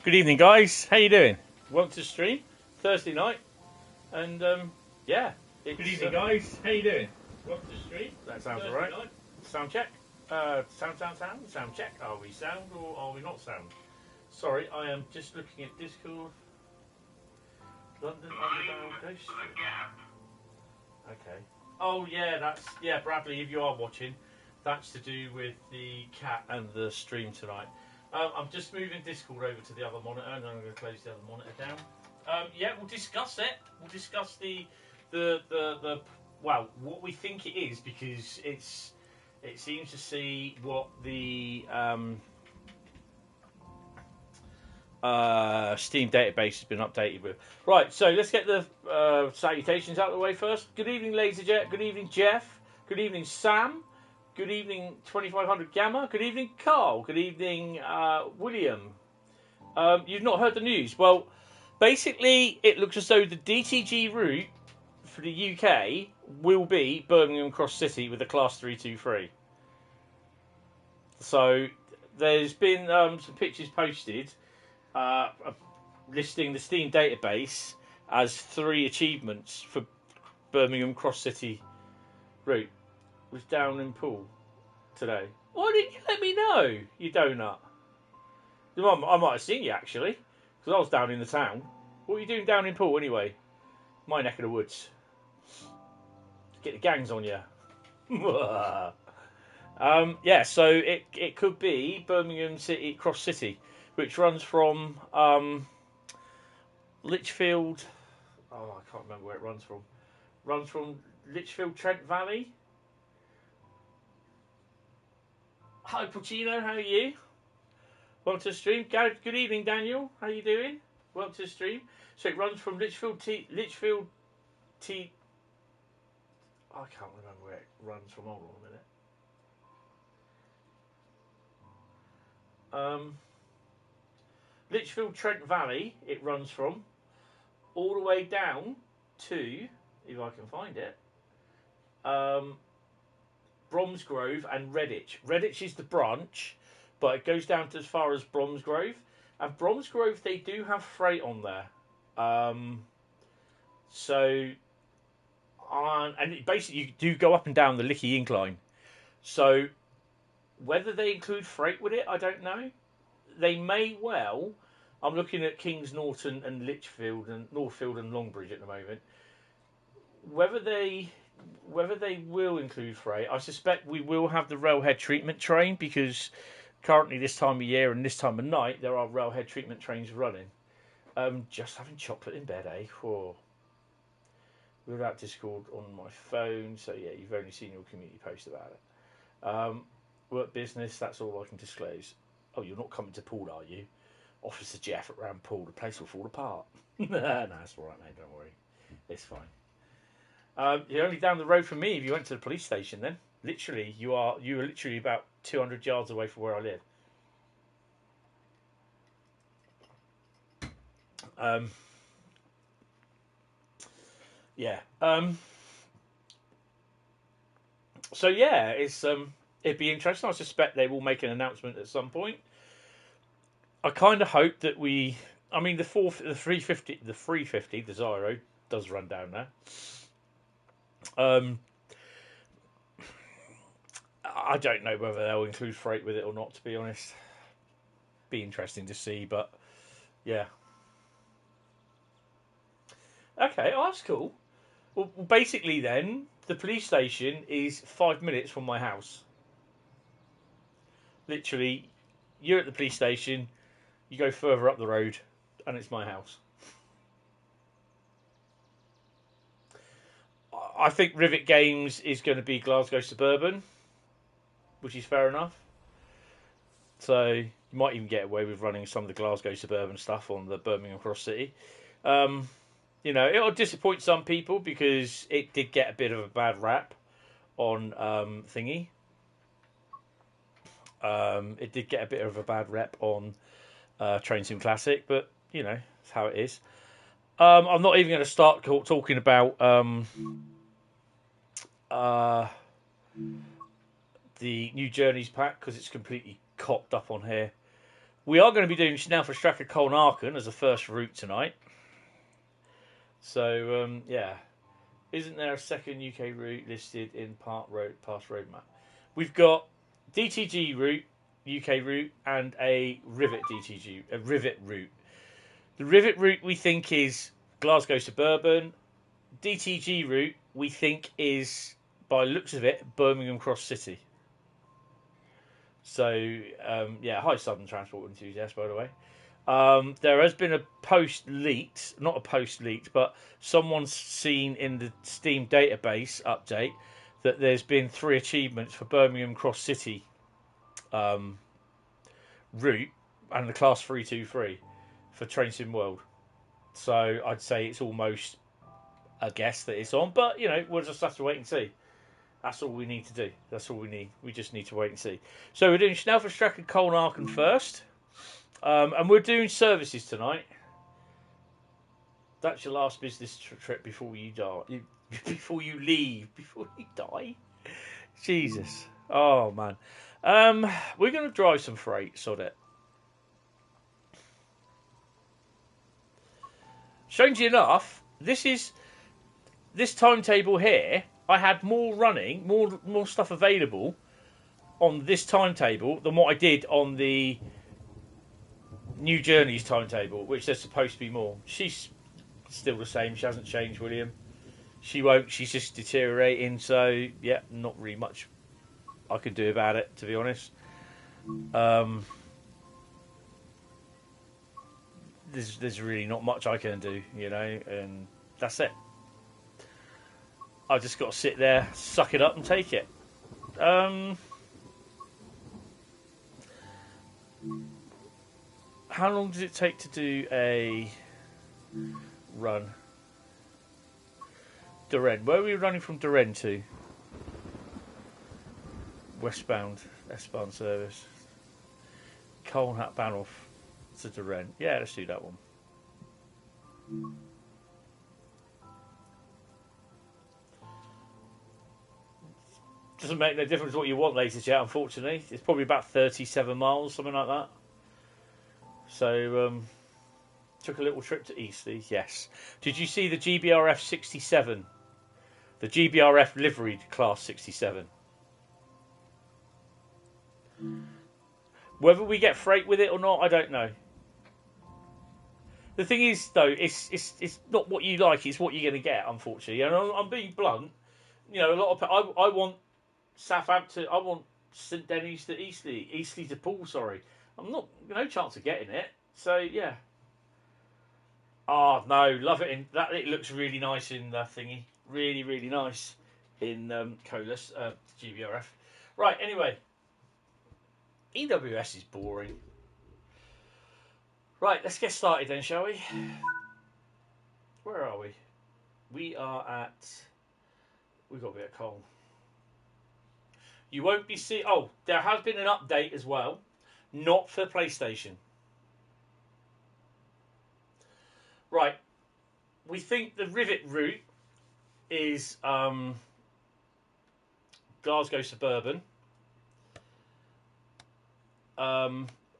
Good evening, guys. How you doing? Welcome to the stream, Thursday night, and yeah. Good evening, guys. How you doing? Welcome to the stream. That sounds alright. Sound check. Sound check. Are we sound or are we not sound? Sorry, I am just looking at Discord. London Underground Ghost. Okay. Oh yeah, Bradley. If you are watching, that's to do with the cat and the stream tonight. I'm just moving Discord over to the other monitor, and then I'm going to close the other monitor down. Yeah, we'll discuss it. We'll discuss the what we think it is, because it seems to see what the Steam database has been updated with. Right, so let's get the salutations out of the way first. Good evening, LaserJet. Good evening, Jeff. Good evening, Sam. Good evening, 2500 Gamma. Good evening, Carl. Good evening, William. You've not heard the news. Well, basically, it looks as though the DTG route for the UK will be Birmingham Cross City with a Class 323. So, there's been some pictures posted listing the Steam database as 3 achievements for Birmingham Cross City route. Was down in Pool today. Why didn't you let me know, you donut? I might have seen you, actually, because I was down in the town. What are you doing down in Pool, anyway? My neck of the woods. Get the gangs on you. Yeah, so it could be Birmingham City Cross City, which runs from Lichfield. Oh, I can't remember where it runs from. Runs from Lichfield, Trent Valley. Hi, Puccino, how are you? Welcome to the stream. Good evening, Daniel. How are you doing? Welcome to the stream. So it runs from Lichfield T. I can't remember where it runs from. Hold on a minute. Lichfield, Trent Valley, it runs from, all the way down to, if I can find it, Bromsgrove and Redditch. Redditch is the branch, but it goes down to as far as Bromsgrove. And Bromsgrove, they do have freight on there. And basically you do go up and down the Lickey Incline. So whether they include freight with it, I don't know. They may well. I'm looking at Kings Norton and Lichfield and Northfield and Longbridge at the moment. Whether they will include freight, I suspect we will have the railhead treatment train, because currently this time of year and this time of night there are railhead treatment trains running. Just having chocolate in bed, eh? Whoa. Without Discord on my phone, so yeah, you've only seen your community post about it. Work business, that's all I can disclose. Oh, you're not coming to Pool, are you? Officer Jeff at Round Pool, the place will fall apart. No, that's all right, mate, don't worry. It's fine. You're only down the road from me if you went to the police station then. Literally, you are literally about 200 yards away from where I live. Yeah. So yeah, it's it'd be interesting. I suspect they will make an announcement at some point. I kind of hope that the 350, the Zyro does run down there. I don't know whether they'll include freight with it or not, to be honest. Be interesting to see, but yeah. Okay, oh, that's cool. Well, basically then, the police station is 5 minutes from my house. Literally, you're at the police station, you go further up the road, and it's my house. I think Rivet Games is going to be Glasgow Suburban, which is fair enough. So you might even get away with running some of the Glasgow Suburban stuff on the Birmingham Cross City. You know, it'll disappoint some people because it did get a bit of a bad rap on thingy. It did get a bit of a bad rep on Train Sim Classic, but you know, it's how it is. I'm not even going to start talking about the New Journeys pack because it's completely cocked up on here. We are going to be doing Schnellfahrstrecke Koln Aachen as a first route tonight. So, yeah. Isn't there a second UK route listed in past roadmap? We've got DTG route, UK route, and a rivet route. The rivet route we think is Glasgow Suburban. DTG route we think is, by looks of it, Birmingham Cross City. So, yeah, hi Southern Transport enthusiast, by the way. There has been a post leaked, not a post leaked, but someone's seen in the Steam database update that there's been 3 achievements for Birmingham Cross City route and the Class 323 for Train Sim World. So I'd say it's almost a guess that it's on, but you know, we'll just have to wait and see. That's all we need to do. That's all we need. We just need to wait and see. So we're doing Schnellfahrstrecke and Koln Aachen first. And we're doing services tonight. That's your last business trip before you die. Before you leave. Before you die. Jesus. Oh, man. We're going to drive some freight, sod it. Strangely enough, this timetable here, I had more running, more stuff available on this timetable than what I did on the New Journeys timetable, which there's supposed to be more. She's still the same. She hasn't changed, William. She won't. She's just deteriorating. So, yeah, not really much I can do about it, to be honest. There's really not much I can do, you know, and that's it. I've just got to sit there, suck it up and take it. How long does it take to do a run? Dresden. Where are we running from Dresden to? Westbound S-Bahn service. Koln Bahnhof to Dresden. Yeah, let's do that one. Doesn't make no difference what you want later, chat, unfortunately. It's probably about 37 miles, something like that. So, took a little trip to Eastleigh, yes. Did you see the GBRF 67? The GBRF liveried Class 67. Whether we get freight with it or not, I don't know. The thing is, though, it's not what you like, it's what you're going to get, unfortunately. And I'm being blunt. You know, a lot of I want Southampton, I want St Denis to Eastleigh to Poole, sorry. I'm no chance of getting it. So, yeah. Oh, no, love it. It looks really nice in the thingy. Really, really nice in Colas, GBRF. Right, anyway. EWS is boring. Right, let's get started then, shall we? Where are we? We are at... We've got to be at Koln. You won't be seeing... Oh, there has been an update as well. Not for PlayStation. Right. We think the Rivet route is Glasgow Suburban.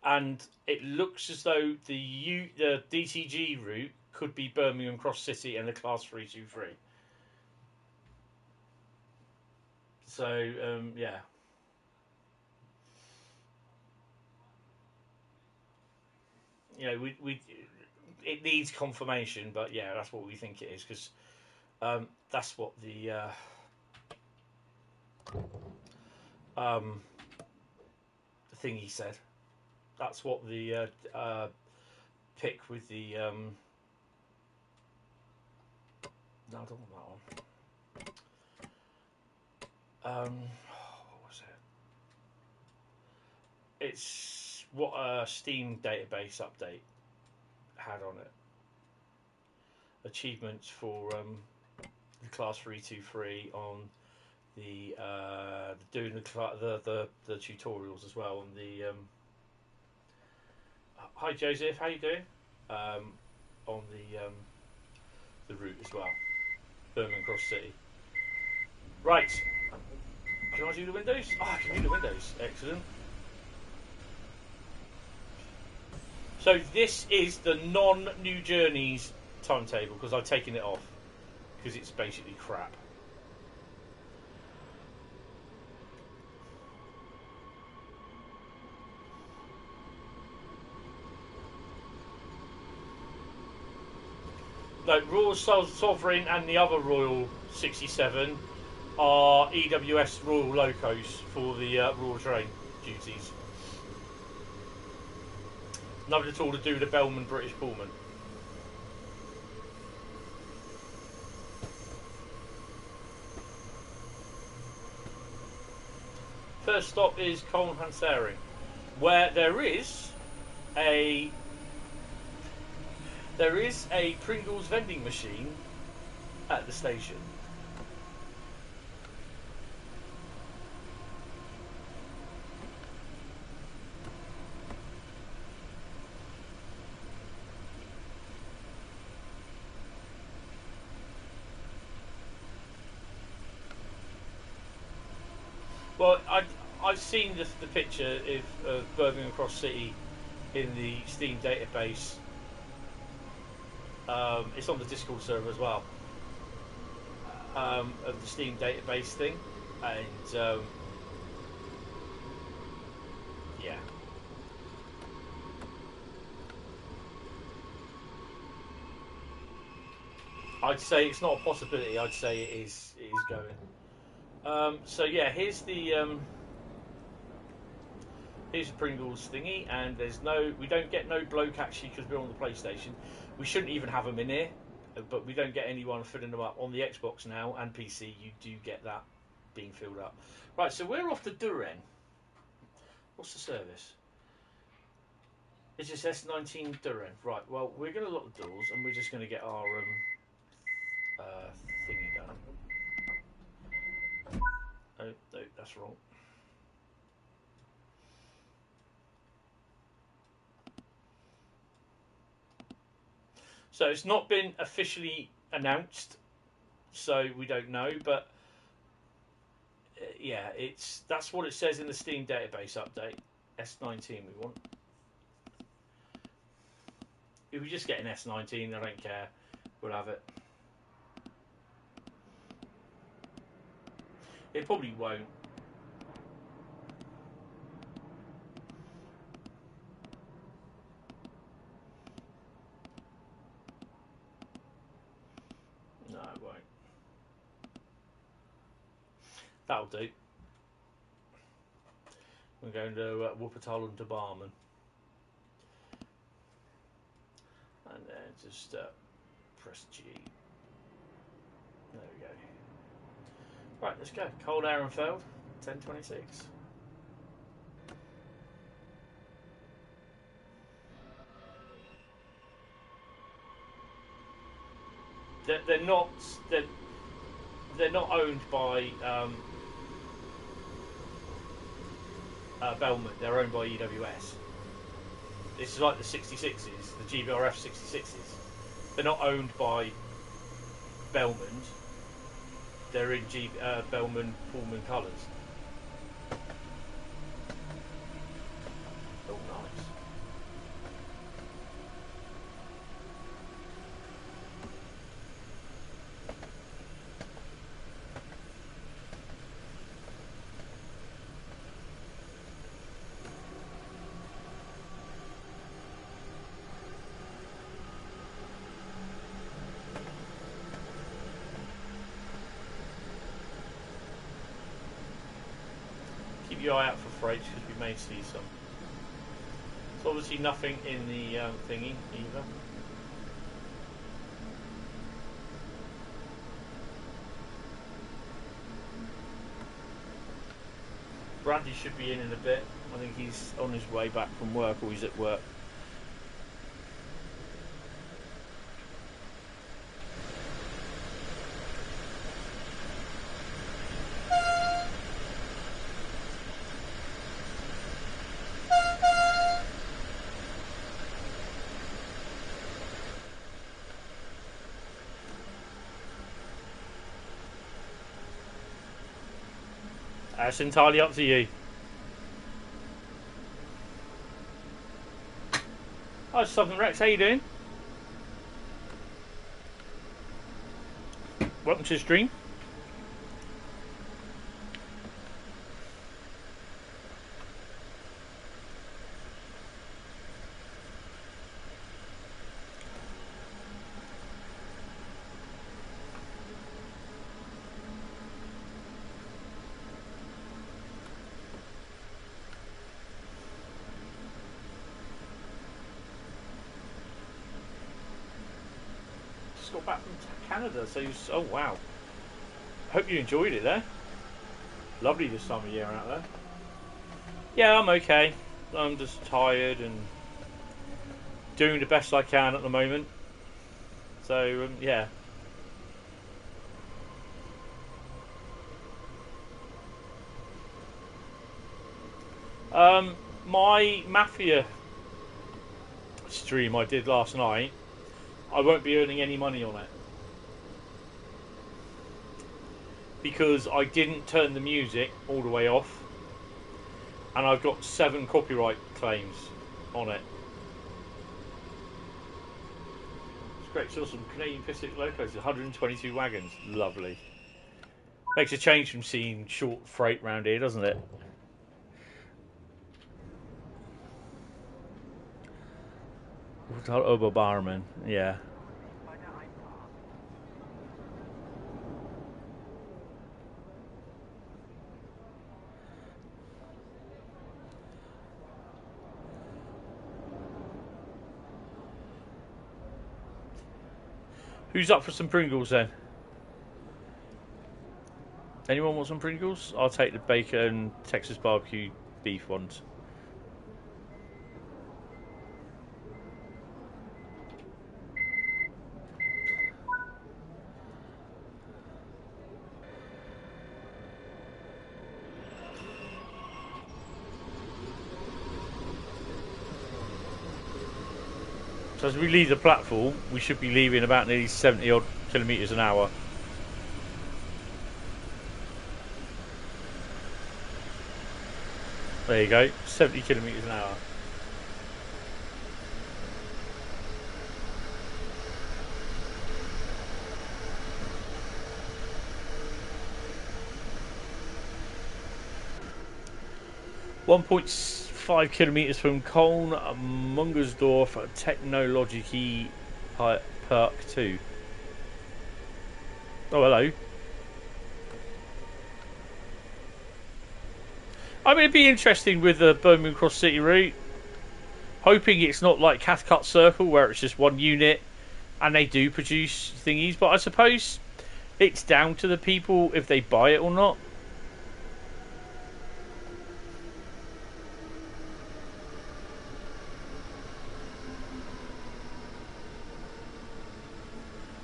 And it looks as though the DTG route could be Birmingham Cross City and the Class 323. So, yeah. You know, it needs confirmation, but yeah, that's what we think it is, because that's what the thing he said. That's what the pick with the no, I don't want that one. What was it? It's what a Steam database update had on it. Achievements for the Class 323 on the doing the tutorials as well on the. Hi Joseph, how you doing? On the route as well, Birmingham Cross City. Right, can I do the windows? Oh, I can do the windows. Excellent. So this is the non-New Journeys timetable because I've taken it off because it's basically crap. No, Royal Sovereign and the other Royal 67 are EWS Royal Locos for the Royal Train duties. Nothing at all to do with the Bellman British Pullman. First stop is Koln Aachen, where there is a Pringles vending machine at the station. Well, I've seen the picture of Birmingham Cross City in the Steam database. It's on the Discord server as well, of the Steam database thing, and yeah. I'd say it's not a possibility. I'd say it is going. So yeah, here's the Pringles thingy, and we don't get no bloke actually because we're on the PlayStation. We shouldn't even have them in here, but we don't get anyone filling them up on the Xbox now and PC. You do get that being filled up. Right, so we're off to Rhein. What's the service? It's just S19 Rhein. Right, well, we're going to lock the doors and we're just going to get our thingy done. Oh, no, that's wrong. So it's not been officially announced, so we don't know, but yeah, that's what it says in the Steam database update. S19 we want. If we just get an S19, I don't care. We'll have it. It probably won't. No, it won't. That'll do. We're going to Wuppertal to Barman. And then just press G. There we go. Right, let's go. Koln Aachen, 10:26. They're not owned by Bellman. They're owned by EWS. This is like the 66s, the GBRF 66s. They're not owned by Bellman. They're in Bellman Pullman colours. Oh, nice. Keep your eye out for freight because we may see some. There's obviously nothing in the thingy either. Brandy should be in a bit. I think he's on his way back from work, or he's at work. That's entirely up to you. Hi, Southern Rex. How you doing? Welcome to the stream. Got back from Canada, so oh wow. Hope you enjoyed it there. Lovely this time of year out there. Yeah, I'm okay. I'm just tired and doing the best I can at the moment. So yeah. My Mafia stream I did last night, I won't be earning any money on it because I didn't turn the music all the way off, and I've got 7 copyright claims on it. It's great. Saw some Canadian Pacific locos, 122 wagons. Lovely. Makes a change from seeing short freight round here, doesn't it? Oberbarman, yeah. Who's up for some Pringles then? Anyone want some Pringles? I'll take the bacon Texas barbecue beef ones. So as we leave the platform, we should be leaving about nearly 70 odd kilometres an hour. There you go, 70 kilometres an hour. .5 kilometres from Koln, Mungersdorf, Technologie Park 2. Oh, hello. I mean, it'd be interesting with the Birmingham Cross City route. Hoping it's not like Cathcart Circle, where it's just one unit and they do produce thingies. But I suppose it's down to the people if they buy it or not.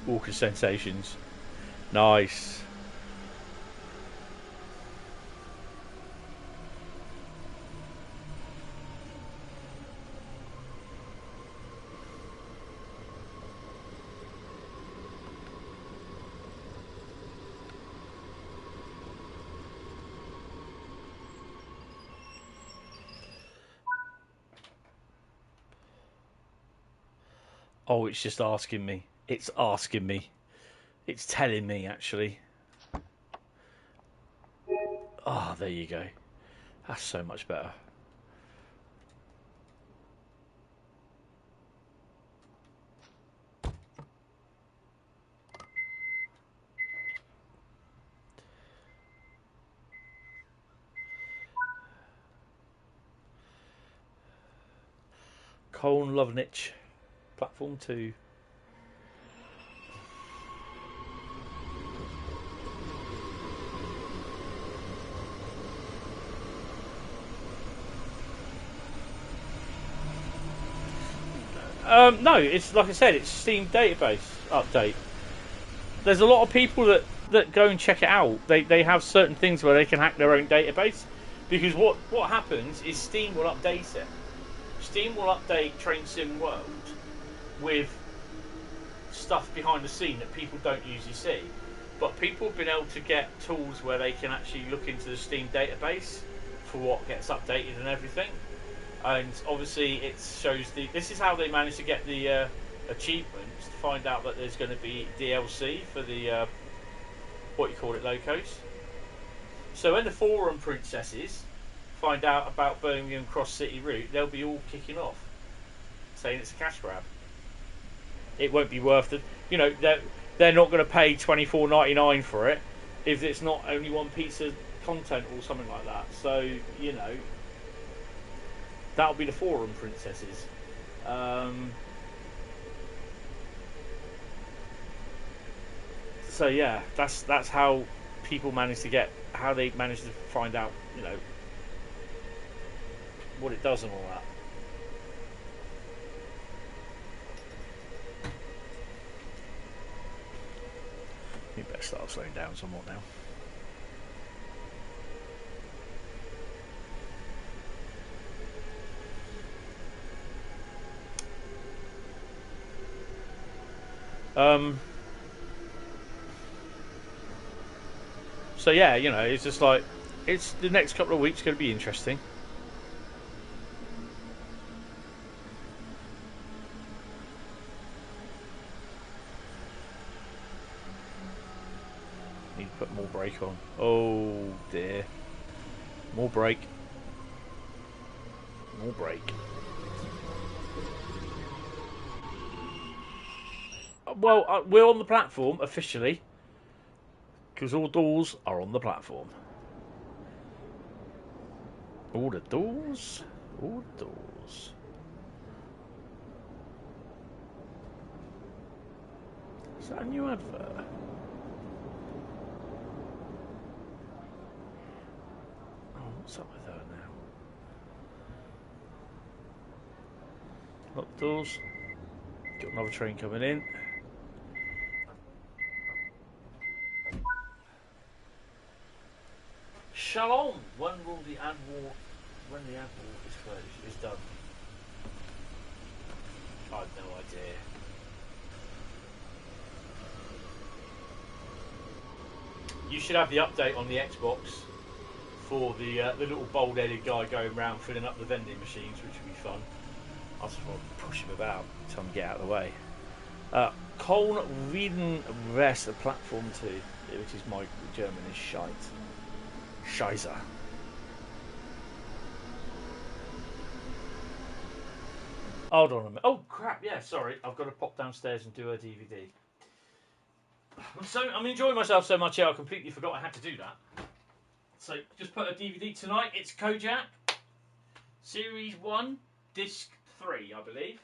Walker sensations. Nice. Oh, it's just asking me. It's asking me. It's telling me, actually. Oh, there you go. That's so much better. Koln Lovenich, platform 2. No, it's like I said, it's Steam database update. There's a lot of people that go and check it out. They have certain things where they can hack their own database, because what happens is Steam will update it. Steam will update Train Sim World with stuff behind the scene that people don't usually see. But people have been able to get tools where they can actually look into the Steam database for what gets updated and everything. And obviously it shows this is how they managed to get the achievements to find out that there's going to be DLC for the what you call it, locos. So when the forum princesses find out about Birmingham Cross City route, they'll be all kicking off, saying it's a cash grab. It won't be worth it. You know, they're not going to pay $24.99 for it if it's not only one piece of content or something like that. So, you know, that'll be the forum princesses. So yeah, that's how people manage to get, how they manage to find out, you know, what it does and all that. You better start slowing down somewhat now. So yeah, you know, it's just like, it's the next couple of weeks going to be interesting. Need to put more brake on. Oh dear. More brake. More brake. Well, we're on the platform officially, because all doors are on the platform. All the doors. All the doors. Is that a new advert? Oh, what's up with her now? Lock the doors. Got another train coming in. Shalom. When will the ad war? When the ad war is closed, is done. I have no idea. You should have the update on the Xbox for the little bald-headed guy going around filling up the vending machines, which would be fun. I just want to push him about, tell him to get out of the way. Koln Aachen platform 2, which is my German is shite. Scheiße. Hold on a minute. Oh crap! Yeah, sorry. I've got to pop downstairs and do a DVD. I'm enjoying myself so much here. I completely forgot I had to do that. So just put a DVD tonight. It's Kojak, Series 1, Disc 3, I believe.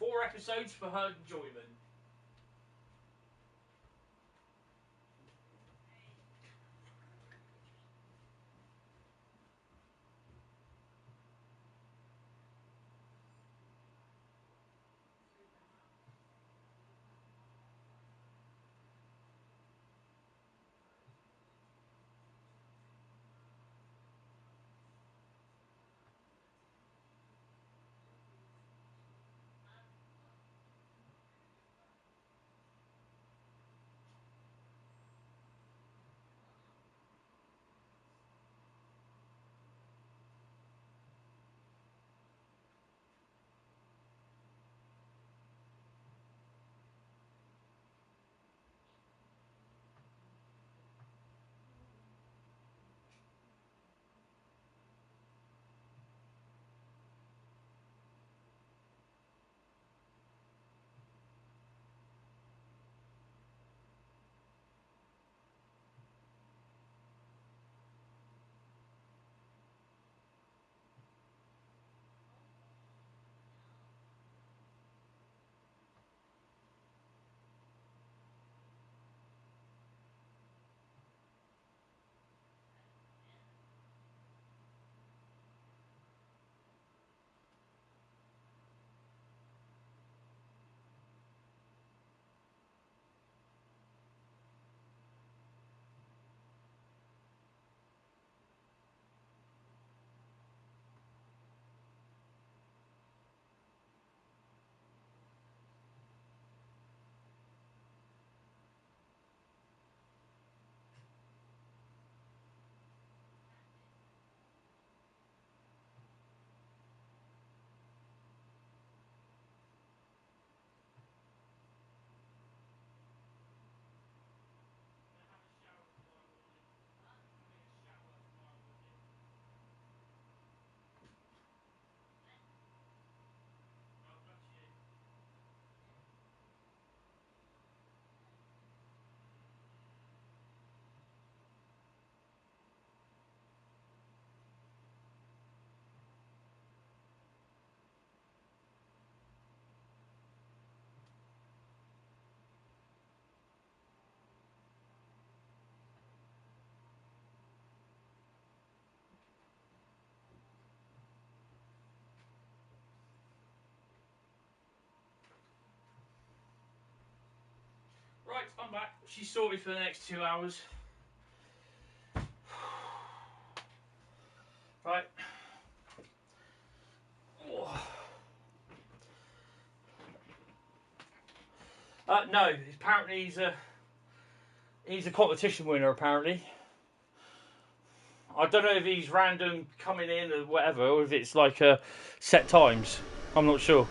4 episodes for her enjoyment. back. She's sorted for the next 2 hours. Right. No, apparently he's a competition winner. Apparently, I don't know if he's random coming in or whatever, or if it's like set times. I'm not sure.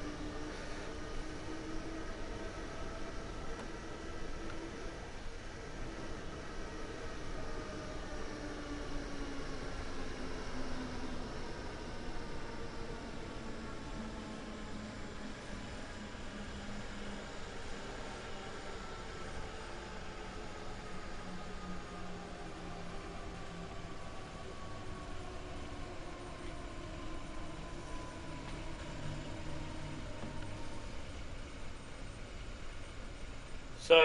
So,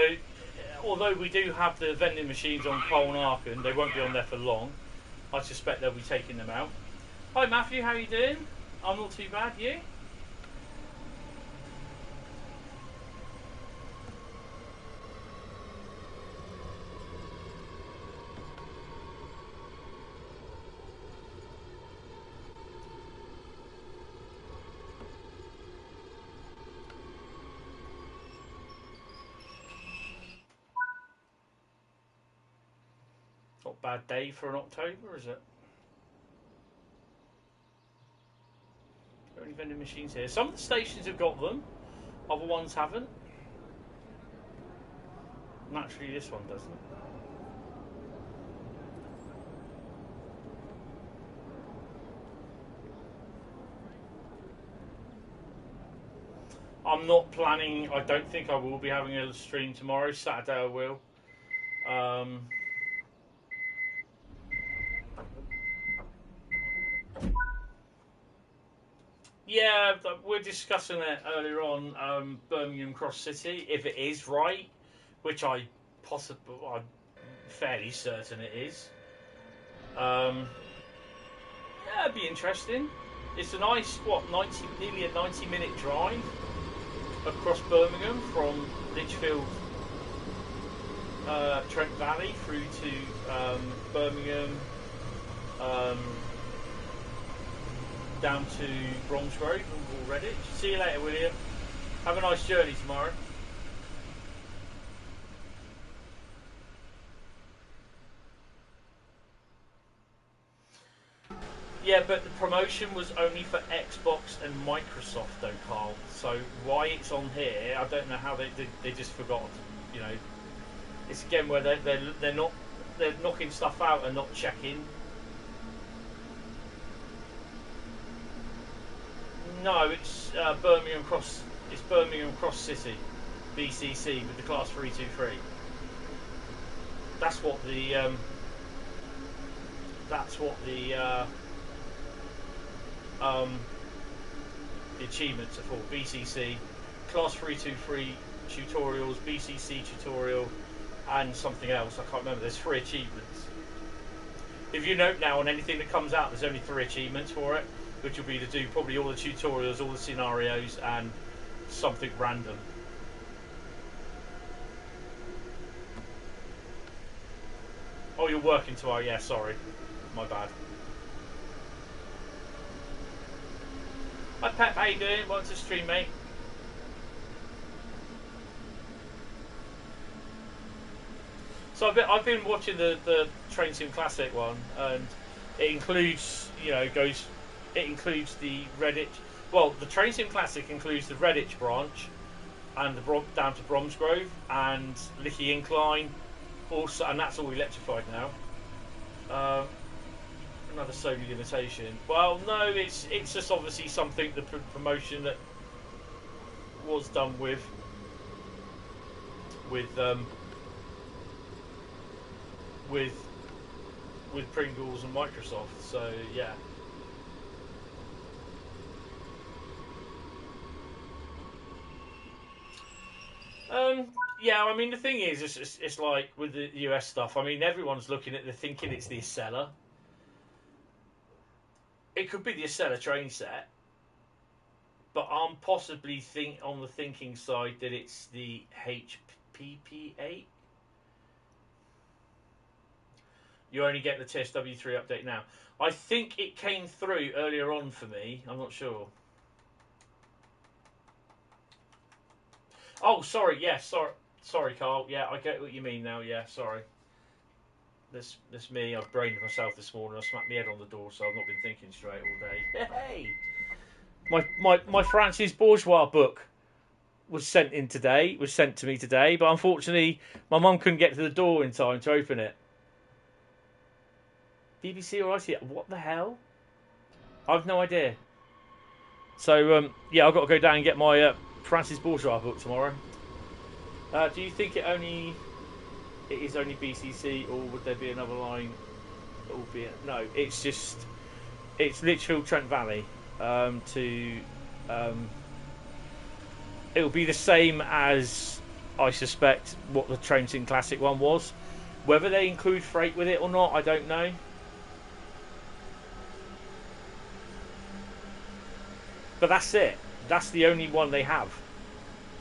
although we do have the vending machines on Koln Aachen, they won't be on there for long. I suspect they'll be taking them out. Hi Matthew, how you doing? I'm not too bad, you? Not a bad day for an October, is it? Got any vending machines here? Some of the stations have got them, other ones haven't. Naturally, this one doesn't. I'm not planning. I don't think I will be having a stream tomorrow. Saturday I will. Yeah, we're discussing it earlier on. Birmingham Cross City, if it is right, which I'm fairly certain it is. Yeah, it'd be interesting. It's a nice, nearly a 90-minute drive across Birmingham from Lichfield, Trent Valley through to Birmingham, down to Bromsgrove and Redditch. See you later, William. Have a nice journey tomorrow. Yeah, but the promotion was only for Xbox and Microsoft, though, Carl. So why it's on here, I don't know how they just forgot. You know, it's again where they're knocking stuff out and not checking. No, it's Birmingham Cross. It's Birmingham Cross City, BCC with the Class 323. That's what the achievements are for. BCC, Class 323 tutorials, BCC tutorial, and something else. I can't remember. There's 3 achievements. If you note now on anything that comes out, there's only 3 achievements for it, which will be to do probably all the tutorials, all the scenarios, and something random. Oh, you're working tomorrow? Yeah, sorry. My bad. Hi Pep, how you doing? Welcome to the stream, mate. So I've been watching the Train Sim Classic one, and it includes, you know, it includes the Redditch. Well, the Train Sim Classic includes the Redditch branch and the down to Bromsgrove and Lickey Incline, also, and that's all electrified now. Another Sony limitation. Well, no, it's just obviously something, the promotion that was done with Pringles and Microsoft. So yeah. Yeah, I mean, the thing is, it's like with the US stuff. I mean, everyone's looking at thinking it's the Acela. It could be the Acela train set, but I'm possibly on the thinking side that it's the HPP8. You only get the TSW3 update now. I think it came through earlier on for me. I'm not sure. Oh, sorry. Yeah, sorry, Carl. Yeah, I get what you mean now. Yeah, sorry. That's me. I've brained myself this morning. I smacked my head on the door, so I've not been thinking straight all day. Hey, my Francis Bourgeois book was sent to me today, but unfortunately, my mum couldn't get to the door in time to open it. BBC or ITV? What the hell? I've no idea. So yeah, I've got to go down and get my Francis Bourgeois book tomorrow. Do you think it is only BCC, or would there be another line? Albeit no, it's Lichfield Trent Valley it'll be the same as I suspect what the Trainton Classic one was. Whether they include freight with it or not, I don't know. But that's it. That's the only one they have.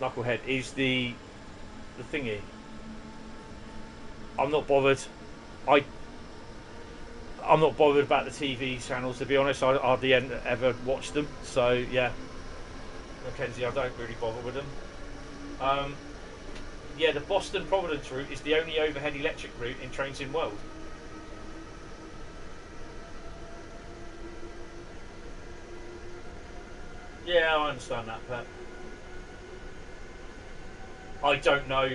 Knucklehead is the thingy. I'm not bothered. I'm not bothered about the TV channels, to be honest. I hardly ever watch them. So yeah, Mackenzie, I don't really bother with them. Yeah, the Boston Providence route is the only overhead electric route in Trains in World. Yeah, I understand that, Pep. I don't know,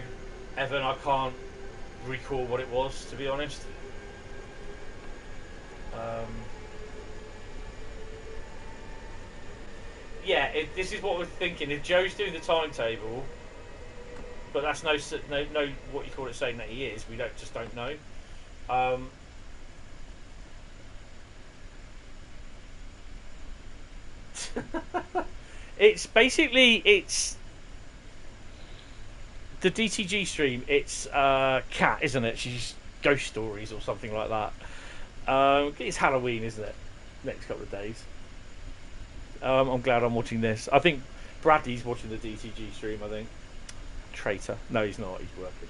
Evan. I can't recall what it was, to be honest. Yeah, this is what we're thinking. If Joe's doing the timetable, but that's no what you call it, saying that he is. We just don't know. It's the DTG stream. It's Cat, isn't it? She's ghost stories or something like that. It's Halloween, isn't it? Next couple of days. I'm glad I'm watching this. I think Bradley's watching the DTG stream, I think. Traitor. No, he's not. He's working.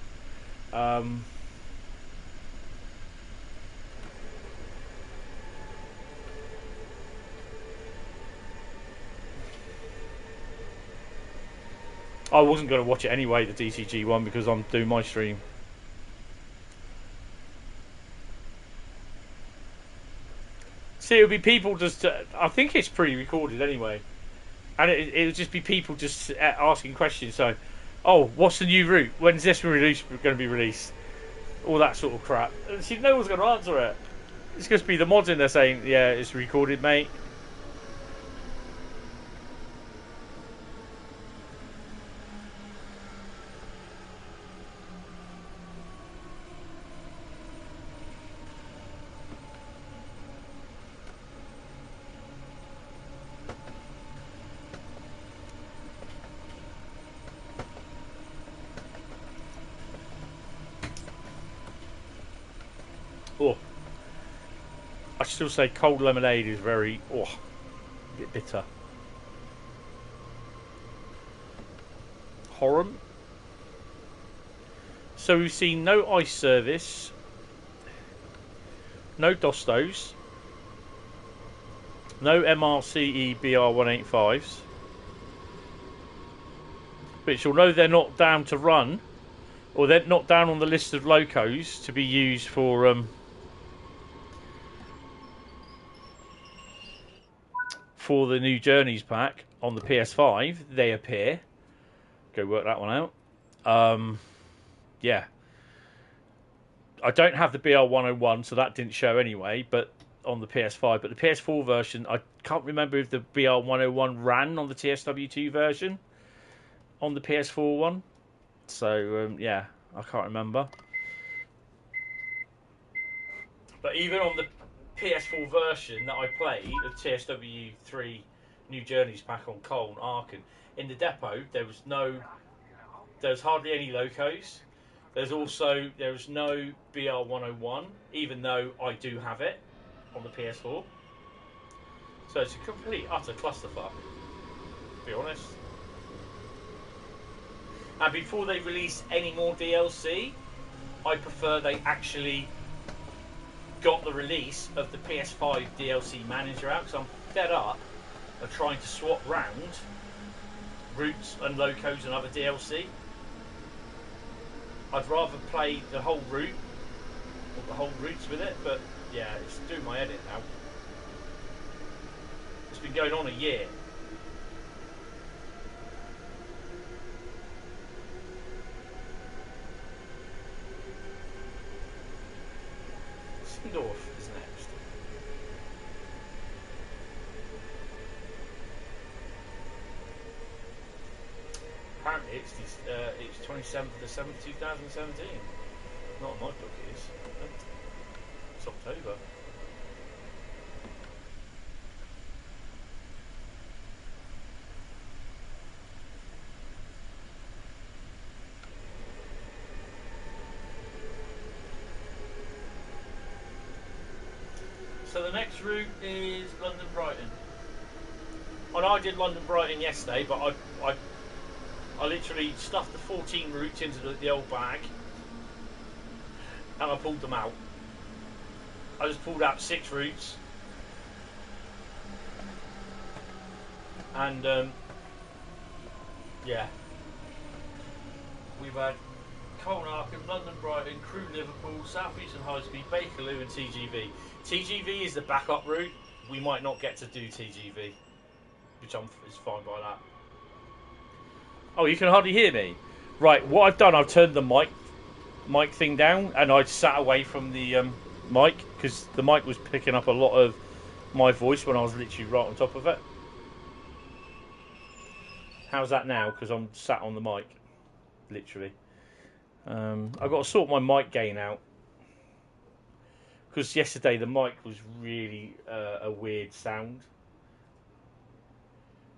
I wasn't going to watch it anyway, the DTG one, because I'm doing my stream. See, it would be people just... I think it's pre-recorded anyway. And it would just be people just asking questions. So, oh, what's the new route? When's this going to be released? All that sort of crap. And see, no one's going to answer it. It's going to be the mods in there saying, yeah, it's recorded, mate. Oh, I still say cold lemonade is very a bit bitter. Horham. So we've seen no ice service, no Dostos, no MRCE BR185s, which although they're not down to run, or they're not down on the list of locos to be used for the new Journeys pack on the PS5, they appear. Go work that one out. Yeah. I don't have the BR101, so that didn't show anyway, but on the PS5. But the PS4 version, I can't remember if the BR101 ran on the TSW2 version on the PS4 one. So, yeah, I can't remember. But even on the PS4 version that I played of TSW3 New Journeys pack on Koln Aachen, in the depot there was hardly any locos. There was no BR101, even though I do have it on the PS4. So it's a complete utter clusterfuck, to be honest. And before they release any more DLC, I prefer they actually got the release of the PS5 DLC manager out, because I'm fed up of trying to swap round routes and locos and other DLC. I'd rather play the whole route, or the whole routes with it, but yeah, it's doing my head in now. It's been going on a year. Sindorf is next. Apparently it's 27th of the 7th, 2017. Not on my book, it is. It's October. So the next route is London-Brighton. And I did London-Brighton yesterday, but I literally stuffed the 14 routes into the old bag and I pulled them out. I just pulled out 6 routes and yeah, we've had Koln Aachen, London-Brighton, Crewe Liverpool, Southeastern Highspeed, Bakerloo and TGV. TGV is the backup route. We might not get to do TGV, which is fine by that. Oh, you can hardly hear me. Right, what I've done, I've turned the mic thing down, and I sat away from the mic because the mic was picking up a lot of my voice when I was literally right on top of it. How's that now? Because I'm sat on the mic, literally. I've got to sort my mic gain out because yesterday the mic was really a weird sound.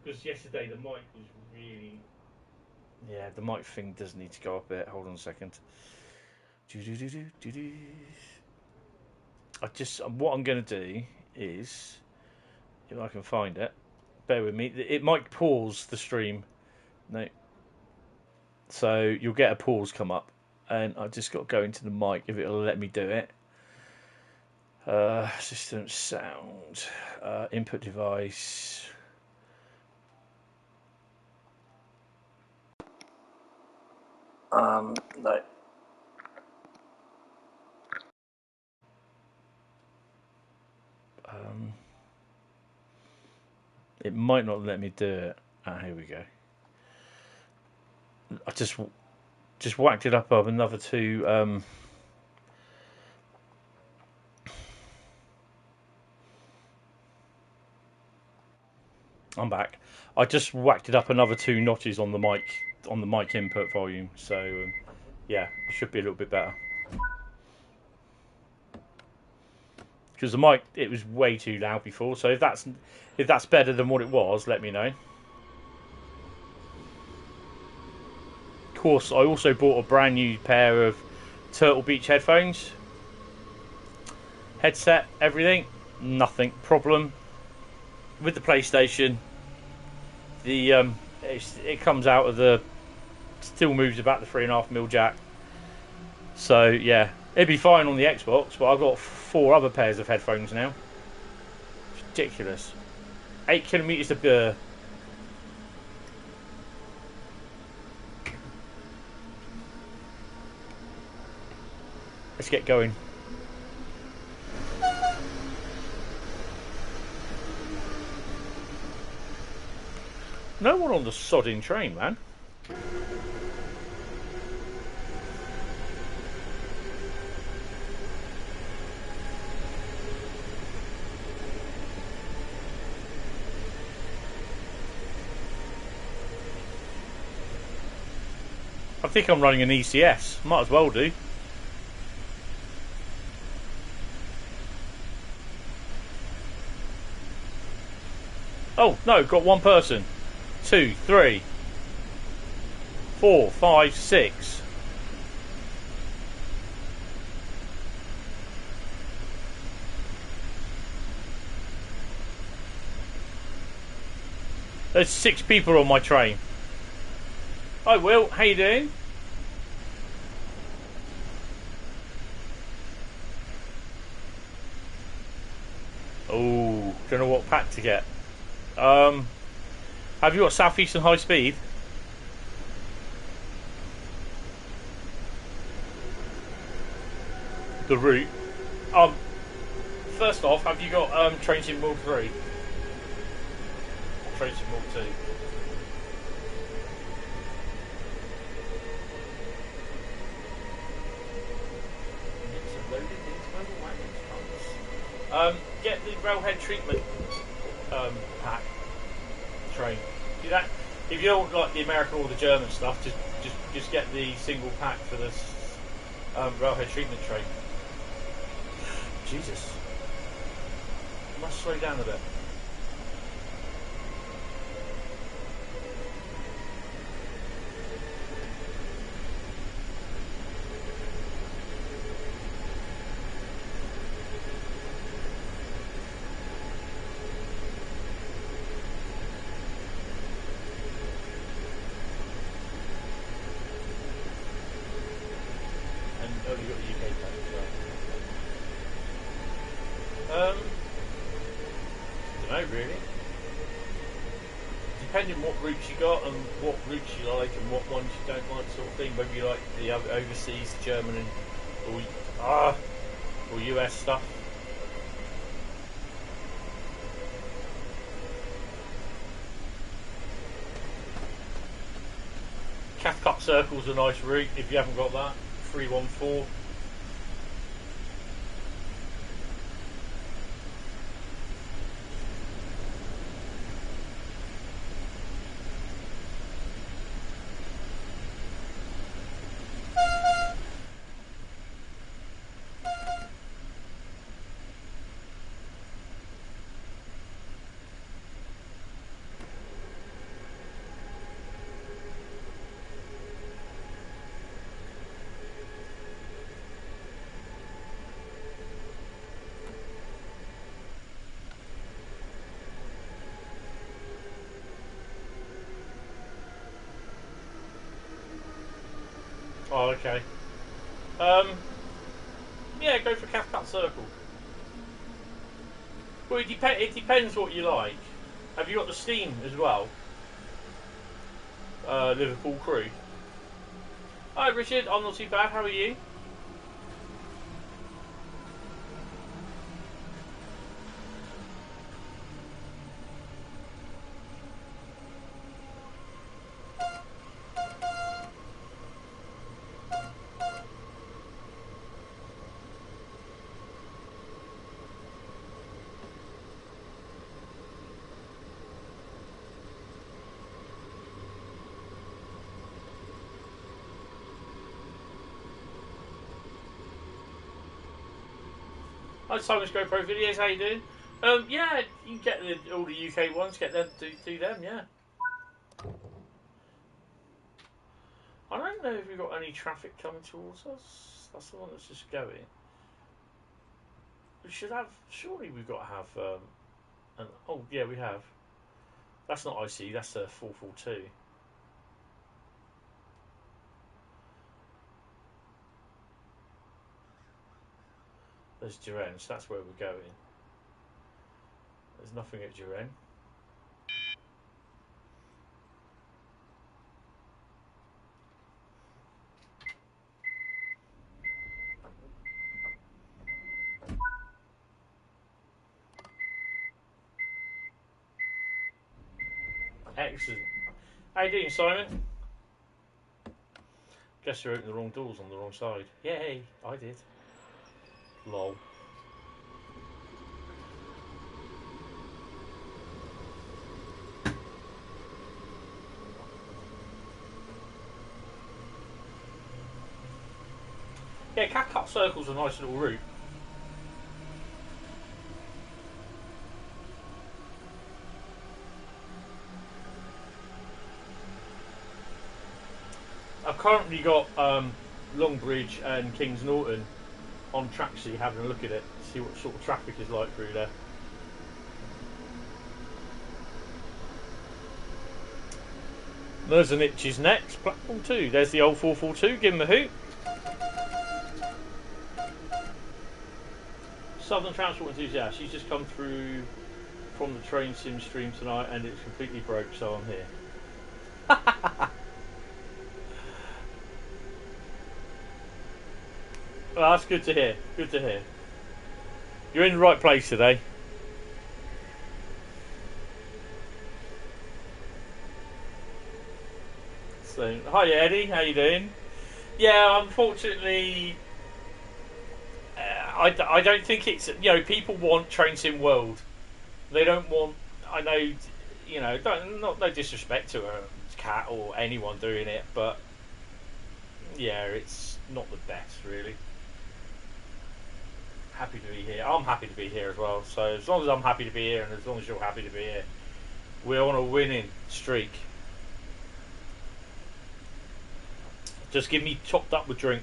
Because yesterday the mic was really... Yeah, the mic thing does need to go up a bit. Hold on a second. What I'm going to do is, if I can find it, bear with me. It might pause the stream. No. So you'll get a pause come up, and I've just got to go into the mic if it'll let me do it. System sound, input device. No. It might not let me do it. Here we go. I just whacked it up another 2. I'm back. I just whacked it up another 2 notches on the mic input volume. So yeah, it should be a little bit better. Because the mic, it was way too loud before. So if that's better than what it was, let me know. Of course, I also bought a brand new pair of Turtle Beach headphones. Headset, everything, nothing problem with the PlayStation. It comes out of the, still moves about the 3.5mm jack. So yeah, it'd be fine on the Xbox, but I've got 4 other pairs of headphones now. It's ridiculous. 8km to Birr. Let's get going. No one on the sodding train, man. I think I'm running an ECS. Might as well do. Oh, no, got 1 person. 2, 3, 4, 5, 6. There's 6 people on my train. Hi Will, how you doing? what pack to get. Have you got Southeastern Highspeed? The route. First off, have you got Trains in World 3? Or Trains in World 2? Get the railhead treatment pack train. See that? If you don't like the American or the German stuff, just get the single pack for this railhead treatment train. Jesus, I must slow down a bit. Depending what routes you got and what routes you like and what ones you don't like, sort of thing. Whether you like the overseas, German or US stuff. Cathcart Circle's a nice route if you haven't got that. 314. Oh, okay. Yeah, go for Cathcart Circle. Well, it depends what you like. Have you got the Steam as well? Liverpool Crewe. Hi, Richard. I'm not too bad. How are you? Hi, Simon's GoPro videos. How you doing? Yeah, you can get all the UK ones. Get them to do them. Yeah. I don't know if we've got any traffic coming towards us. That's the one that's just going. We should have. Surely we've got to have. Oh yeah, we have. That's not IC. That's a 442. There's Duran, so that's where we're going. There's nothing at Duran. Excellent. How you doing, Simon? Guess you opened the wrong doors on the wrong side. Yay, I did. Lol. Yeah, Cathcart Circle's a nice little route. I've currently got Longbridge and Kings Norton on Tracksy, having a look at it, see what sort of traffic is like through there. There's an Itches next, platform 2. There's the old 442, give him a hoot. Southern Transport Enthusiast, she's just come through from the train sim stream tonight, and it's completely broke, so I'm here. Well, that's good to hear. Good to hear. You're in the right place today. So, hi Eddie, how you doing? Yeah, unfortunately, I don't think it's, you know, people want Train Sim World. They don't want, I know, you know, no disrespect to a cat or anyone doing it, but yeah, it's not the best really. Happy to be here. I'm happy to be here as well. So as long as I'm happy to be here, and as long as you're happy to be here, we're on a winning streak. Just give me chopped up with drink.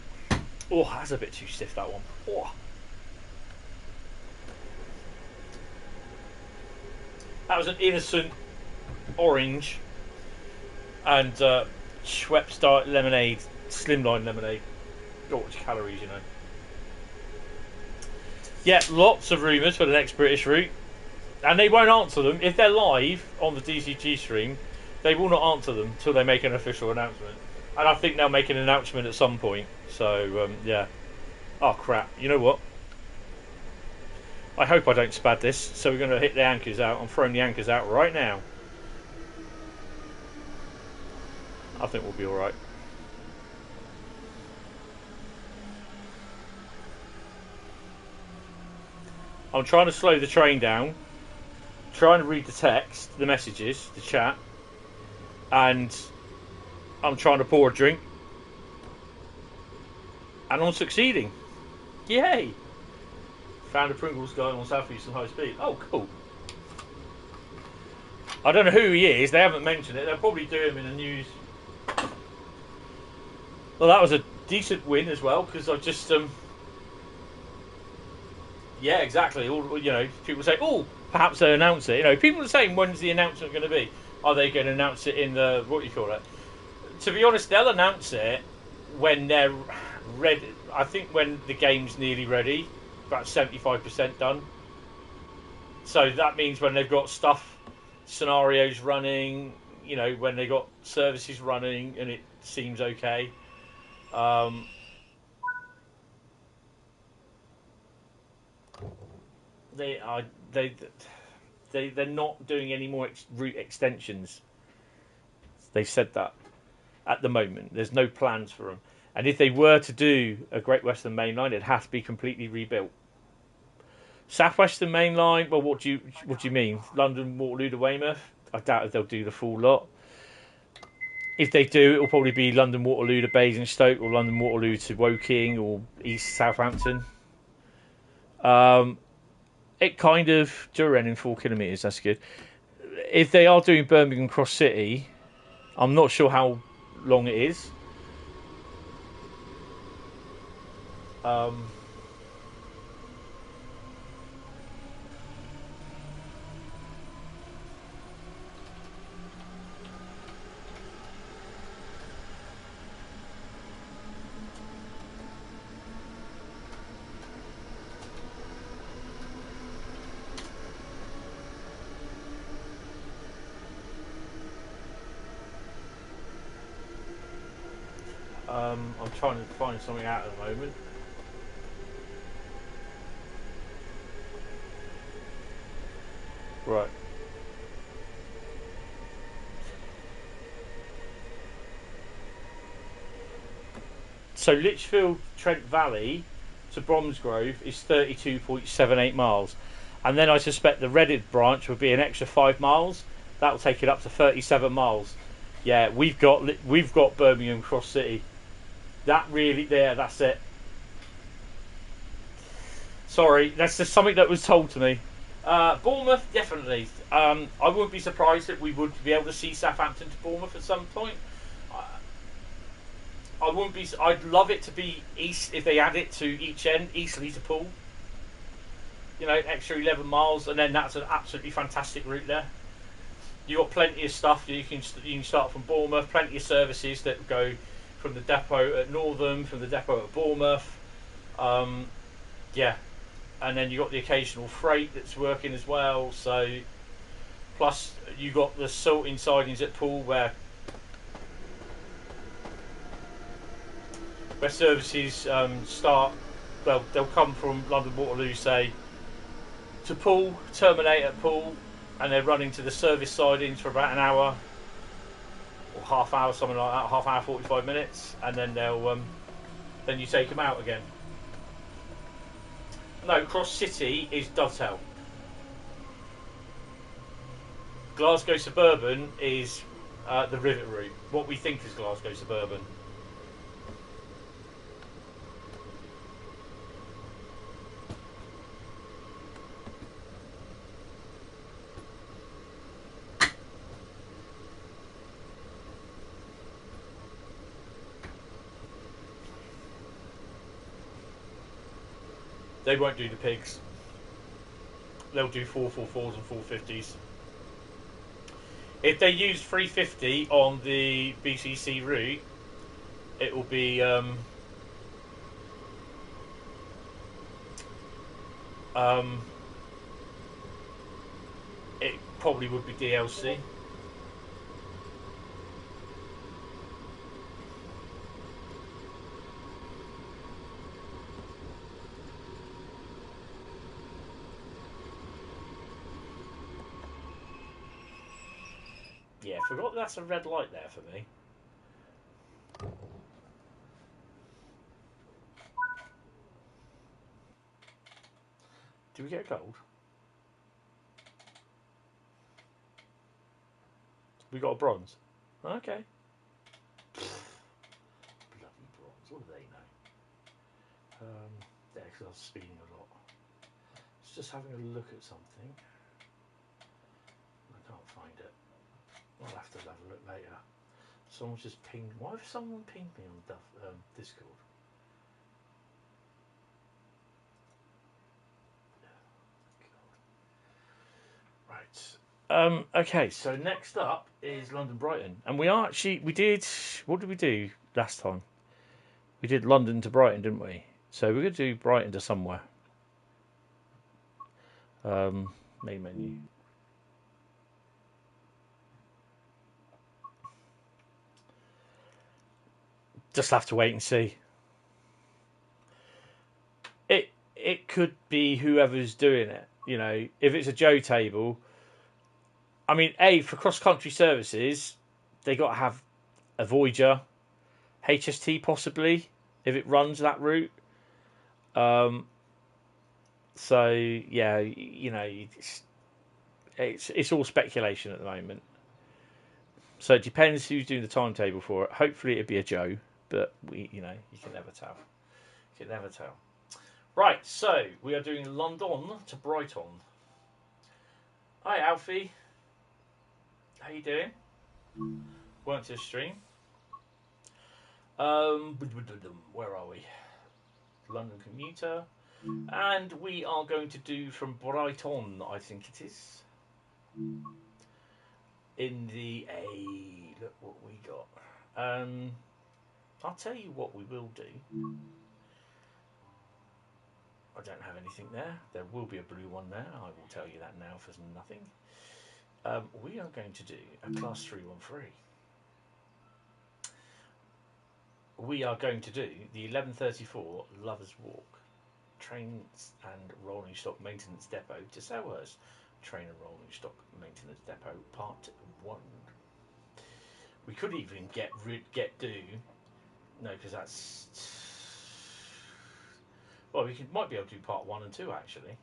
Oh, that's a bit too stiff, that one. Oh. That was an innocent orange and Schweppes Diet lemonade, slimline lemonade. Got which calories, you know. Yeah, lots of rumours for the next British route, and they won't answer them if they're live on the DCG stream. They will not answer them until they make an official announcement, and I think they'll make an announcement at some point. So yeah. Oh crap! You know what? I hope I don't spad this. So we're going to hit the anchors out. I'm throwing the anchors out right now. I think we'll be all right. I'm trying to slow the train down, trying to read the text, the messages, the chat, and I'm trying to pour a drink, and I'm succeeding. Yay! Found a Pringles guy on Southeastern Highspeed. Oh, cool. I don't know who he is. They haven't mentioned it. They'll probably do him in the news. Well, that was a decent win as well, because I just yeah, exactly. All, you know, people say, oh, perhaps they'll announce it. You know, people are saying, when's the announcement going to be? Are they going to announce it in the, what do you call it? To be honest, they'll announce it when they're ready. I think when the game's nearly ready, about 75% done. So that means when they've got stuff, scenarios running, you know, when they've got services running and it seems okay. They're not doing any more route extensions. They've said that at the moment. There's no plans for them. And if they were to do a Great Western Main Line, it has to be completely rebuilt. South Western Main Line, well, what do you mean? London, Waterloo to Weymouth? I doubt if they'll do the full lot. If they do, it will probably be London, Waterloo to Basingstoke, or London, Waterloo to Woking, or East Southampton. It kind of Duren in 4 kilometres. That's good. If they are doing Birmingham Cross City, I'm not sure how long it is. I'm trying to find something out at the moment. Right. So Lichfield Trent Valley to Bromsgrove is 32.78 miles, and then I suspect the Reading branch will be an extra 5 miles. That will take it up to 37 miles. Yeah, we've got Birmingham Cross City. That really, there, that's it. Sorry, that's just something that was told to me. Bournemouth, definitely. I wouldn't be surprised if we would be able to see Southampton to Bournemouth at some point. I wouldn't be. I'd love it to be east if they add it to each end, Eastleigh to Poole. You know, extra 11 miles, and then that's an absolutely fantastic route there. You've got plenty of stuff. You can start from Bournemouth. Plenty of services that go from the depot at Northam, from the depot at Bournemouth. Yeah, and then you've got the occasional freight that's working as well. So Plus, you got the sorting sidings at Poole where services start. Well, they'll come from London Waterloo, say, to Poole, terminate at Poole, and they're running to the service sidings for about an hour or half hour, something like that, half hour, 45 minutes, and then then you take them out again. No, Cross City is Dovetail. Glasgow Suburban is the Rivet route. What we think is Glasgow Suburban. They won't do the pigs. They'll do 444s and 450s. If they use 350 on the BCC route, it will be it probably would be DLC. Yeah, forgot that's a red light there for me. Do we get a gold? We got a bronze. Okay. Bloody bronze. What do they know? Yeah, because I was speeding a lot. It's just having a look at something. I can't find it. I'll have to have a look later. Someone's just pinged. Why have someone pinged me on Discord? Right. Okay, so next up is London-Brighton. And we did, what did we do last time? We did London to Brighton, didn't we? So we're going to do Brighton to somewhere. Main menu. Just have to wait and see. It could be whoever's doing it. You know, if it's a Joe table, I mean, for cross-country services, they got to have a Voyager, HST possibly, if it runs that route. So yeah, you know, it's all speculation at the moment. So it depends who's doing the timetable for it. Hopefully it'd be a Joe, but you can never tell. You can never tell. Right, so we are doing London to Brighton. Hi Alfie. How you doing? Welcome to the stream. Where are we? London commuter. And we are going to do from Brighton, I think it is. In the A. Look what we got. I'll tell you what we will do. I don't have anything there. There will be a blue one there. I will tell you that now for nothing. We are going to do a class 313. We are going to do the 1134 Lovers Walk Trains and Rolling Stock Maintenance Depot to Selhurst Train and Rolling Stock Maintenance Depot Part 1. We could even get do. No, because that's... Well, we might be able to do Part 1 and 2 actually.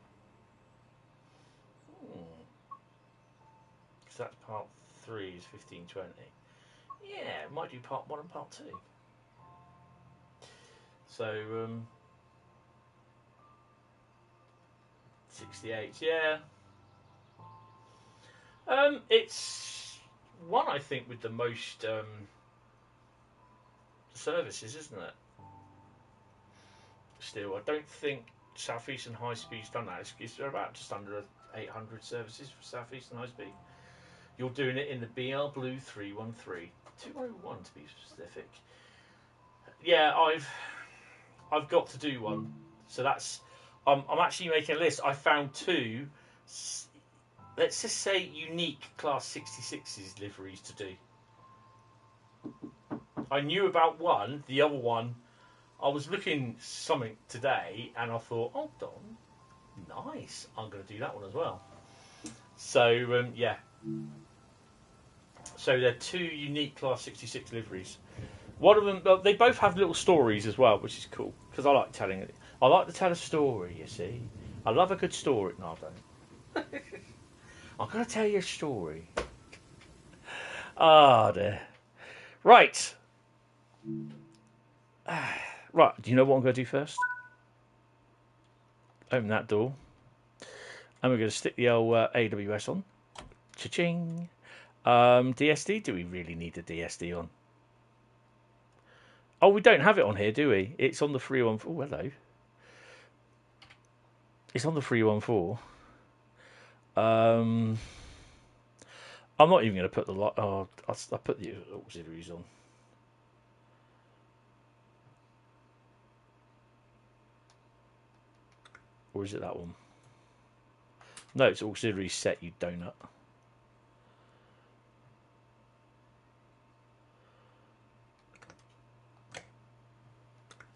Because that's Part 3 is 1520. Yeah, might do Part 1 and Part 2. So, 68, yeah. It's one, I think, with the most services, isn't it? Still, I don't think Southeastern Highspeed's done that. It's about just under 800 services for Southeastern Highspeed. You're doing it in the BR Blue 313. 201 to be specific. Yeah, I've got to do one. So that's... I'm actually making a list. I found two let's just say, unique Class 66's liveries to do. I knew about one. The other one, I was looking something today, and I thought, hold on, nice. I'm going to do that one as well. So, yeah. So they're two unique Class 66 liveries. One of them, they both have little stories as well, which is cool, because I like telling it. I like to tell a story, you see. I love a good story. No, I don't. I'm going to tell you a story. Ah, dear. Right. Right, do you know what I'm going to do first? Open that door. And we're going to stick the old AWS on. Cha-ching. DSD, do we really need the DSD on? Oh, we don't have it on here, do we? It's on the 314. Oh, hello. It's on the 314. I'm not even going to put the light. Oh, I'll put the auxiliaries on. Or is it that one? No, it's auxiliary set, you donut.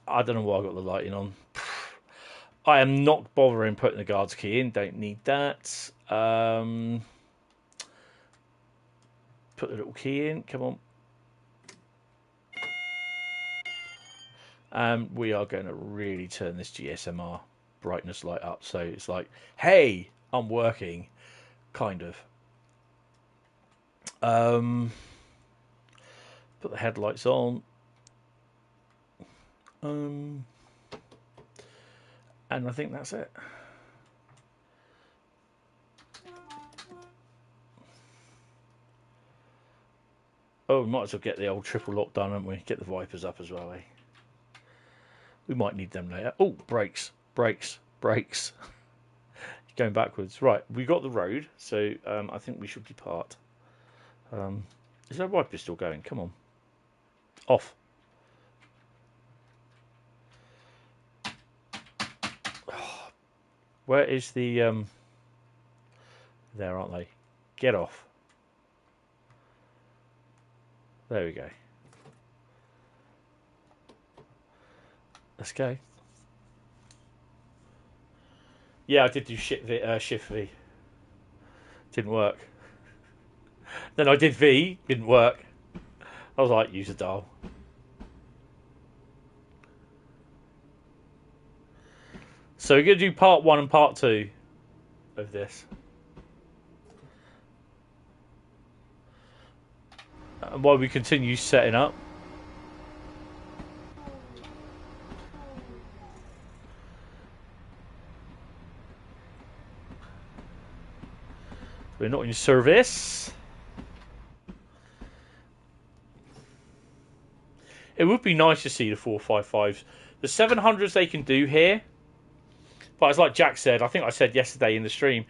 I don't know why I got the lighting on. I am not bothering putting the guards key in. Don't need that. Put the little key in. Come on. And we are going to really turn this GSMR brightness light up. So it's like, hey, I'm working. Kind of. Put the headlights on. And I think that's it. Oh, we might as well get the old triple lock done, haven't we? Get the wipers up as well, eh? We might need them later. Oh, brakes. Going backwards. Right, we got the road, so I think we should depart. Is that wiper still going? Come on. Off. Where is the... There, aren't they? Get off. There we go. Let's go. Yeah, I did do shift V. Didn't work. Then I did V. Didn't work. I was like, use a dial. So we're going to do part 1 and part 2 of this. And while we continue setting up. We're not in service. It would be nice to see the 455s. The 700s they can do here. But as like Jack said, I think I said yesterday in the stream,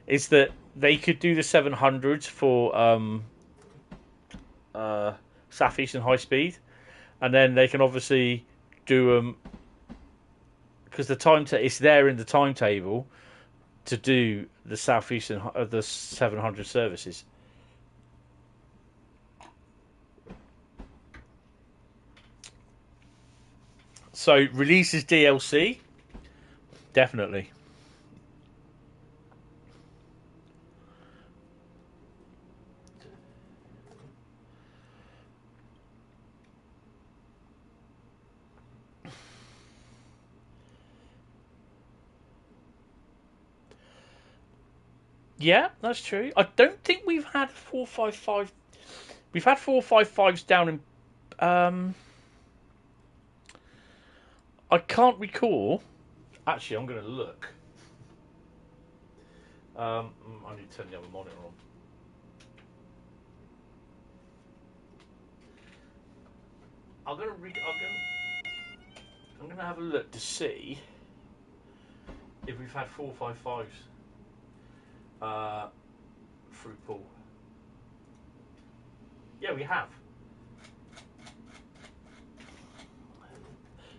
is that they could do the 700s for Southeastern Highspeed, and then they can obviously do them because it's there in the timetable to do the Southeastern the 700 services. So releases DLC, definitely. Yeah, that's true. I don't think we've had 455. We've had 455s down in. I can't recall. Actually, I'm going to look. I need to turn the other monitor on. I'm going to have a look to see if we've had 455s through Pool. Yeah, we have.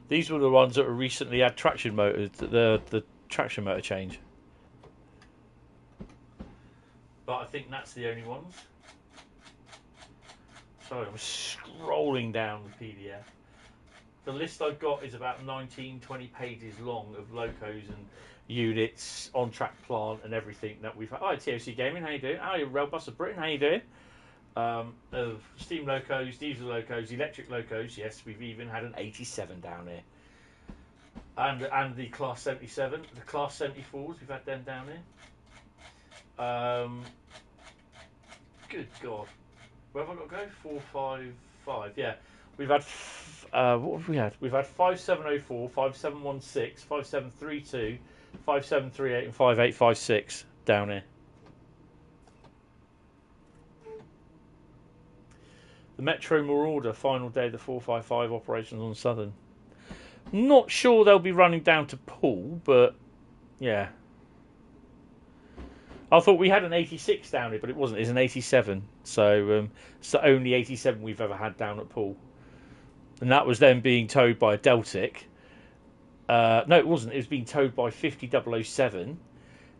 These were the ones that were recently had traction motors, the traction motor change. think that's the only ones. Sorry, I'm scrolling down the PDF. The list I've got is about 19, 20 pages long of locos and units, on-track plant and everything that we've had. Hi, TOC Gaming, how you doing? Hi, Railbus of Britain, how you doing? Of steam locos, diesel locos, electric locos. Yes, we've even had an 87 down here. And the Class 77, the Class 74s, we've had them down here. Good God. Where have I got to go? 455, yeah. We've had, what have we had? We've had 5704, 5716, 5732, 5738 and 5856 down here. The Metro Marauder, final day of the 455 operations on Southern. Not sure they'll be running down to Poole, but yeah. I thought we had an 86 down here, but it wasn't. It's an 87. So it's the only 87 we've ever had down at Poole. And that was then being towed by a Deltic. No, it wasn't. It was being towed by 50007.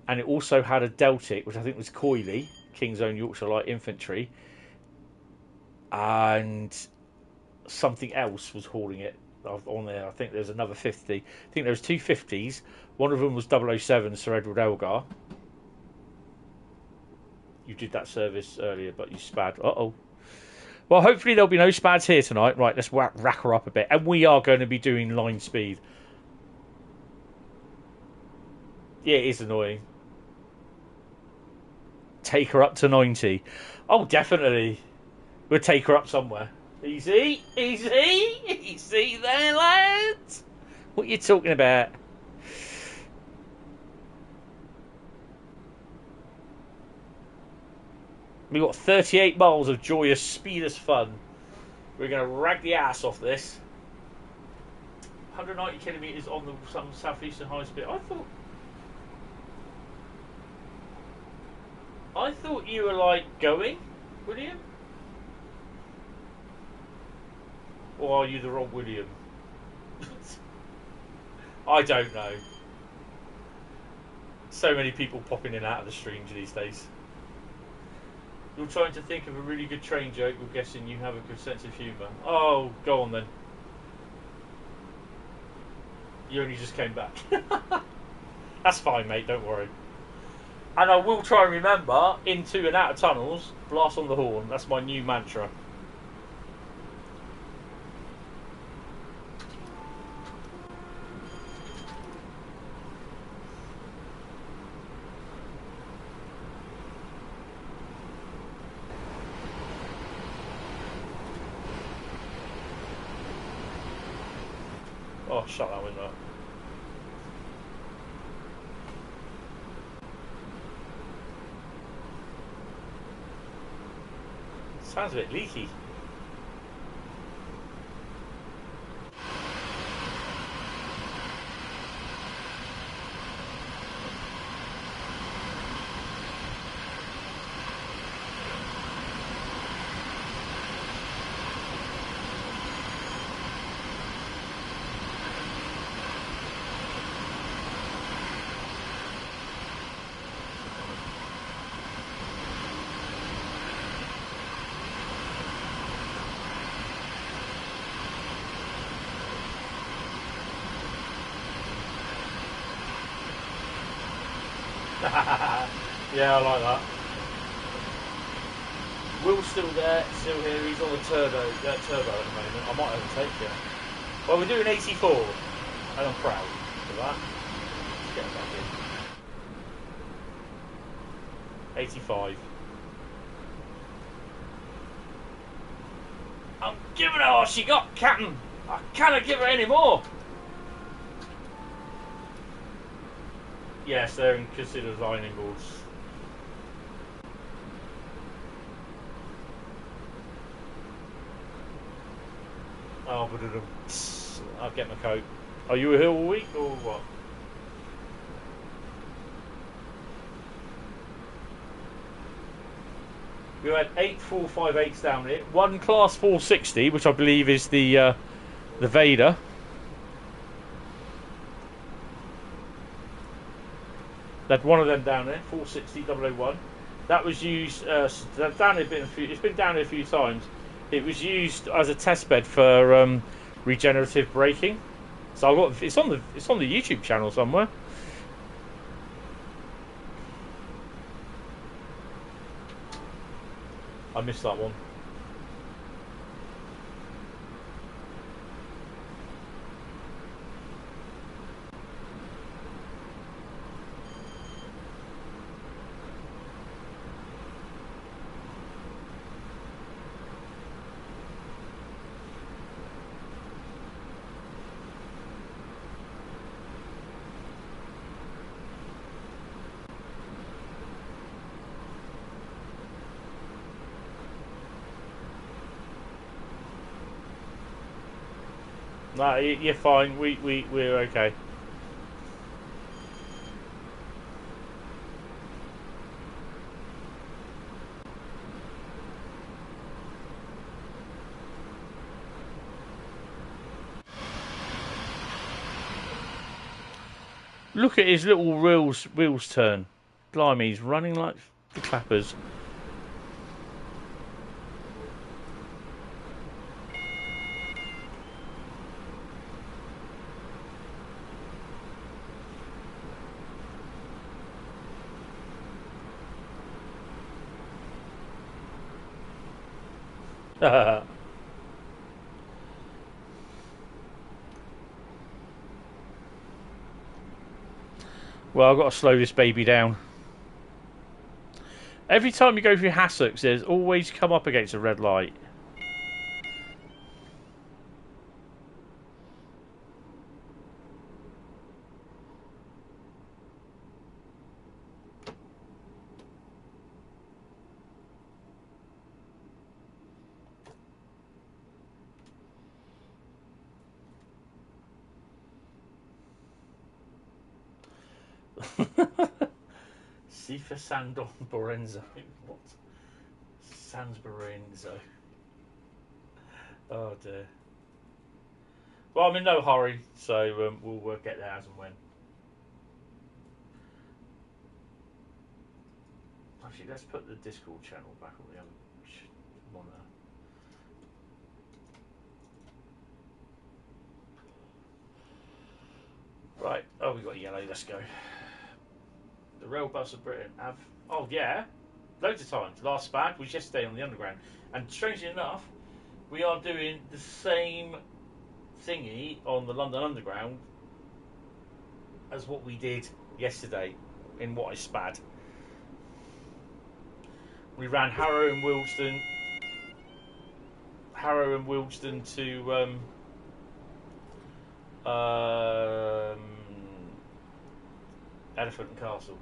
And it also had a Deltic, which I think was Coyley, King's Own Yorkshire Light Infantry. And something else was hauling it on there. I think there's another 50. I think there was two 50s. One of them was 007 Sir Edward Elgar. You did that service earlier, but you spad. Uh-oh. Well, hopefully there'll be no spads here tonight. Right, let's rack her up a bit. And we are going to be doing line speed. Yeah, it is annoying. Take her up to 90. Oh, definitely. We'll take her up somewhere. Easy, easy, easy there, lads. What are you talking about? We've got 38 miles of joyous, speedless fun. We're going to rag the ass off this. 190 kilometres on some Southeastern Highspeed. I thought you were like going, William? Or are you the wrong William? I don't know. So many people popping in and out of the streams these days. You're trying to think of a really good train joke. We're guessing you have a good sense of humour. Oh, go on then. You only just came back. That's fine, mate. Don't worry. And I will try and remember, into and out of tunnels, blast on the horn. That's my new mantra. Oh, shut that window up. Sounds a bit leaky. Yeah, I like that. Will's still there, still here. He's on the turbo at the moment. I might overtake him. Well, we're doing 84, and I'm proud of that. Let's get him back in. 85. I'm giving her all she got, Captain. I cannot give her any more. Yes, they're considered lining boards. Oh, but I'll get my coat. Are you here all week or what? We had 8 458s down here. One Class 460, which I believe is the Vader. They had one of them down there, 460 001. That was used. Down here it's been down here a few times. It was used as a test bed for regenerative braking. So I've got it's on the YouTube channel somewhere. I missed that one. No, you're fine. We're okay. Look at his little wheels turn. Blimey, he's running like the clappers. Well, I've got to slow this baby down. Every time you go through hassocks, there's always come up against a red light. Sifa Sandon Borenzo. What? Sans Borenzo. Oh dear. Well, I'm in no hurry, so we'll get there as and when. Actually, let's put the Discord channel back on the monitor. Right. Oh, we got yellow. Let's go. The rail bus of Britain have. Oh yeah, loads of times. Last SPAD was yesterday on the Underground, and strangely enough, we are doing the same thingy on the London Underground as what we did yesterday in what is SPAD. We ran Harrow and Wildston to Elephant and Castle.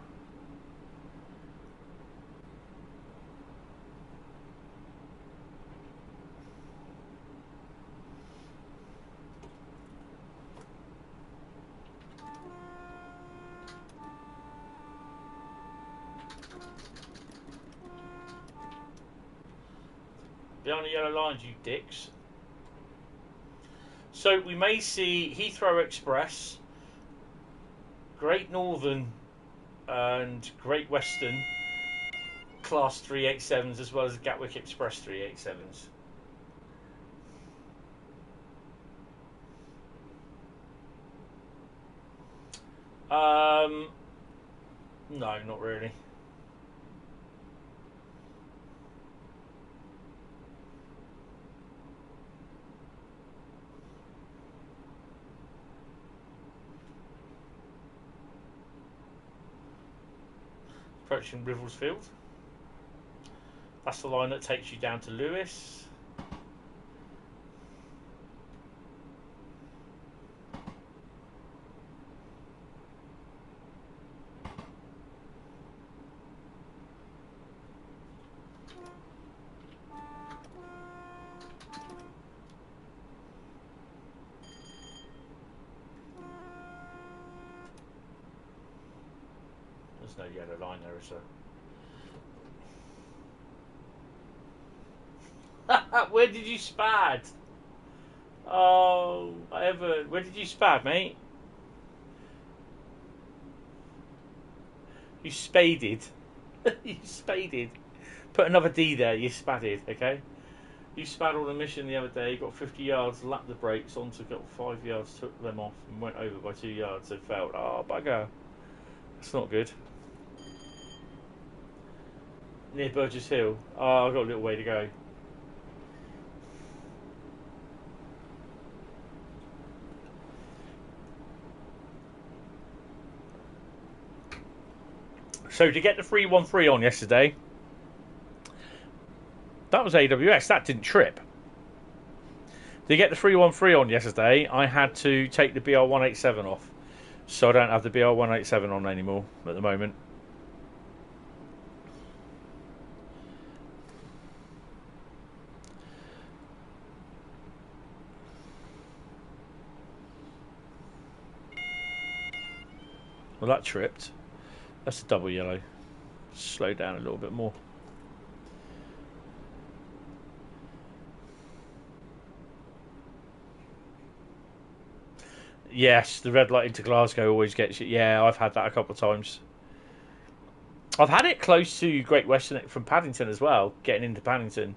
Behind the yellow lines, you dicks. So we may see Heathrow Express, Great Northern and Great Western Class 387s, as well as the Gatwick Express 387s. No, not really. Approaching Riversfield. That's the line that takes you down to Lewis. There's no yellow line there, is there? Where did you spad? Oh, where did you spad, mate? You spaded. You spaded. Put another D there, you spadded, okay? You spaddled a mission the other day, got 50 yards, lapped the brakes, onto got 5 yards, took them off, and went over by 2 yards, so failed. Oh, bugger. That's not good. Near Burgess Hill. Oh, I've got a little way to go. So to get the 313 on yesterday, that was AWS. That didn't trip. To get the 313 on yesterday, I had to take the BR187 off. So I don't have the BR187 on anymore at the moment. Well, that tripped. That's a double yellow. Slow down a little bit more. Yes, the red light into Glasgow always gets you. Yeah, I've had that a couple of times. I've had it close to Great Western from Paddington as well, getting into Paddington.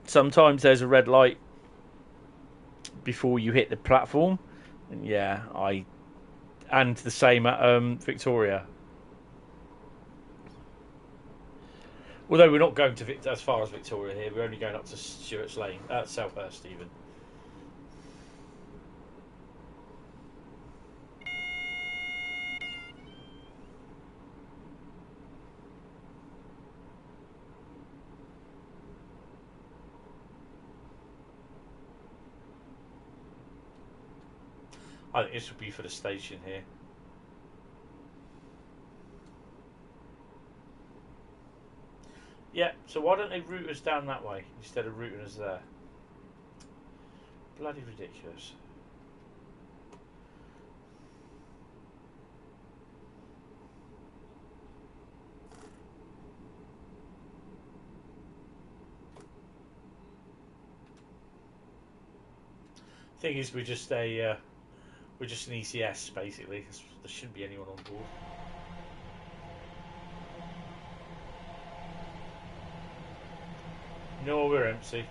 Sometimes there's a red light before you hit the platform. And yeah, and the same at Victoria. Although we're not going to as far as Victoria here, we're only going up to Stuart's Lane, Selhurst even. I think this would be for the station here. Yeah, so why don't they route us down that way instead of routing us there? Bloody ridiculous. Thing is, we're just an ECS basically. There shouldn't be anyone on board. No, we're empty.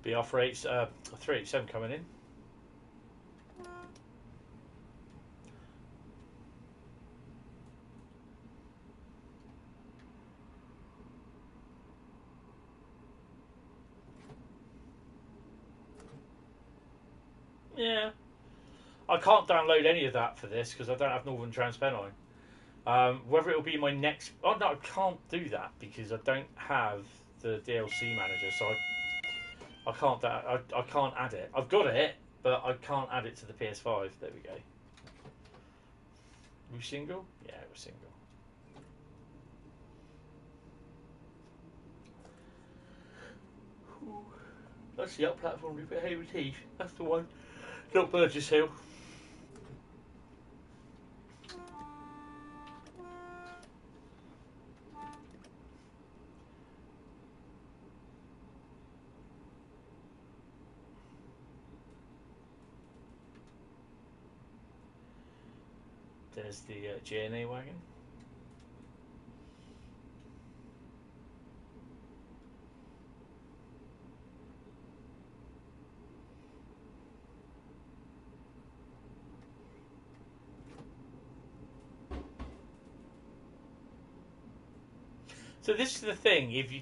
BR 387 coming in. Yeah, I can't download any of that for this because I don't have Northern Trans Pennine. Whether it'll be my next... Oh no, I can't do that because I don't have the DLC manager, so I can't add it. I've got it, but I can't add it to the PS5. There we go. We single? Yeah, we're single. That's the up platform with Heritage. That's the one. Not Burgess Hill. There's the JNA wagon. So this is the thing: if you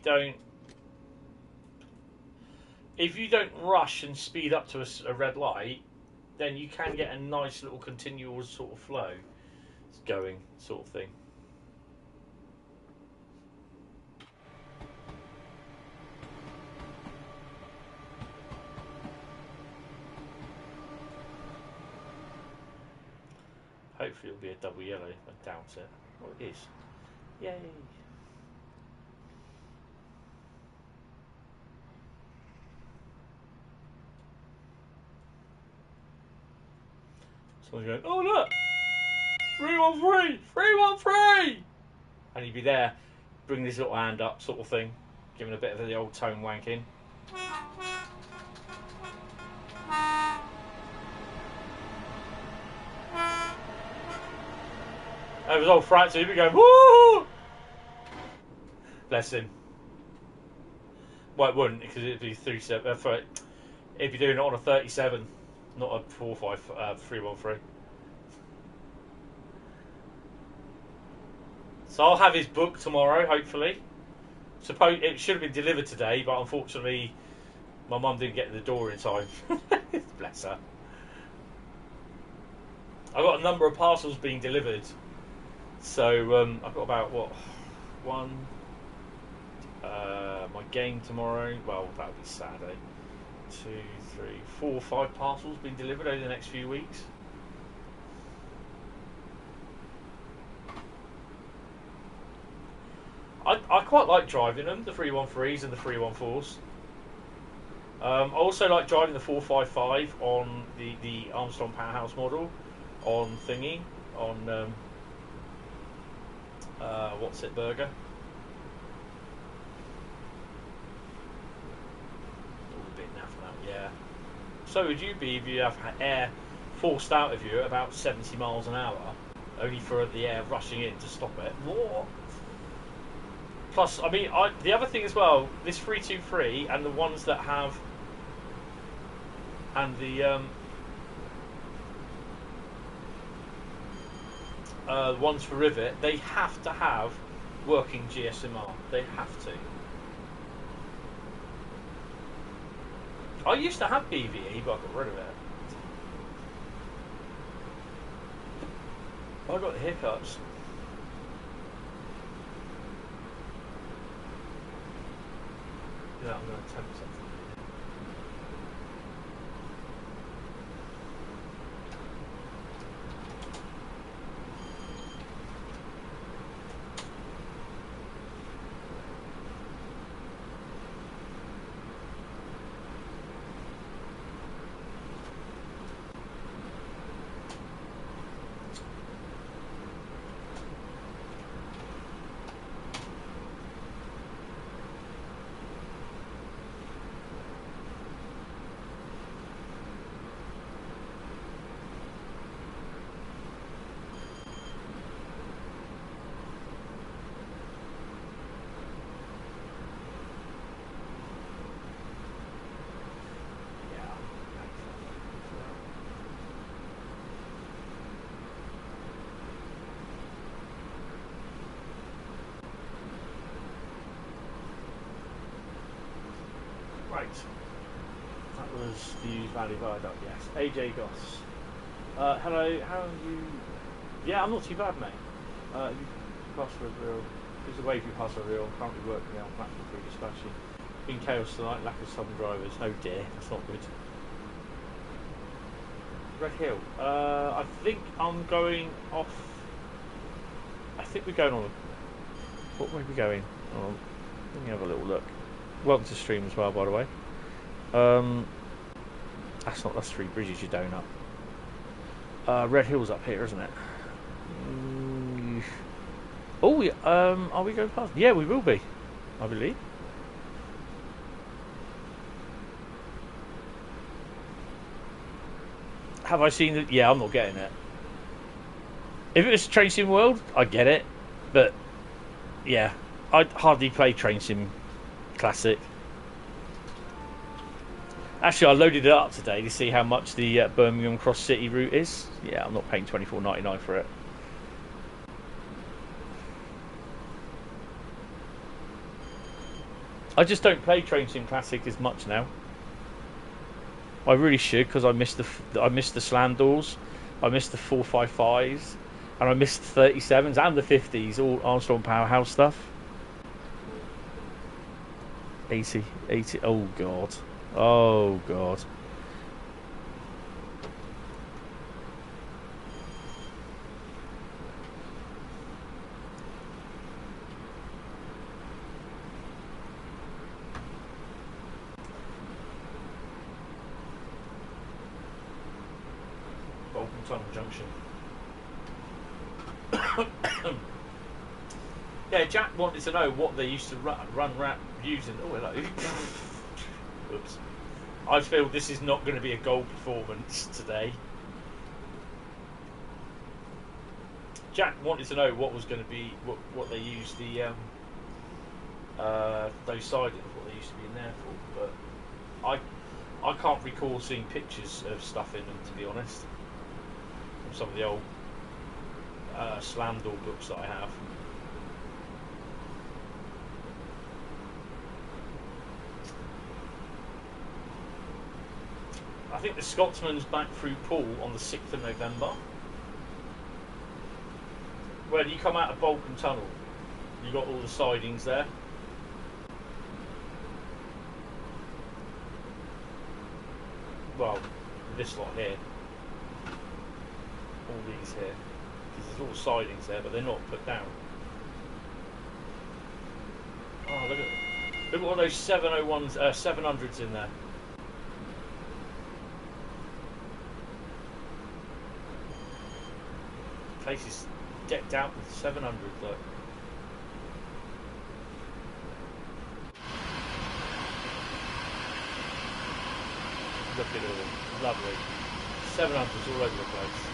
don't rush and speed up to a red light, then you can get a nice little continual sort of flow going, sort of thing. Hopefully it'll be a double yellow. I doubt it. Well, it is. Yay! Someone's going, oh look! 313! 313! And you'd be there. bring this little hand up sort of thing, giving a bit of the old tone wanking. It was old Francis, he'd be going, woo! Bless him. Well, it wouldn't, because it'd be 37. It'd be doing it on a 37, not a 313. So I'll have his book tomorrow, hopefully. Suppose it should have been delivered today, but unfortunately, my mum didn't get to the door in time. Bless her. I've got a number of parcels being delivered. So I've got about one. My game tomorrow. Well, that'll be Saturday. 2, 3, 4, 5 parcels being delivered over the next few weeks. I quite like driving them, the 313s and the 314s. I also like driving the 455 on the Armstrong Powerhouse model on thingy on what's it, Burger. All a bit naff now, yeah. So would you be if you have air forced out of you at about 70 miles an hour, only for the air rushing in to stop it. Whoa. Plus, I mean, the other thing as well, this 323 and the ones that have, and the ones for Rivet, they have to have working GSMR. They have to. I used to have BVE, but I got rid of it. I got the hiccups. Yeah, I'm going to attempt something. Right, that was the Valley Viaduct, yes. AJ Goss. Hello, how are you? Yeah, I'm not too bad, mate. You pass for a real. There's a wave you pass for a real. I'm currently working on platform 3 dispatching. Been chaos tonight, lack of southern drivers. Oh dear, that's not good. Red Hill. I think I'm going off. I think we're going on. What way are we going? Oh, let me have a little look. Welcome to stream as well, by the way. That's 3 bridges you're down up. Red Hill's up here, isn't it? Oh, are we going past? Yeah, we will be, I believe. Have I seen it? Yeah, I'm not getting it. If it was Train Sim World, I'd get it. But, yeah, I'd hardly play Train Sim Classic. Actually, I loaded it up today to see how much the Birmingham Cross City route is. Yeah, I'm not paying $24.99 for it. I just don't play Train Sim Classic as much now. I really should, because I missed the slam doors, I missed the 455s, and I missed the 37s and the 50s, all Armstrong Powerhouse stuff. 80, oh god. Oh god. Bolton Tunnel Junction. Yeah, Jack wanted to know what they used to run rap using. Oh, hello. Oops. I feel this is not going to be a gold performance today. Jack wanted to know what was going to be what they used the those sidings, what they used to be in there for, but I can't recall seeing pictures of stuff in them, to be honest, from some of the old slam door books that I have. I think the Scotsman's back through Poole on the 6th of November. Where you come out of Balkan Tunnel, you got all the sidings there. Well, this lot here, all these here, because there's all sidings there, but they're not put down. Oh, look at all those 701s, 700s in there. Place is decked out with 700, look. Look at it all, lovely. 700s all over the place.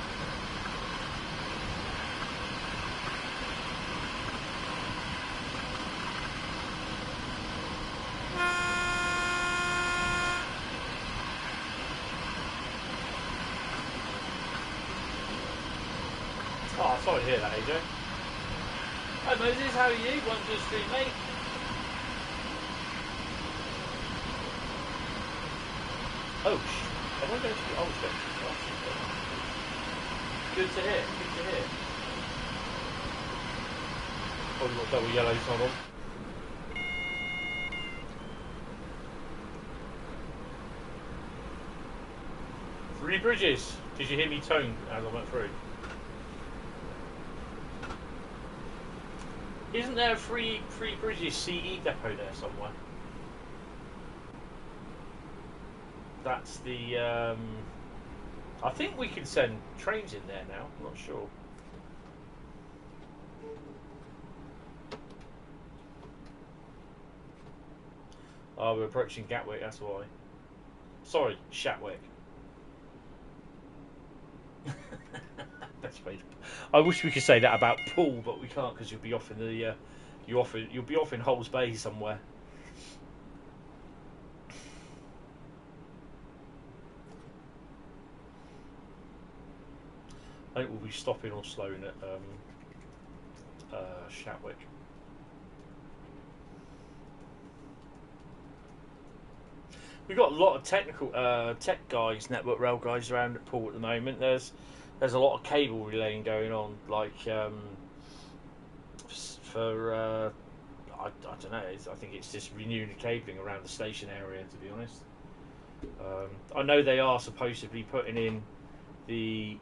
Oh, sorry to hear that, AJ. Hi Moses, how are you? Welcome to the stream, mate. Oh, am I going to the old section? Good to hear, good to hear. Probably got double yellows on them. Three bridges. Did you hear me tone as I went through? Isn't there a free bridges CE depot there somewhere? That's the I think we can send trains in there now, I'm not sure. Oh, we're approaching Gatwick, that's why. Sorry, Shatwick. Best way to... I wish we could say that about Poole, but we can't because you'll be off in the you'll be off in Holmes Bay somewhere. I think we'll be stopping or slowing at Shatwick. We've got a lot of technical tech guys, network rail guys around at Poole at the moment. There's a lot of cable relaying going on, like for I don't know. I think it's just renewing the cabling around the station area. To be honest, I know they are supposed to be putting in the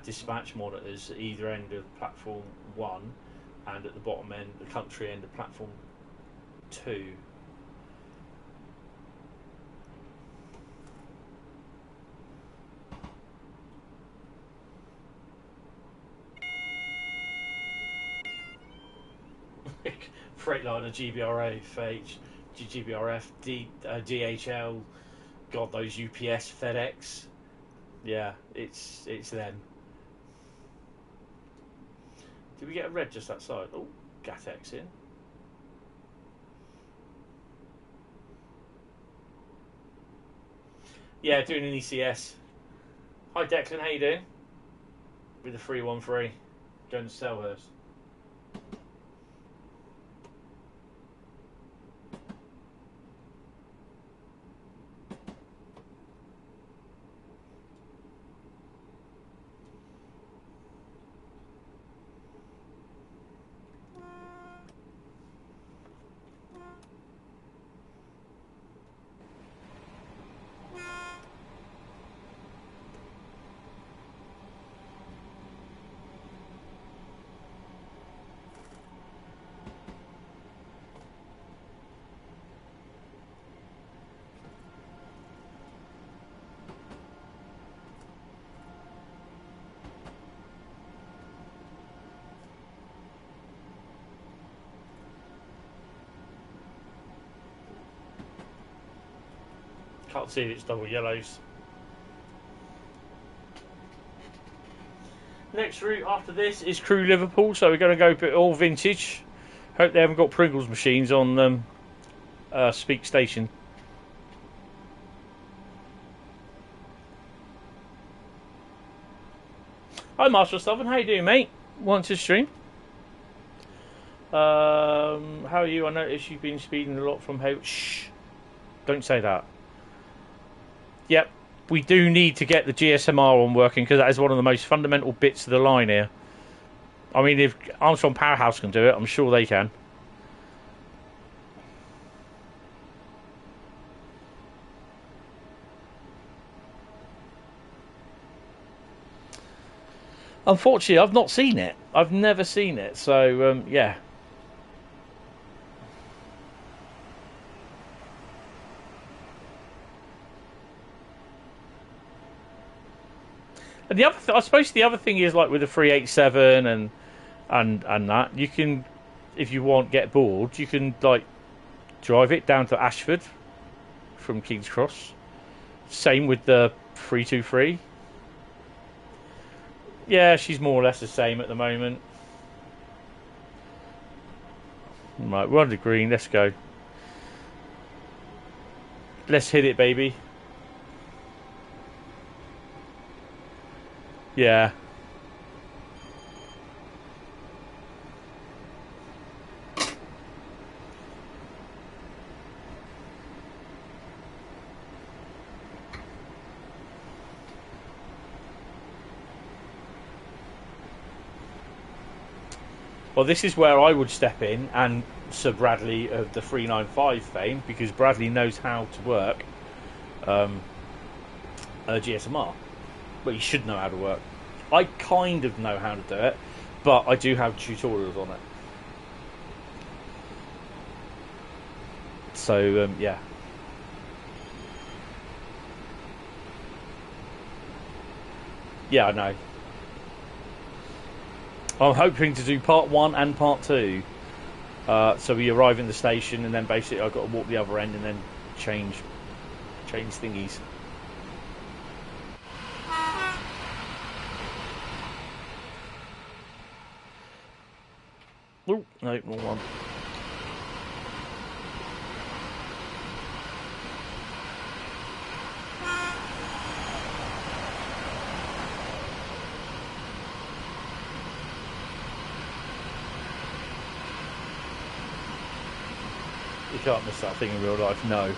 dispatch monitors at either end of platform 1 and at the bottom end, the country end of platform 2. Freightliner, GBRA, FH, GBRF, DHL, God, those UPS, FedEx. Yeah, it's them. Did we get a red just outside? Oh, Gatex in. Yeah, doing an ECS. Hi Declan, how you doing? With the 313, going to Selhurst. Can't see it's double yellows. Next route after this is Crewe Liverpool, so we're going to go a bit all vintage. Hope they haven't got Pringles machines on Speak Station. Hi Master Southern, how you doing, mate? Want to stream? How are you? I noticed you've been speeding a lot from home. Shh! Don't say that. Yep, we do need to get the GSMR on working because that is one of the most fundamental bits of the line here. I mean, if Armstrong Powerhouse can do it, I'm sure they can. Unfortunately, I've not seen it. I've never seen it, so yeah. And the other, I suppose, the other thing is like with the 387 and that you can, if you want, get bored, you can like drive it down to Ashford from King's Cross. Same with the 323. Yeah, she's more or less the same at the moment. Right, we're on the green. Let's go. Let's hit it, baby. Yeah. Well, this is where I would step in and Sir Bradley of the 395 fame, because Bradley knows how to work a GSMR. Well, he should know how to work. I kind of know how to do it, but I do have tutorials on it. So, yeah. Yeah, I know. I'm hoping to do part 1 and part 2. So we arrive in the station, and then basically I've got to walk the other end and then change thingies. Oh, no, wrong one. You can't miss that thing in real life, no.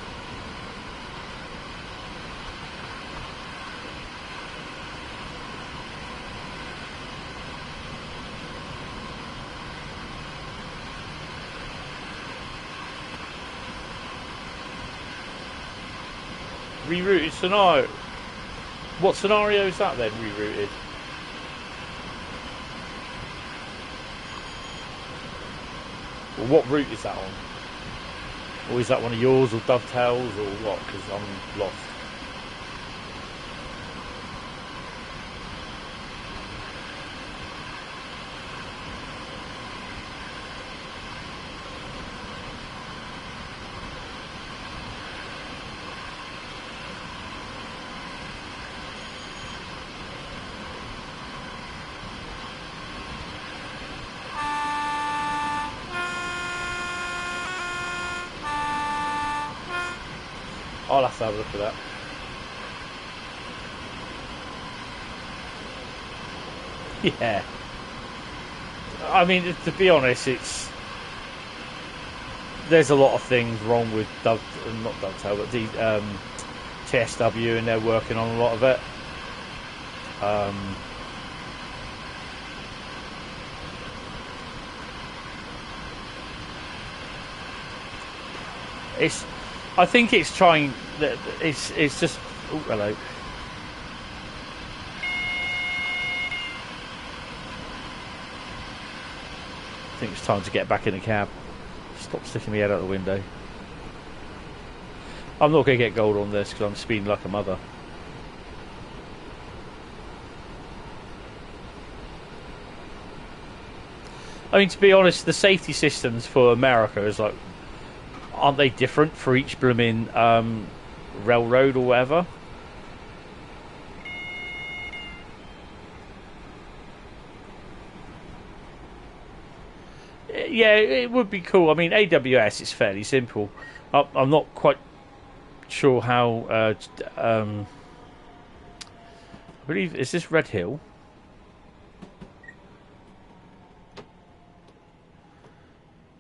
Rerouted scenario. What scenario is that then, rerouted? Well, what route is that on? Or is that one of yours, or Dovetails, or what? Because I'm lost. I'll have to have a look at that. Yeah. I mean, to be honest, there's a lot of things wrong with not Dovetail, but the TSW, and they're working on a lot of it. I think it's trying. It's just. Oh, hello. I think it's time to get back in the cab. Stop sticking my head out the window. I'm not going to get gold on this because I'm speeding like a mother. I mean, to be honest, the safety systems for America is like, aren't they different for each blooming railroad or whatever. Yeah, it would be cool. I mean, AWS is fairly simple. I'm not quite sure how. I believe, is this Red Hill?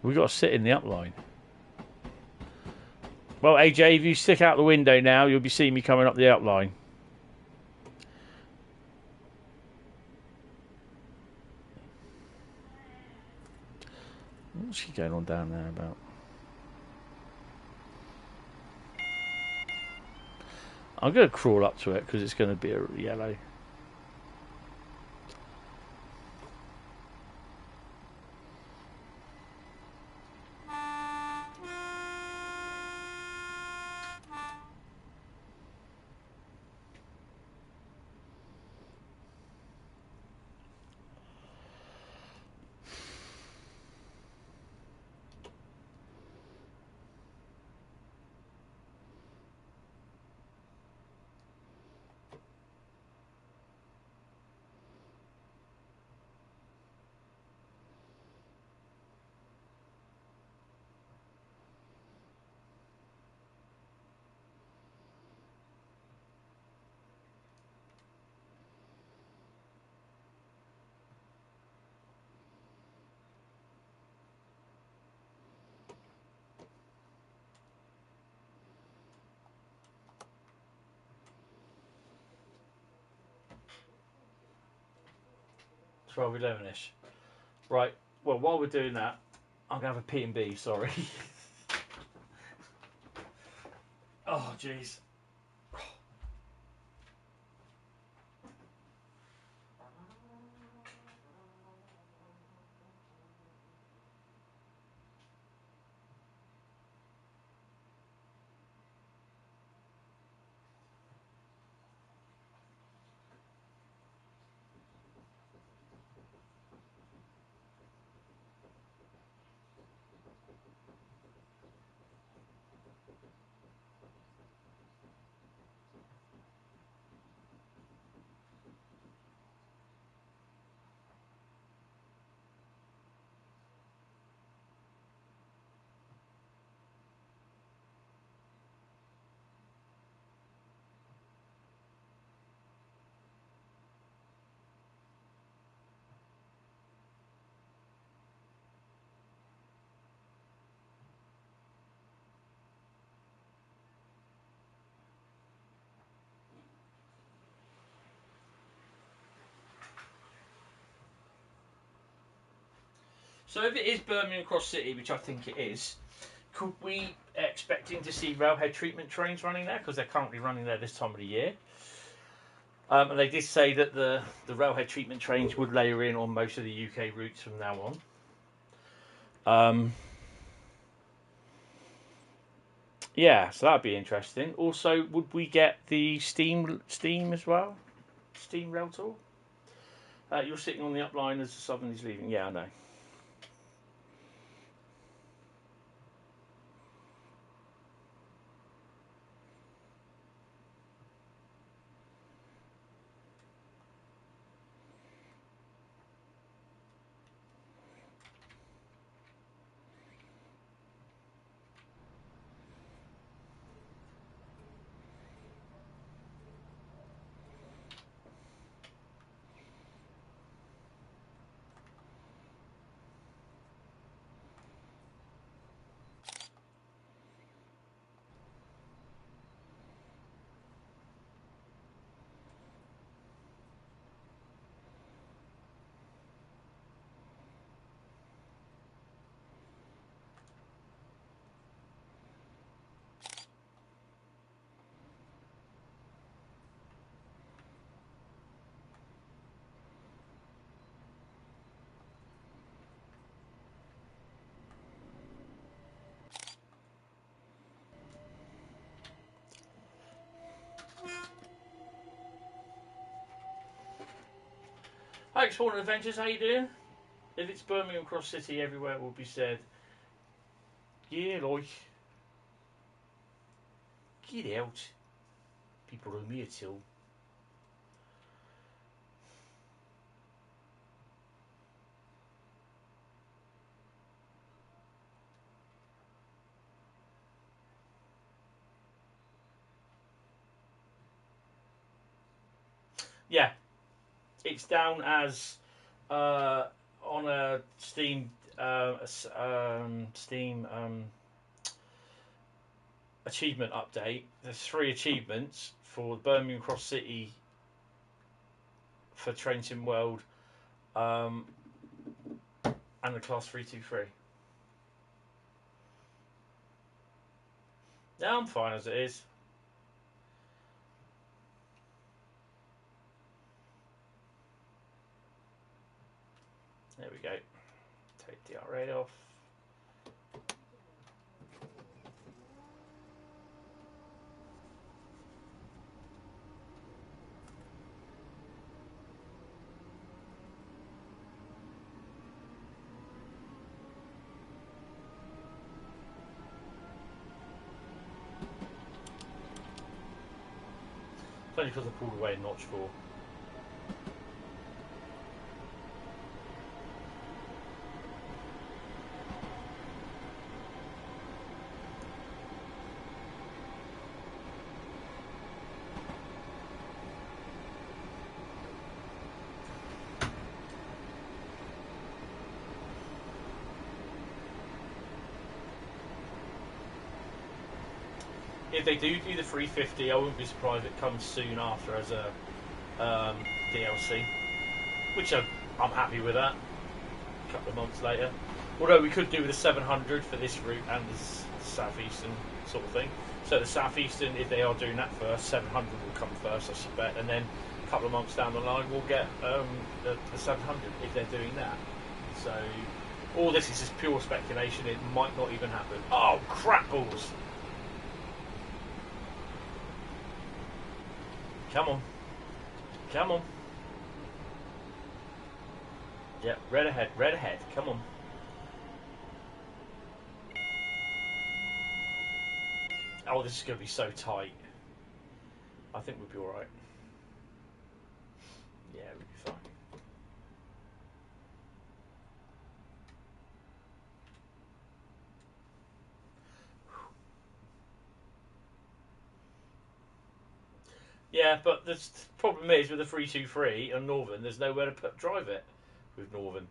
We got to sit in the upline. Well, AJ, if you stick out the window now, you'll be seeing me coming up the upline. What's she going on down there about? I'm going to crawl up to it because it's going to be a yellow. Twelve 11ish. Right. Well, while we're doing that, I'm gonna have a P&B. Sorry. Oh, jeez. So if it is Birmingham Cross City, which I think it is, could we expecting to see railhead treatment trains running there? Because they're currently running there this time of the year. And they did say that the railhead treatment trains would layer in on most of the UK routes from now on. Yeah, so that'd be interesting. Also, would we get the steam as well? Steam rail tour? You're sitting on the upline as the Southern is leaving. Yeah, I know. Hi, Exploring Adventures, how you doing? If it's Birmingham Cross City, everywhere will be said, yeah, like, Get out. People owe me a till. Yeah, it's down as on a Steam achievement update. There's 3 achievements for Birmingham Cross City for Train Sim World and the Class 323. Yeah, I'm fine as it is. There we go. Take the array off. It's only because I pulled away in notch 4. If they do the 350, I wouldn't be surprised if it comes soon after as a DLC, which I'm happy with that. A couple of months later, although we could do the 700 for this route and the Southeastern sort of thing. So the Southeastern, if they are doing that first, 700 will come first, I suspect, and then a couple of months down the line we'll get the 700 if they're doing that. So all this is just pure speculation. It might not even happen. Oh crap balls! Come on. Come on. Yep, red ahead, come on. Oh, this is going to be so tight. I think we'll be alright. Yeah, we'll be fine. Yeah, but the problem is with the 323 and Northern, there's nowhere to drive it with Northern.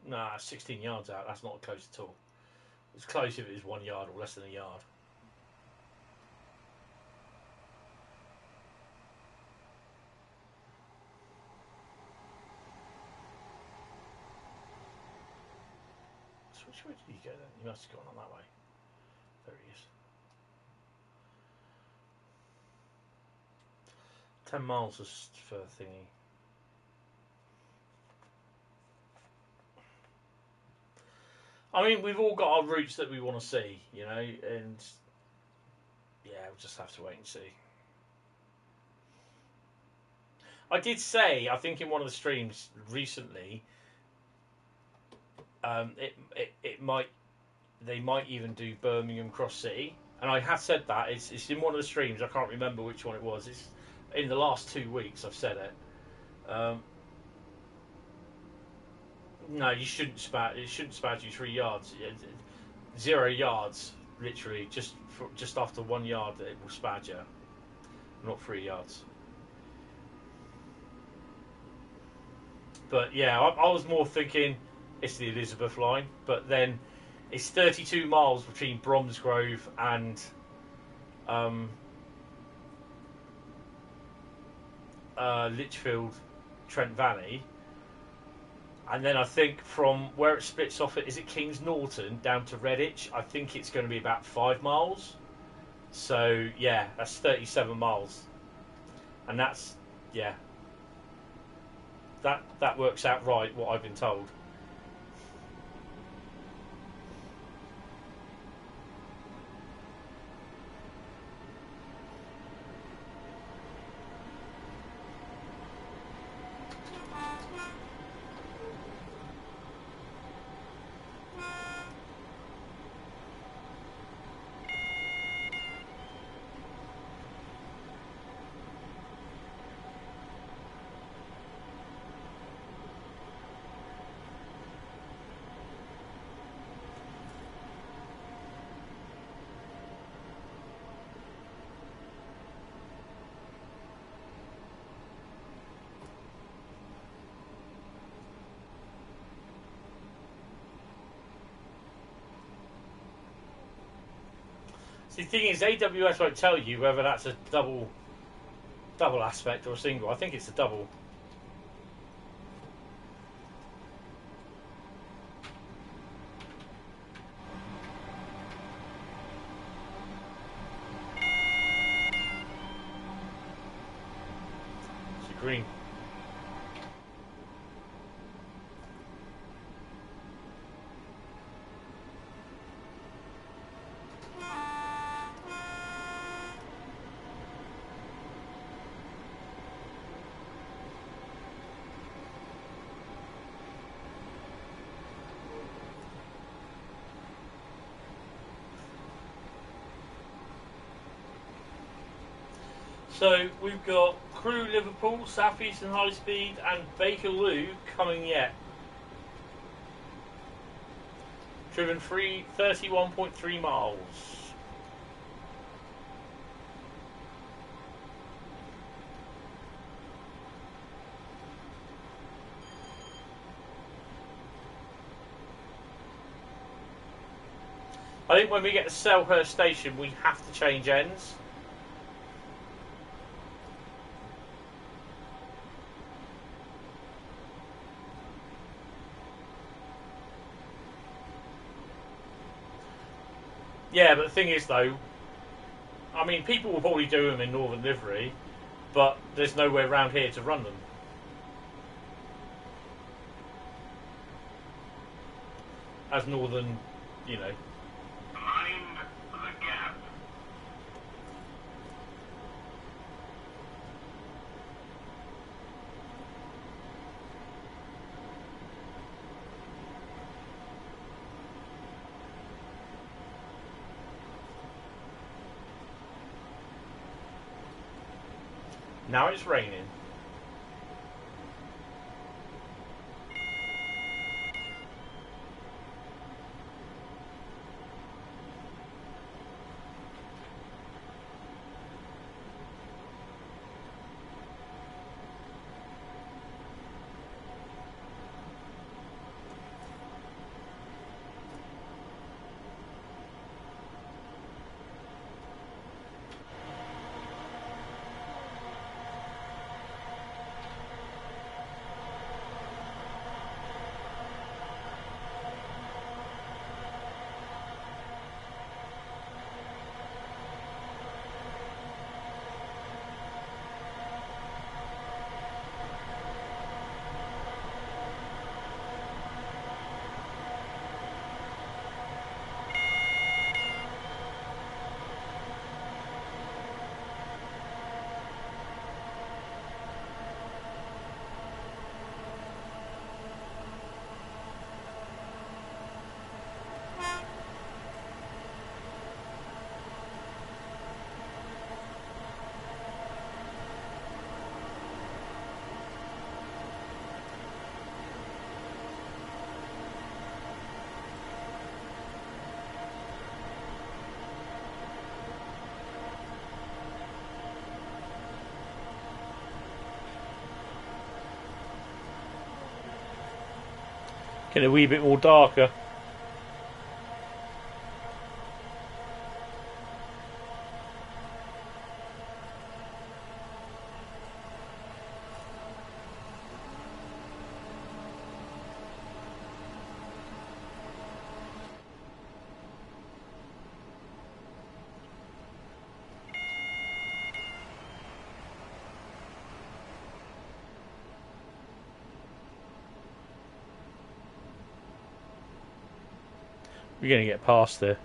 Nah, 16 yards out, that's not close at all. It's close if it is 1 yard or less than a yard. Which way did he go then? He must have gone on that way. There he is. 10 miles for thingy. I mean, we've all got our routes that we want to see, you know, and yeah, we'll just have to wait and see. I did say, I think in one of the streams recently, they might even do Birmingham Cross City, and I have said that. It's in one of the streams. I can't remember which one it was. It's in the last 2 weeks. I've said it. No, you shouldn't spad. It shouldn't spad you 3 yards. 0 yards, literally, just after 1 yard, it will spad you. Not 3 yards. But yeah, I was more thinking it's the Elizabeth line, but then it's 32 miles between Bromsgrove and Lichfield, Trent Valley, and then I think from where it splits off, is it Kings Norton down to Redditch? I think it's going to be about 5 miles. So yeah, that's 37 miles, and that's that works out right. What I've been told. The thing is, AWS won't tell you whether that's a double aspect or a single. I think it's a double. It's a green. So we've got Crewe Liverpool, Southeastern Highspeed and Bakerloo coming yet. Driven 31.3 miles. I think when we get to Selhurst Station we have to change ends. Yeah, but the thing is though, I mean people will probably do them in Northern livery, but there's nowhere around here to run them. As Northern, you know. Mind the gap. Now it's raining. Get a wee bit more darker. We're going to get past there.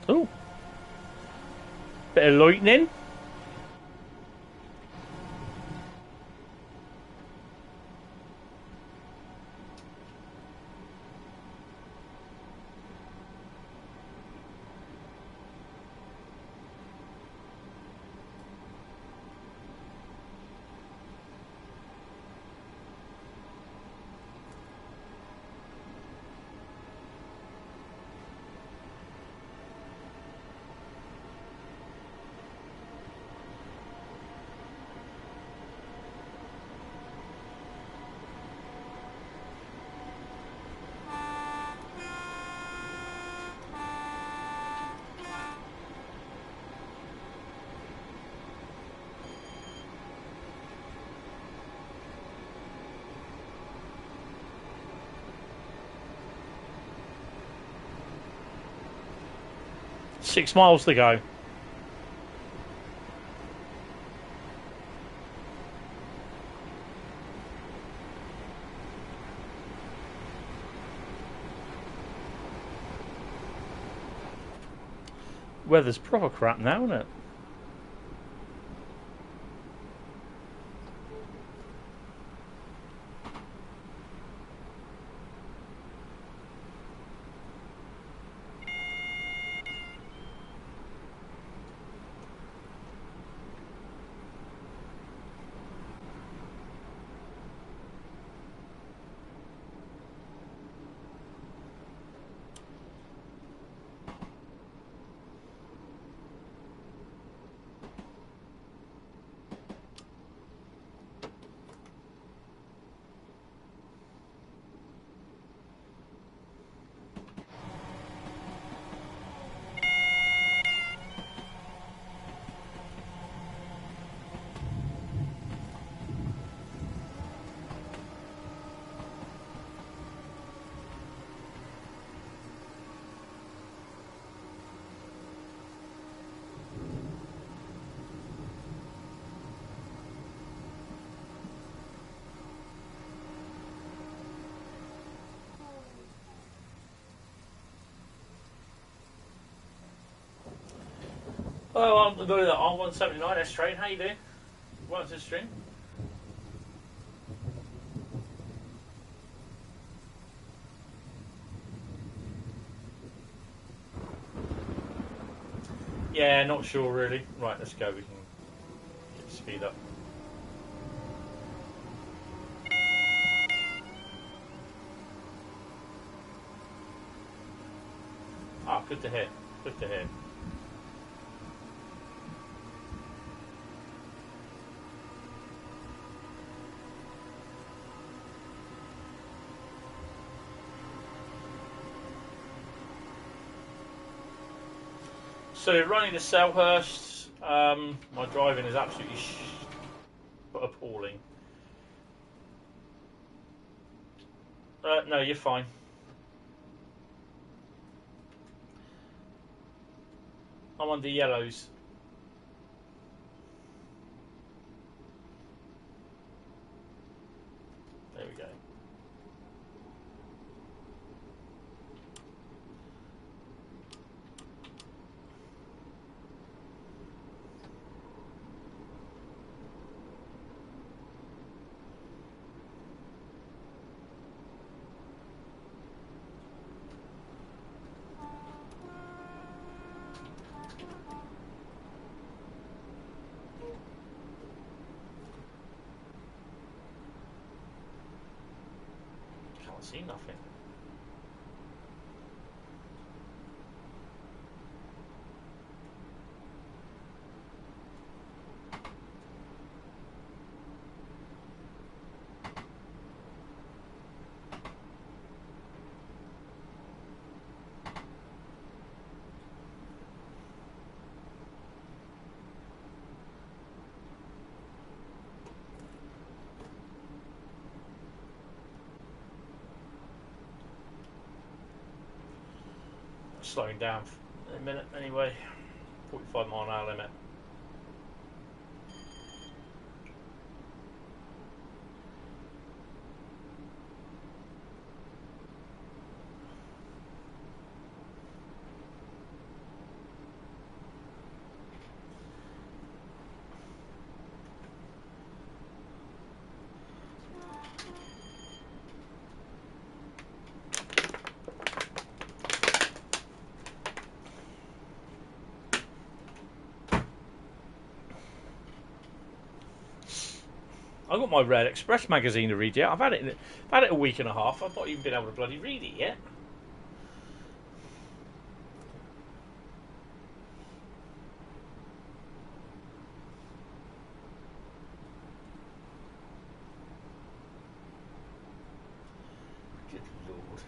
Oh, bit of lightning. 6 miles to go. Weather's proper crap now, isn't it? Oh, I'm going to the R179 S train. How you doing? Welcome to the stream. Yeah, not sure really. Right, let's go. We can get the speed up. Ah, good to hear. Good to hear. So running to Selhurst, my driving is absolutely appalling. No, you're fine. I'm on the yellows. There we go. See nothing. Slowing down in a minute anyway. 45 mile an hour limit. I've got my Red Express magazine to read yet. I've had it a week and a half. I've not even been able to bloody read it yet. Good Lord.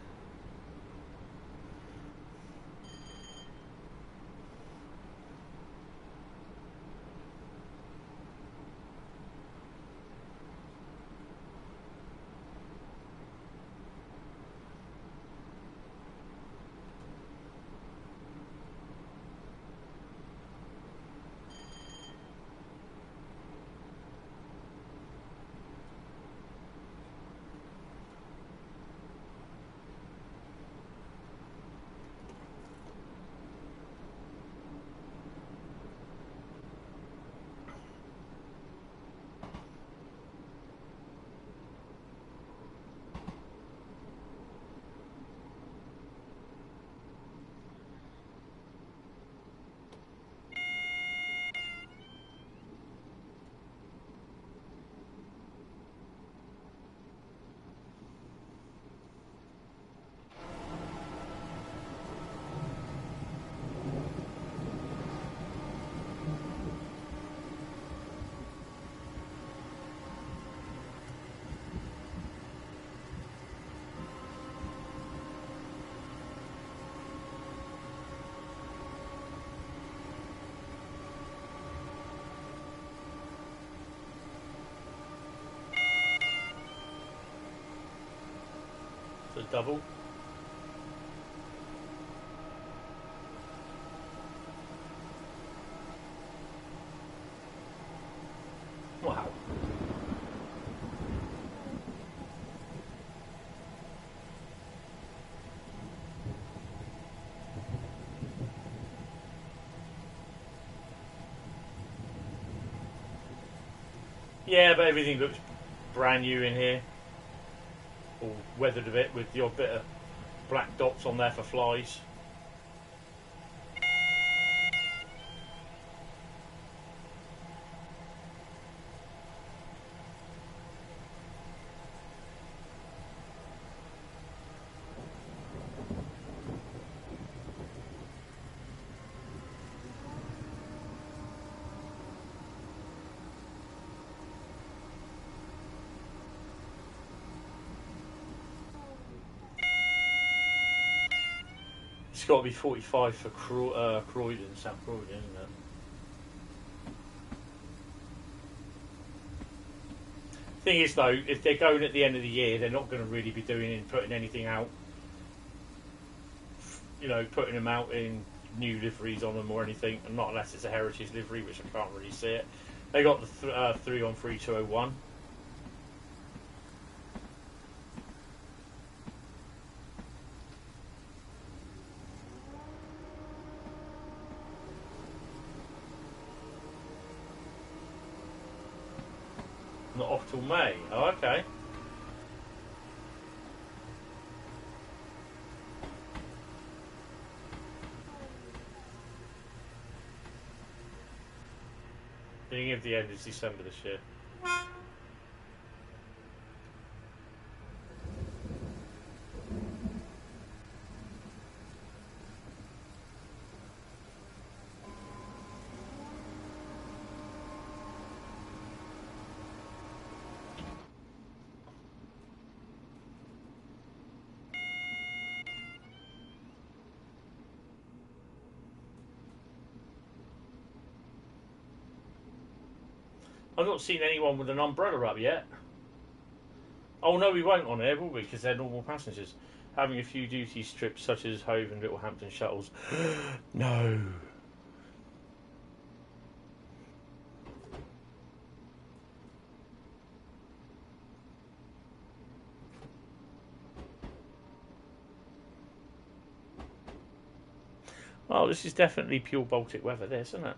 The double. Wow. Yeah, but everything looks brand new in here. All weathered a bit with the odd bit of black dots on there for flies. It's got to be 45 for Croydon, South Croydon, isn't it? Thing is, though, if they're going at the end of the year, they're not going to really be putting anything out. You know, putting them out in new liveries on them or anything, and not unless it's a heritage livery, which I can't really see it. They got the 3-on-3-201. Not off till May. Oh, okay. Beginning of the end is December this year. I've not seen anyone with an umbrella up yet. Oh no, we won't on air, will we? Because they're normal passengers. Having a few duty strips such as Hove and Littlehampton shuttles. No. Well, this is definitely pure Baltic weather, this, isn't it?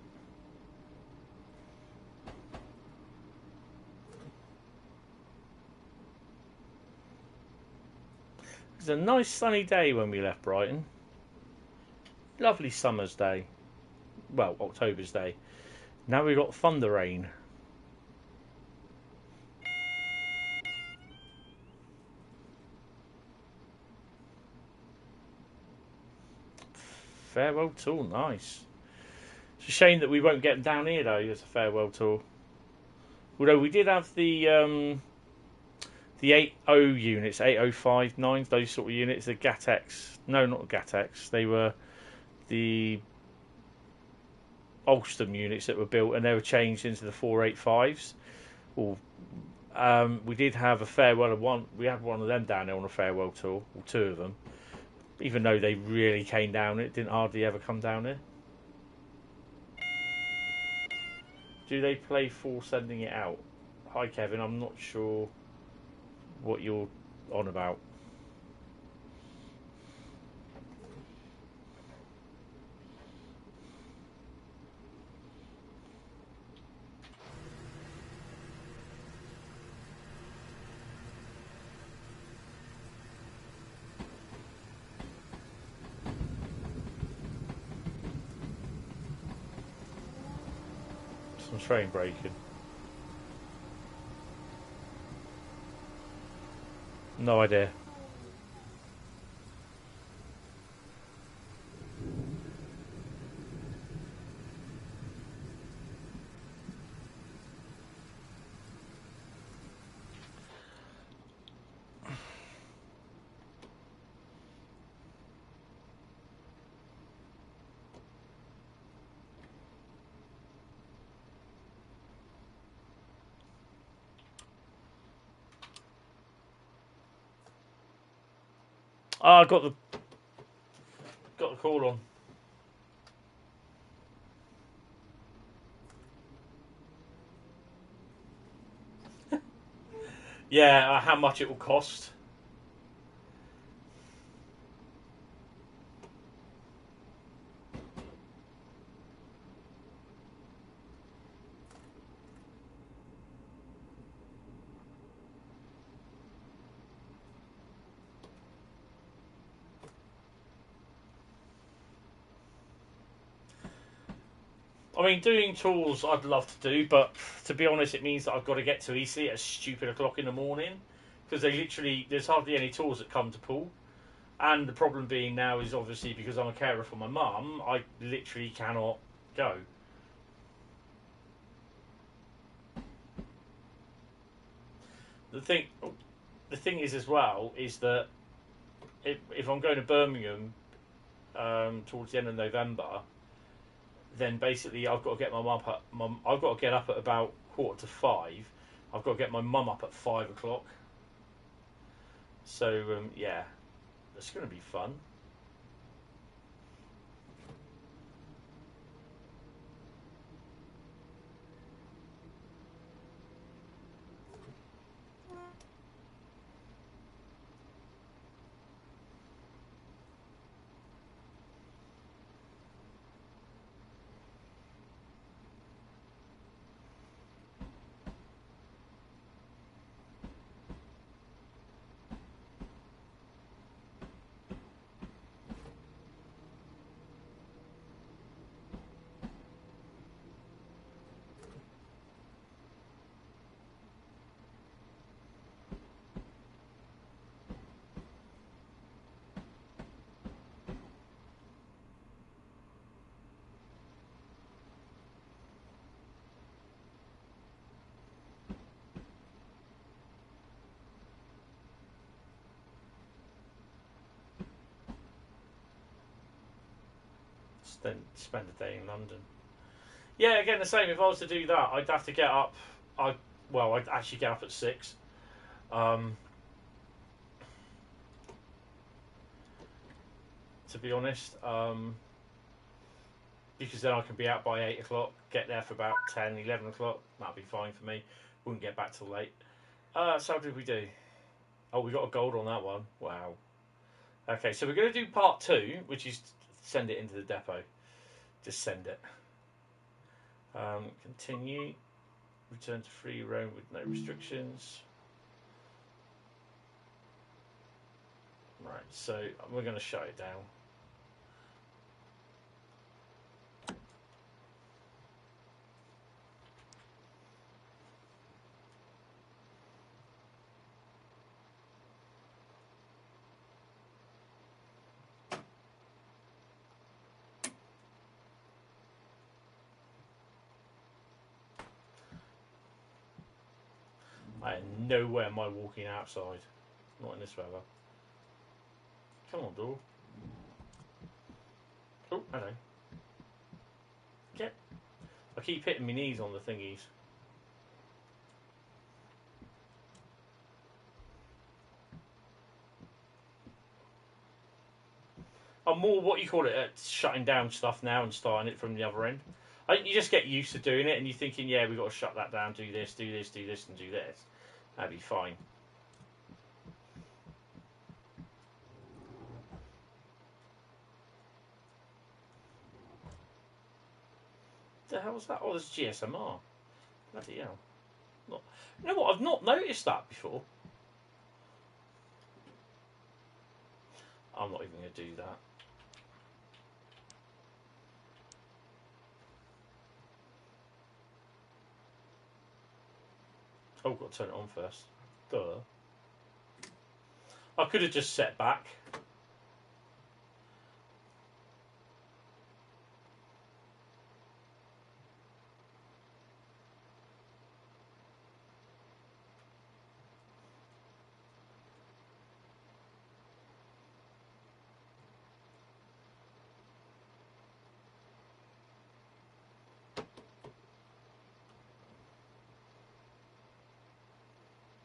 It was a nice sunny day when we left Brighton. Lovely summer's day. Well, October's day. Now we've got thunder rain. Farewell tour, nice. It's a shame that we won't get them down here though as a farewell tour. Although we did have the 80 units, 8059s, those sort of units, the GATX. No, not GATX. They were the Alstom units that were built and they were changed into the 485s. Or we did have a farewell of one. We had one of them down there on a farewell tour, or two of them. Even though they really came down, it didn't hardly ever come down here. Do they play for sending it out? Hi Kevin, I'm not sure what you're on about. Some train braking. No idea. I got the call on. Yeah, how much it will cost. I mean, doing tools I'd love to do, but to be honest, it means that I've got to get to EC at a stupid o'clock in the morning because there's hardly any tools that come to Poole. And the problem being now is obviously because I'm a carer for my mum, I literally cannot go. The thing is as well is that if I'm going to Birmingham towards the end of November, then basically I've got to get I've got to get up at about 4:45. I've got to get my mum up at 5 o'clock. So yeah, it's going to be fun. Then spend a day in London. Yeah, again the same. If I was to do that, I'd have to get up. I'd actually get up at 6. To be honest, because then I can be out by 8 o'clock. Get there for about 10, 11 o'clock. That'd be fine for me. Wouldn't get back till late. So how did we do? Oh, we got a gold on that one. Wow. Okay, so we're going to do part 2, which is send it into the depot. Just send it. Continue. Return to free roam with no restrictions. Right, so we're going to shut it down. I had nowhere am I walking outside. Not in this weather. Come on, door. Oh, hello. Get. I keep hitting my knees on the thingies. I'm more what you call it at shutting down stuff now and starting it from the other end. I think you just get used to doing it and you're thinking, yeah, we've got to shut that down, do this, do this, do this, and do this. That'd be fine. The hell was that? Oh, there's GSMR. Bloody hell. Not, you know what? I've not noticed that before. I'm not even going to do that. Oh, got to turn it on first. Duh. I could have just set back.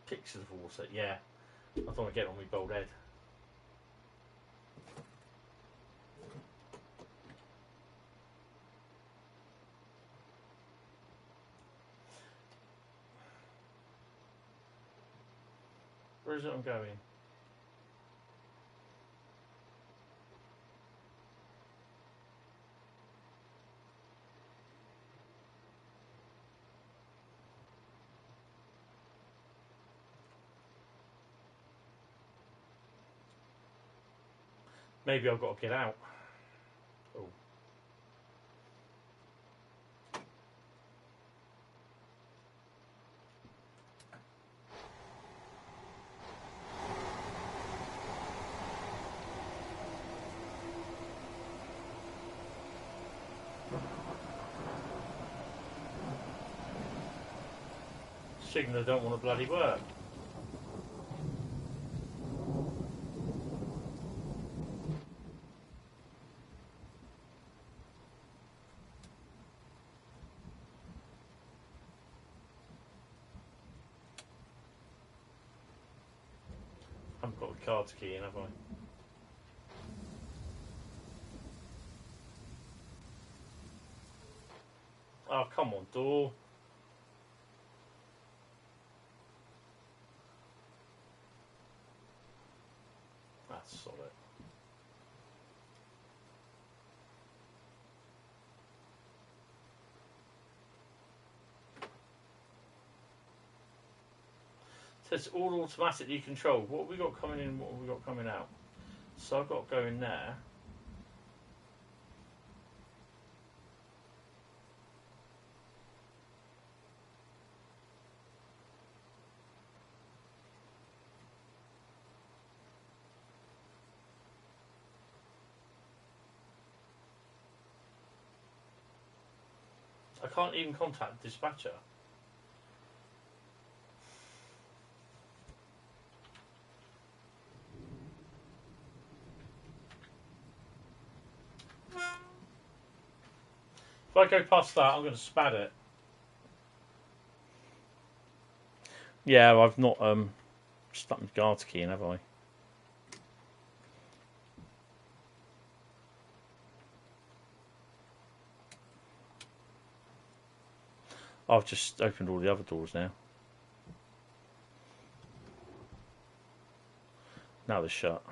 Pictures of water, yeah. I don't want to get on my bald head. Where is it I'm going? Maybe I've got to get out. Oh. Signal don't want to bloody work. I haven't got the cards key in, have I? Oh, come on, door. That's solid. So it's all automatically controlled. What have we got coming in? What have we got coming out? So I've got to go in there. I can't even contact the dispatcher. If I go past that, I'm going to spad it. Yeah, I've not stuck my guards key in, have I? I've just opened all the other doors now. Now they're shut.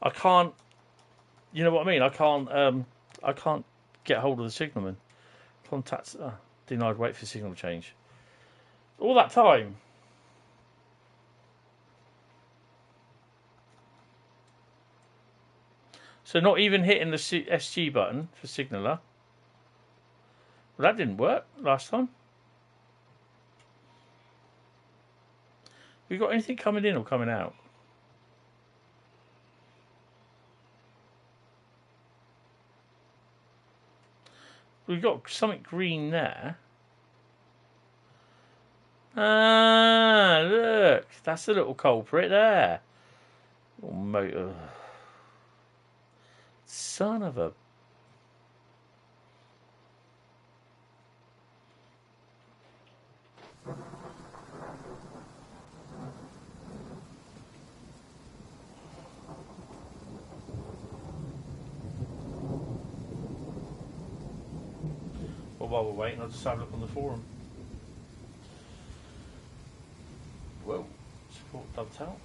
I can't, you know what I mean? I can't get hold of the signalman. Contact denied. Wait for signal change. All that time. So not even hitting the SG button for signaller. Well, that didn't work last time. Have you got anything coming in or coming out? We've got something green there. Ah, look. That's a little culprit there. Little motor. Son of a... Well, while we're waiting, I'll just have a look on the forum. Whoa, support Dovetail.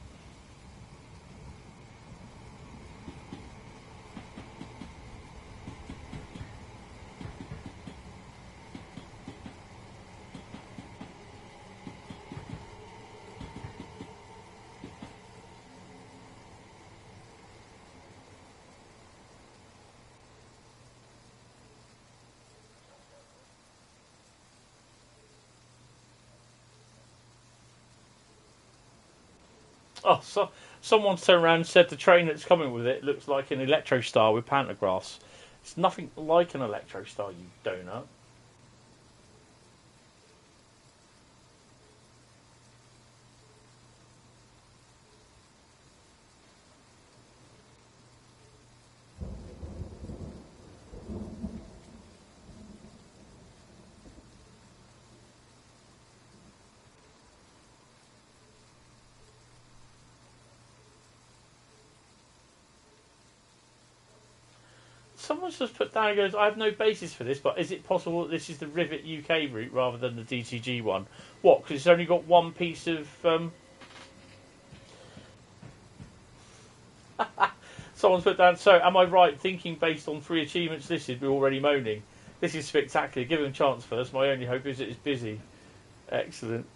Oh, so someone's turned around and said the train that's coming with it looks like an Electrostar with pantographs. It's nothing like an Electrostar, you donut. Someone's just put down and goes, I have no basis for this, but is it possible that this is the Rivet UK route rather than the DTG one? What? Because it's only got one piece of... Someone's put down, so am I right thinking based on 3 achievements listed we're already moaning? This is spectacular. Give him a chance first. My only hope is it is busy. Excellent.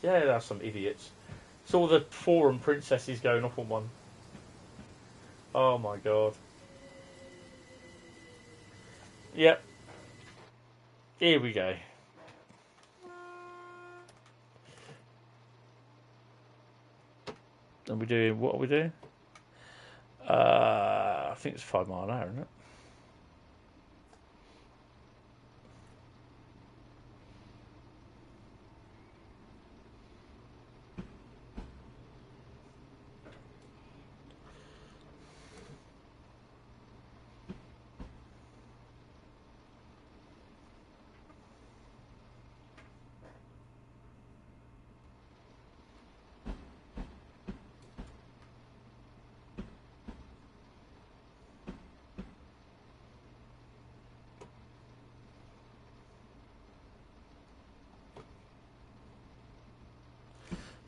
Yeah, that's some idiots. It's all the forum princesses going off on one. Oh my god. Yep. Here we go. And we're doing, what are we doing? I think it's 5 mile an hour, isn't it?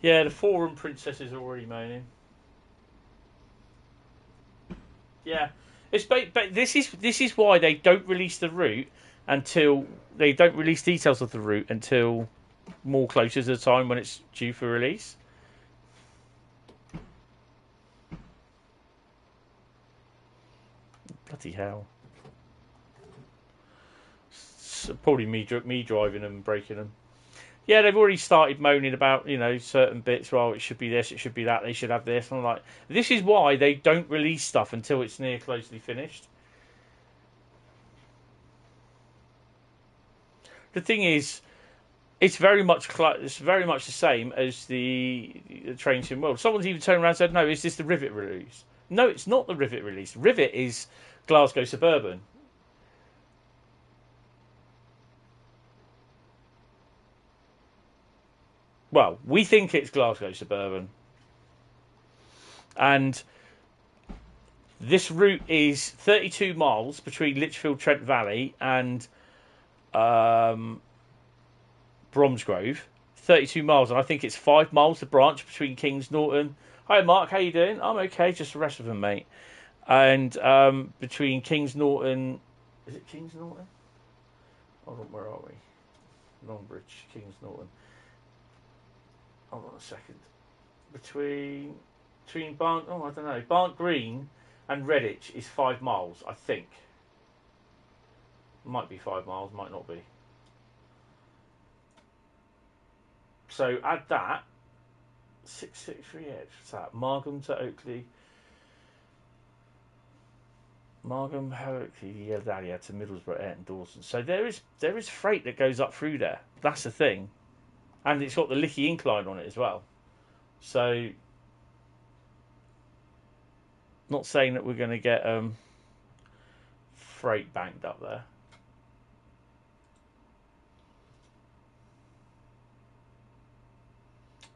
Yeah, the forum princesses are already moaning. Yeah, it's but this is why they don't release the route until they don't release details of the route until more closer to the time when it's due for release. Bloody hell! It's probably me driving them and breaking them. Yeah, they've already started moaning about, you know, certain bits. Well, it should be this, it should be that, they should have this. And I'm like, this is why they don't release stuff until it's near closely finished. The thing is, it's very much the same as the Train Sim World. Someone's even turned around and said, no, is this the Rivet release? No, it's not the Rivet release. Rivet is Glasgow Suburban. Well, we think it's Glasgow Suburban. And this route is 32 miles between Lichfield, Trent Valley and Bromsgrove. 32 miles, and I think it's 5 miles the branch between Kings Norton. Hi, Mark, how you doing? I'm okay, just the rest of them, mate. And between Kings Norton... Is it Kings Norton? Hold on, where are we? Longbridge, Kings Norton. Hold on a second. Between Barnt, I don't know. Barnt Green and Redditch is 5 miles, I think. Might be 5 miles, might not be. So add that. 663 edge. What's that? Margam to Oakley. Margam, Oakley, Yeldalia to Middlesbrough, Ayrton, Dawson. So there is freight that goes up through there. That's the thing. And it's got the Licky incline on it as well. So, not saying that we're going to get freight banked up there.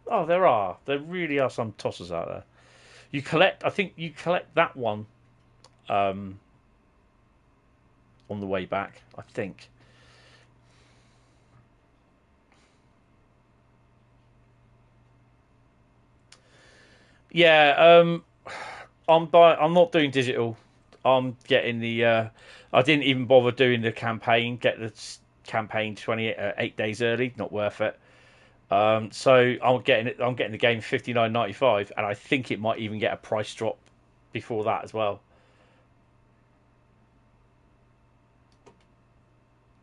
Oh, there are. There really are some tossers out there. I think you collect that one on the way back, I think. Yeah, I'm not doing digital. I'm getting the. I didn't even bother doing the campaign. Get the campaign 8 days early. Not worth it. So I'm getting it. I'm getting the game $59.95, and I think it might even get a price drop before that as well.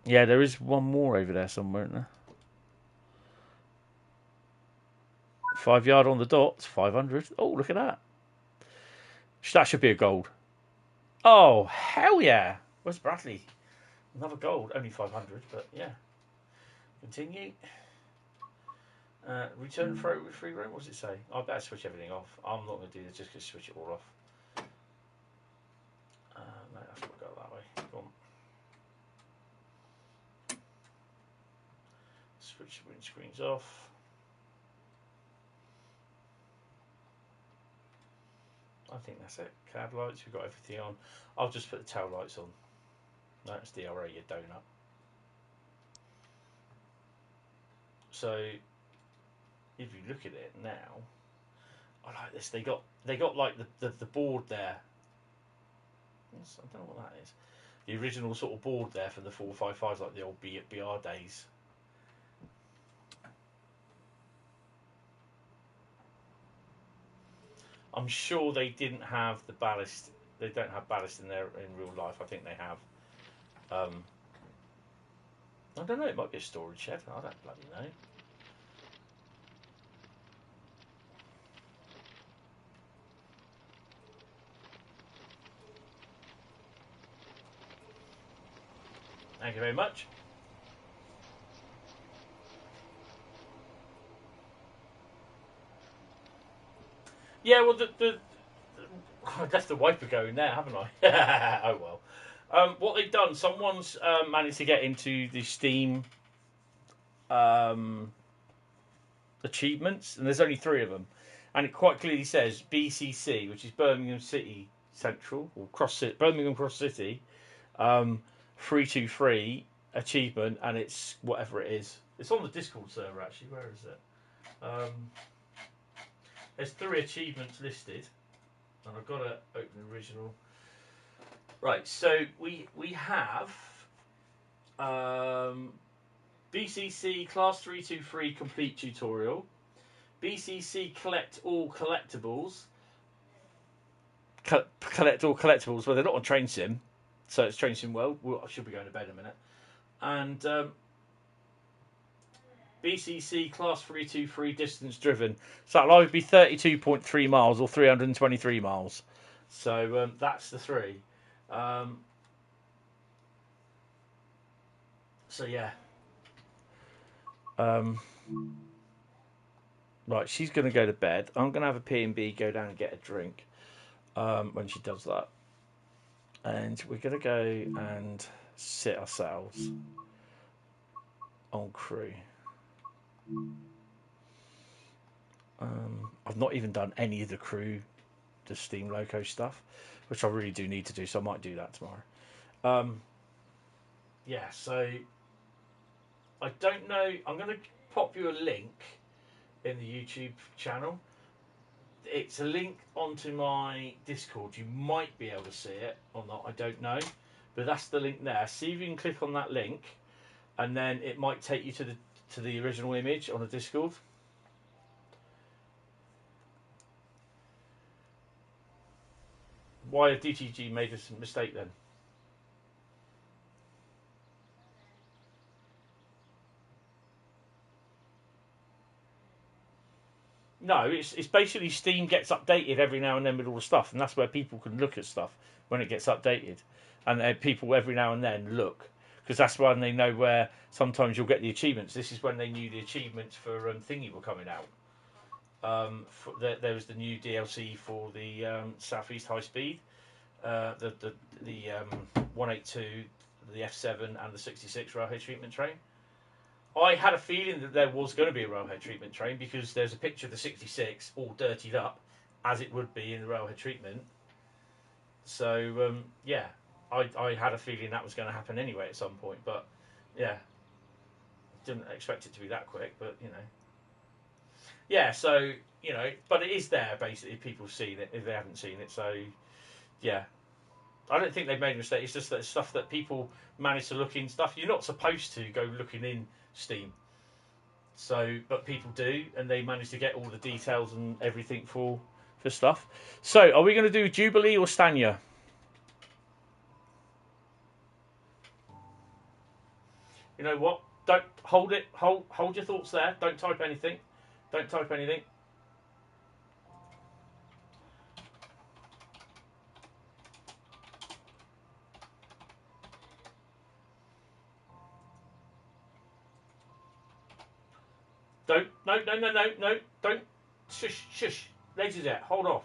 Yeah, there is one more over there somewhere, isn't there? 5 yard on the dot. It's 500. Oh, look at that. That should be a gold. Oh, hell yeah. Where's Bradley? Another gold. Only 500, but yeah. Continue. Return throw with free roam. What does it say? I better switch everything off. I'm not going to do this just to switch it all off. No, that's not go that way. Go on. Switch the windscreens off. I think that's it. Cab lights, we've got everything on. I'll just put the tail lights on. That's DRA, you donut. So, if you look at it now, I like this. They got like the board there. I don't know what that is. The original sort of board there for the 455s, like the old BR days. I'm sure they didn't have the ballast. They don't have ballast in there in real life. I think they have. I don't know. It might be a storage shed. I don't bloody know. Thank you very much. Yeah, well, I left the wiper going there, haven't I? Oh well. What they've done, someone's managed to get into the Steam achievements, and there's only 3 of them, and it quite clearly says BCC, which is Birmingham City Central or Birmingham Cross City, 323 achievement, and it's whatever it is. It's on the Discord server actually. Where is it? There's 3 achievements listed, and I've got to open the original. Right, so we have BCC Class 323 Complete Tutorial, BCC Collect All Collectibles, Collect All Collectibles, well they're not on Train Sim, so it's Train Sim World. I should be going to bed in a minute. And BCC Class 323 Distance Driven. So that'll either be 32.3 miles or 323 miles. So that's the 3. So yeah. Right, she's going to go to bed. I'm going to have a P&B, go down and get a drink when she does that. And we're going to go and sit ourselves on Crewe. I've not even done any of the Crewe, the Steam Loco stuff, which I really do need to do, so I might do that tomorrow. Yeah, so I don't know. I'm going to pop you a link in the YouTube channel. It's a link onto my Discord. You might be able to see it or not, I don't know, but that's the link there. See if you can click on that link, and then it might take you to the original image on the Discord. Why have DTG made a mistake then? No, it's basically Steam gets updated every now and then with all the stuff, and that's where people can look at stuff when it gets updated, and people every now and then look, because that's when they know where sometimes you'll get the achievements. This is when they knew the achievements for Thingy were coming out. There was the new DLC for the Southeast Highspeed, the 182, the F7, and the 66 railhead treatment train. I had a feeling that there was going to be a railhead treatment train because there's a picture of the 66 all dirtied up, as it would be in the railhead treatment. So, yeah, I had a feeling that was going to happen anyway at some point. But, yeah, didn't expect it to be that quick, but, you know. Yeah, so, you know, but it is there, basically, if people have seen it, if they haven't seen it. So, yeah. I don't think they've made a mistake. It's just that stuff that people manage to look in stuff. You're not supposed to go looking in Steam. So, but people do, and they manage to get all the details and everything for stuff. So, are we going to do Jubilee or Stania? You know what? Don't hold it. Hold your thoughts there. Don't type anything. Don't type anything. Don't. No. Don't. Shush. Ladies there. Hold off.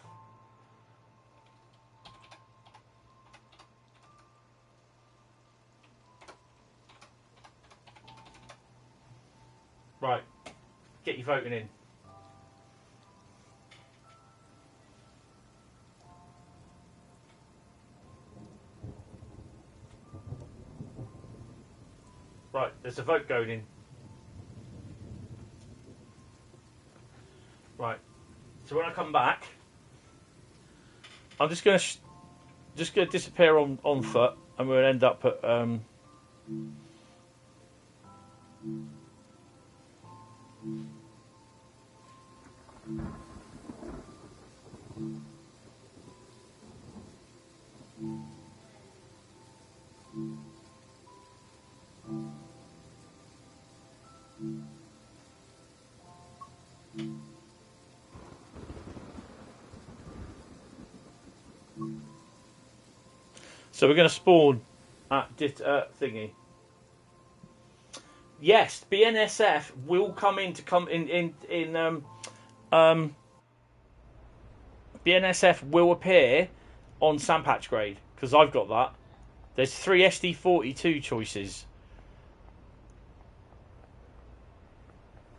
Right. Get your voting in. Right, there's a vote going in. Right, so when I come back, I'm just gonna disappear on foot, and we'll end up at so we're going to spawn at thingy. Yes, BNSF will come in BNSF will appear on Sandpatch grade because I've got that. There's 3 SD42 choices.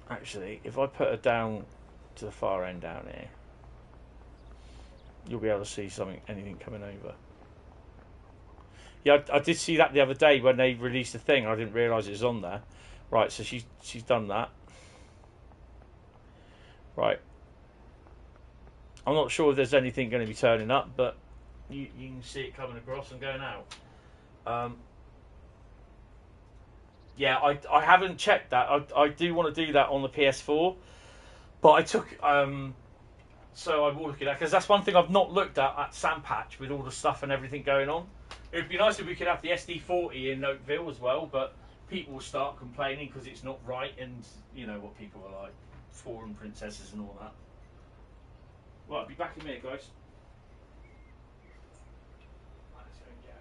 Actually, if I put her down to the far end down here, you'll be able to see anything coming over. Yeah, I did see that the other day when they released the thing. I didn't realise it was on there. Right, so she's done that. Right. I'm not sure if there's anything going to be turning up, but you can see it coming across and going out. Yeah, I haven't checked that. I do want to do that on the PS4, but I took so I will look at that because that's one thing I've not looked at Sandpatch with all the stuff and everything going on. It'd be nice if we could have the SD40 in Oakville as well, but people will start complaining because it's not right, and you know what people are like, foreign princesses and all that. Right, I'll be back in a minute, guys. Let's go and get her.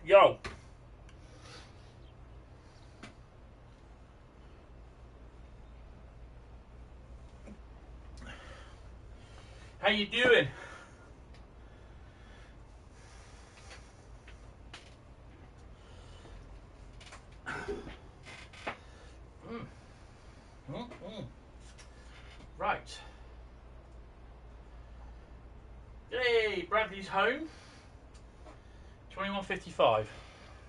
Yo. How you doing? Right. Hey, Bradley's home. 21:55.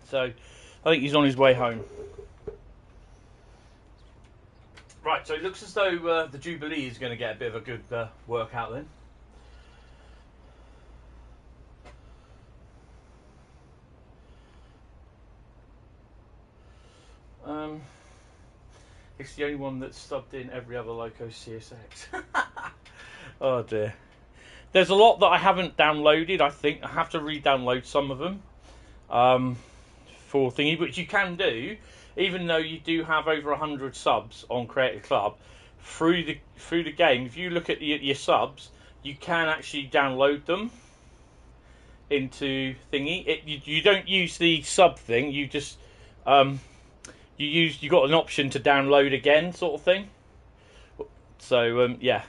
So, I think he's on his way home. Right, so it looks as though the Jubilee is going to get a bit of a good workout then. It's the only one that's subbed in every other Loco CSX. Oh dear. There's a lot that I haven't downloaded. I think I have to re-download some of them for thingy, which you can do, even though you do have over 100 subs on Creative Club through the game. If you look at your subs, you can actually download them into thingy. You don't use the sub thing. You just you got an option to download again, sort of thing. So yeah.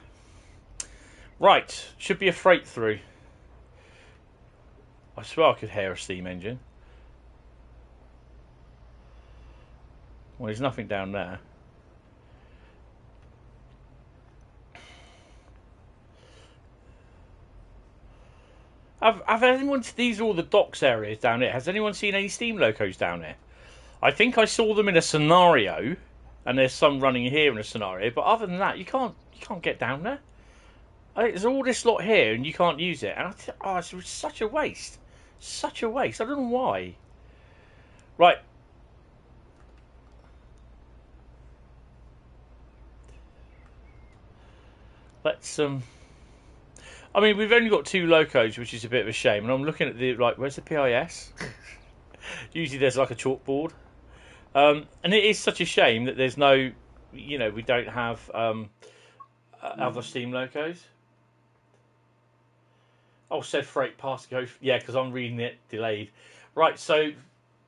Right, should be a freight through. I swear I could hear a steam engine. Well, there's nothing down there. Have anyone? These are all the docks areas down here. Has anyone seen any steam locos down here? I think I saw them in a scenario, and there's some running here in a scenario. But other than that, you can't get down there. There's all this lot here, and you can't use it. And it's such a waste. Such a waste. I don't know why. Right. Let's I mean, we've only got 2 locos, which is a bit of a shame. And I'm looking at where's the PIS? Usually there's like a chalkboard. And it is such a shame that there's no, we don't have other steam locos. Oh, said freight pass go. Yeah, because I'm reading it delayed. Right, so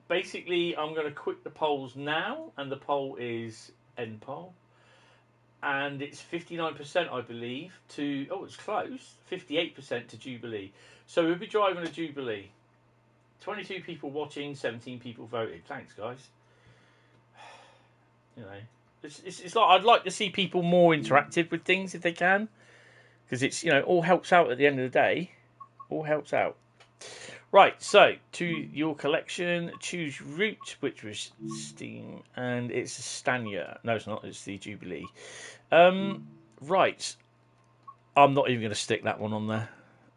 basically I'm going to quit the polls now, and the poll is end poll. And it's 59%, I believe, to... Oh, it's close. 58% to Jubilee. So we'll be driving a Jubilee. 22 people watching, 17 people voted. Thanks, guys. It's like I'd like to see people more interactive with things if they can. Because it's, all helps out at the end of the day. All helps out. Right, so to your collection, choose route, which was Steam, and it's a Stania. No, it's not. It's the Jubilee. Right, I'm not even going to stick that one on there.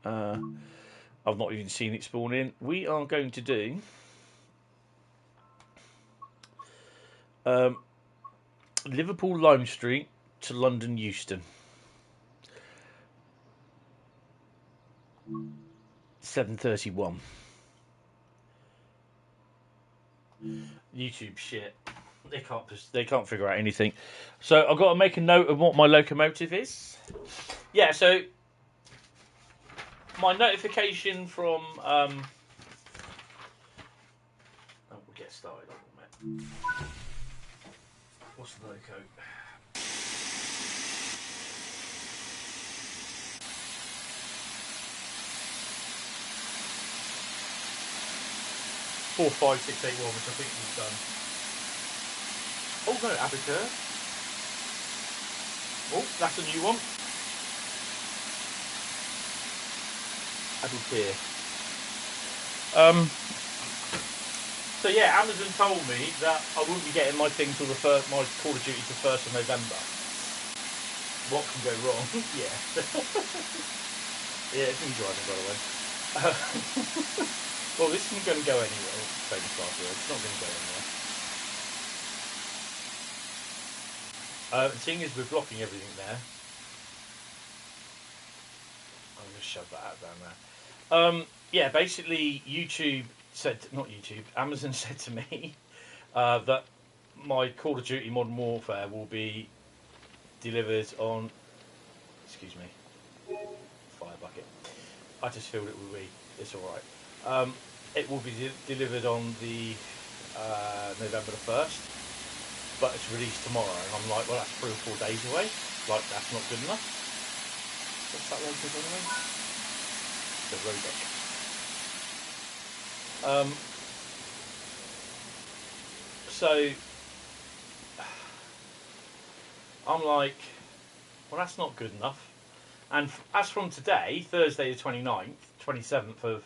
I've not even seen it spawn in. We are going to do Liverpool Lime Street to London Euston. 7:31. YouTube shit. They can't figure out anything. So I've got to make a note of what my locomotive is. Yeah, so my notification from we'll get started on it. What's the loco? Four, 5, 6, 8, 1, which I think we've done. Oh no, Abacur. Oh, that's a new one. Abacur. So yeah, Amazon told me that I wouldn't be getting my thing till my Call of Duty till 1st of November. What can go wrong? Yeah. Yeah, it's me driving, by the way. Well, this isn't going to go anywhere. Famous last word. It's not going to go anywhere. Seeing as we're blocking everything there, I'm going to shove that out down there. Yeah, basically, Amazon said to me that my Call of Duty Modern Warfare will be delivered on. Excuse me. Fire bucket. I just filled it with weed. It's all right. it will be delivered on the November the 1st, but it's released tomorrow, and I'm like, well, that's 3 or 4 days away. Like, that's not good enough. What's that one called anyway? The Rodeck. So I'm like, well, that's not good enough. And as from today, Thursday the 27th of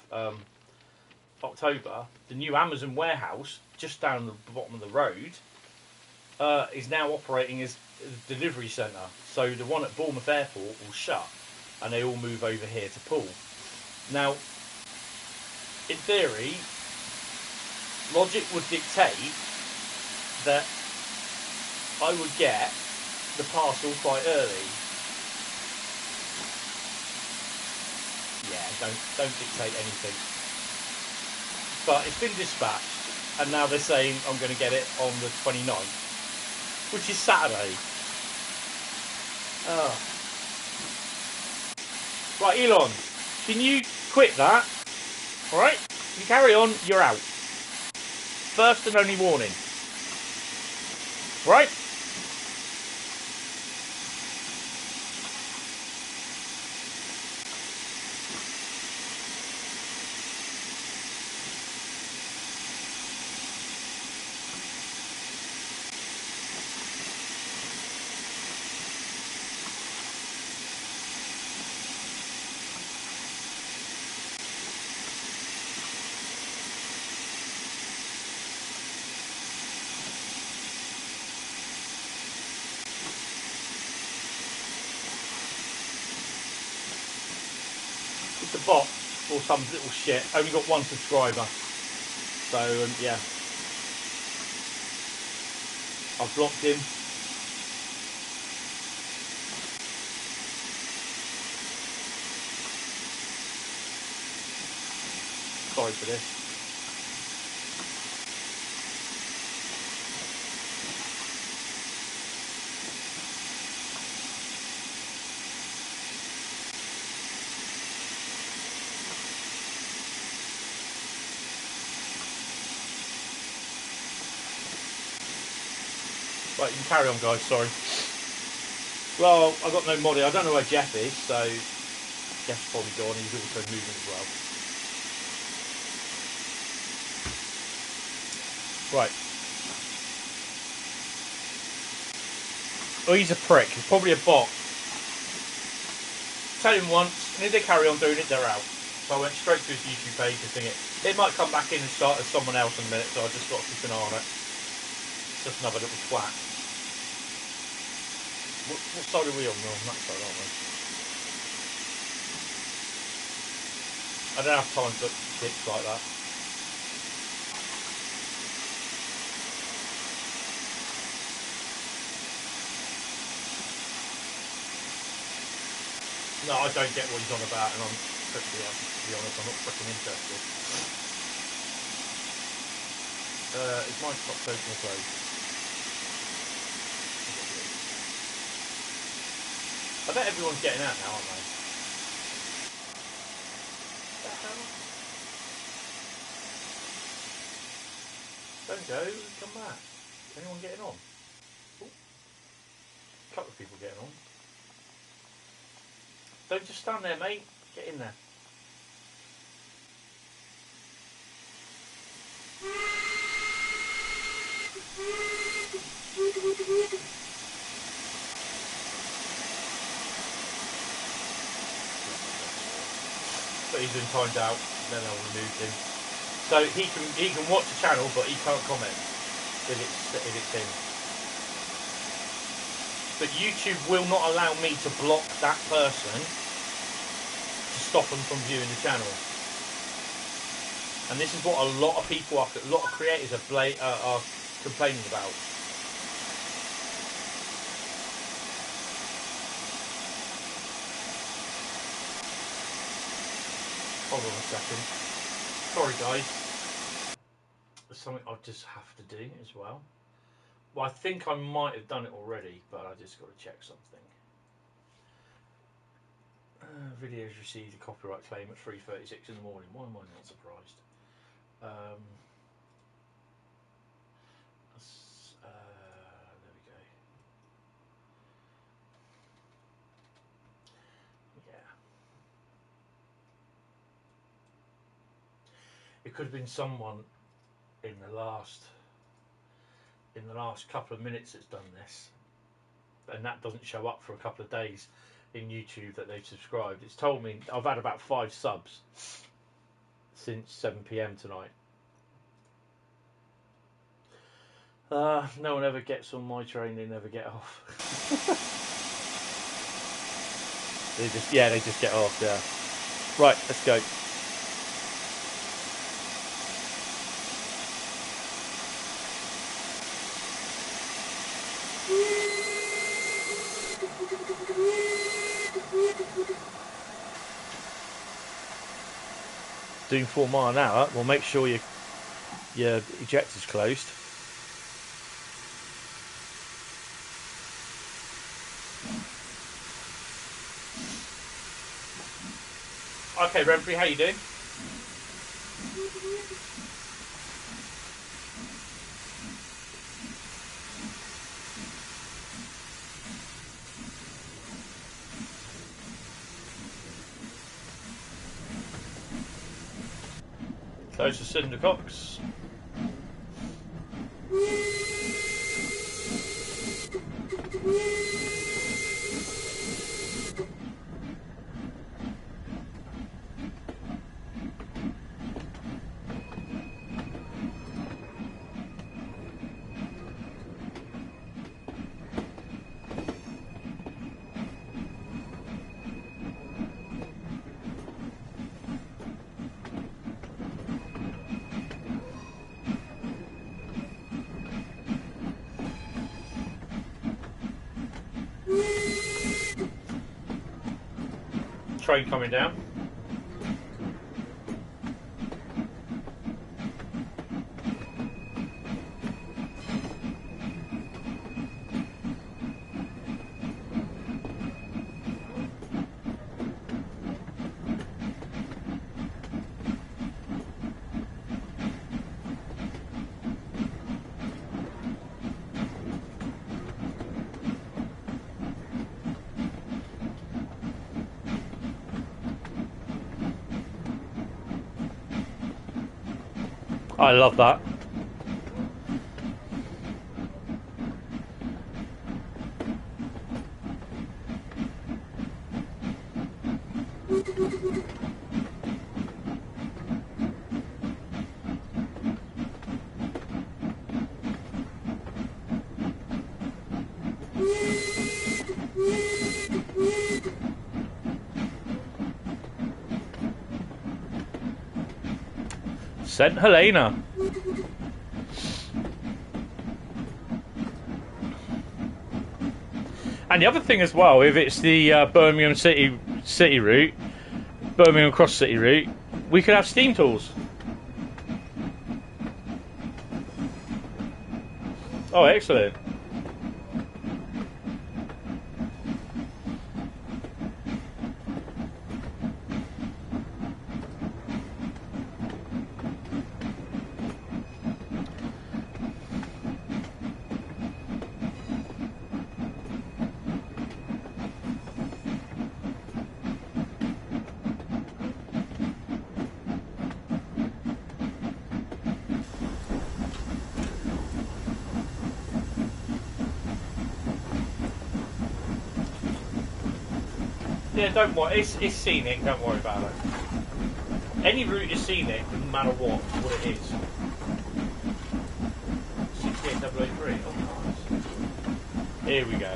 October, the new Amazon warehouse just down the bottom of the road is now operating as a delivery centre. So the one at Bournemouth Airport will shut and they all move over here to Poole. Now, in theory, logic would dictate that I would get the parcel quite early. Yeah, don't dictate anything. But it's been dispatched, and now they're saying I'm going to get it on the 29th, which is Saturday. Oh. Right, Elon, can you quit that? Alright? You carry on, you're out. First and only warning. Right? The bot or some little shit only got 1 subscriber, so yeah, I've blocked him. Sorry for this. Right, you can carry on, guys, sorry. Well, I've got no moddy. I don't know where Jeff is, so Jeff's probably gone. He's also moving as well. Right. Oh, he's a prick. He's probably a bot. Tell him once, and if they carry on doing it, they're out. So I went straight to his YouTube page to sing it. It might come back in and start as someone else in a minute, so I just got to keep an eye on it. It's just another little twat. What side are we on? We're on that side, aren't we? I don't have time for dicks like that. No, I don't get what he's on about, and I'm pretty, to be honest, I'm not freaking interested. Is my top open or closed? I bet everyone's getting out now, aren't they? What the hell? Don't go, come back. Anyone getting on? Ooh. A couple of people getting on. Don't just stand there, mate. Get in there. But he's been timed out, then I'll remove him. So he can watch the channel, but he can't comment if it's him. But YouTube will not allow me to block that person to stop them from viewing the channel. And this is what a lot of people, a lot of creators are complaining about. Hold on a second. Sorry guys. There's something I just have to do as well. Well, I think I might have done it already, but I just got to check something. Videos received a copyright claim at 3:36 in the morning. Why am I not surprised? There we go. Yeah. It could have been someone in the last couple of minutes that's done this, and that doesn't show up for a couple of days in YouTube that they've subscribed. It's told me I've had about 5 subs since 7 PM tonight. No one ever gets on my train, they never get off. they just get off, yeah. Right, let's go. Doing 4 miles an hour, well, make sure your ejector's closed. Okay, Renfrey, how you doing? Close to Cinder Cox. Train coming down. I love that. St Helena. And the other thing as well, if it's the Birmingham City route, Birmingham Cross City route, we could have steam tools. Oh, excellent. Yeah, don't worry. It's scenic. Don't worry about it. Any route is scenic, no matter what it is. 68003. Oh, nice. Here we go.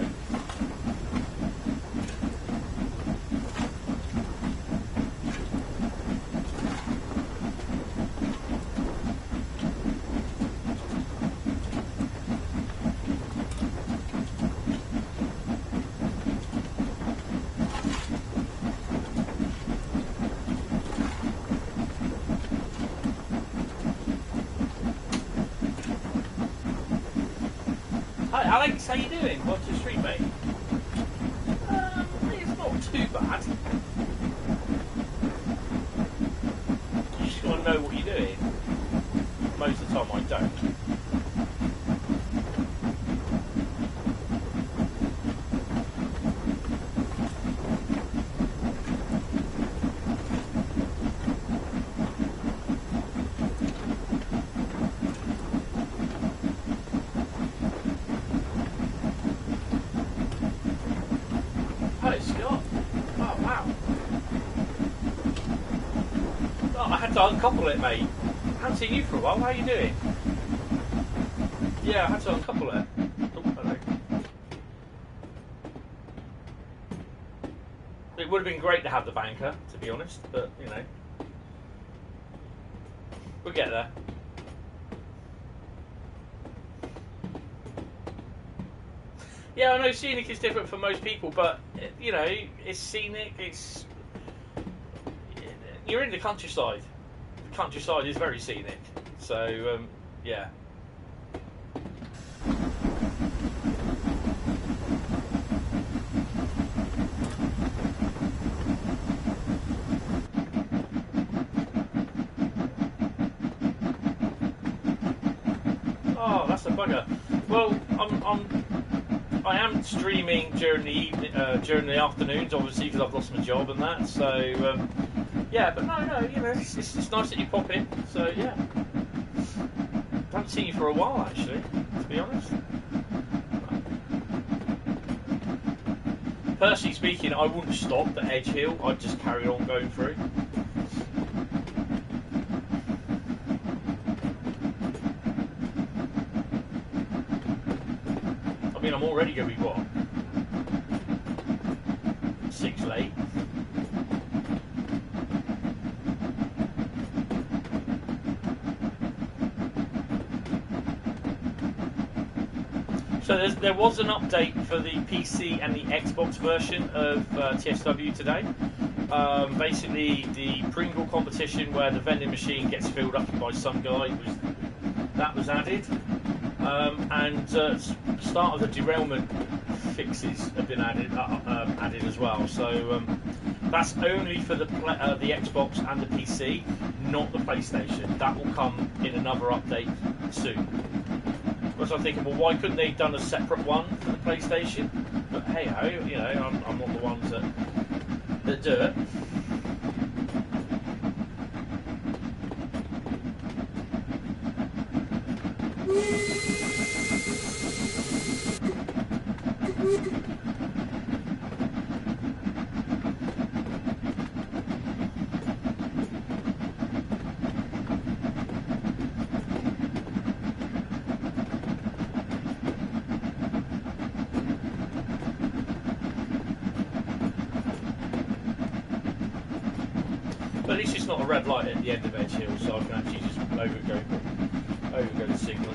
Alex, how you doing? What's your street, mate? It's not too bad. You just got to know what you're doing. most of the time I don't. Hello, Scott. Oh, wow. Oh, I had to uncouple it, mate. I haven't seen you for a while. How are you doing? Yeah, I had to uncouple it. Oh, hello. It would have been great to have the banker, to be honest, but, you know. We'll get there. Yeah, I know scenic is different for most people, but, you know, it's scenic, it's... You're in the countryside. The countryside is very scenic. So, yeah. Oh, that's a bugger. Well, I am streaming during the evening, during the afternoons, obviously, because I've lost my job and that. So, yeah, but no, you know, it's nice that you pop in. So, yeah, I haven't seen you for a while, actually, to be honest. Personally speaking, I wouldn't stop at Edge Hill. I'd just carry on going through. I mean, I'm already going to be, what, 6 late? So there was an update for the PC and the Xbox version of TSW today. Basically, the Pringle competition where the vending machine gets filled up by some guy was added. And start of the derailment fixes have been added as well. So that's only for the Xbox and the PC, not the PlayStation. That will come in another update soon. So I'm thinking, well, why couldn't they have done a separate one for the PlayStation? But hey ho, you know, I'm not the ones that do it. But at least it's not a red light at the end of Edge Hill, so I can actually just overgo the signal.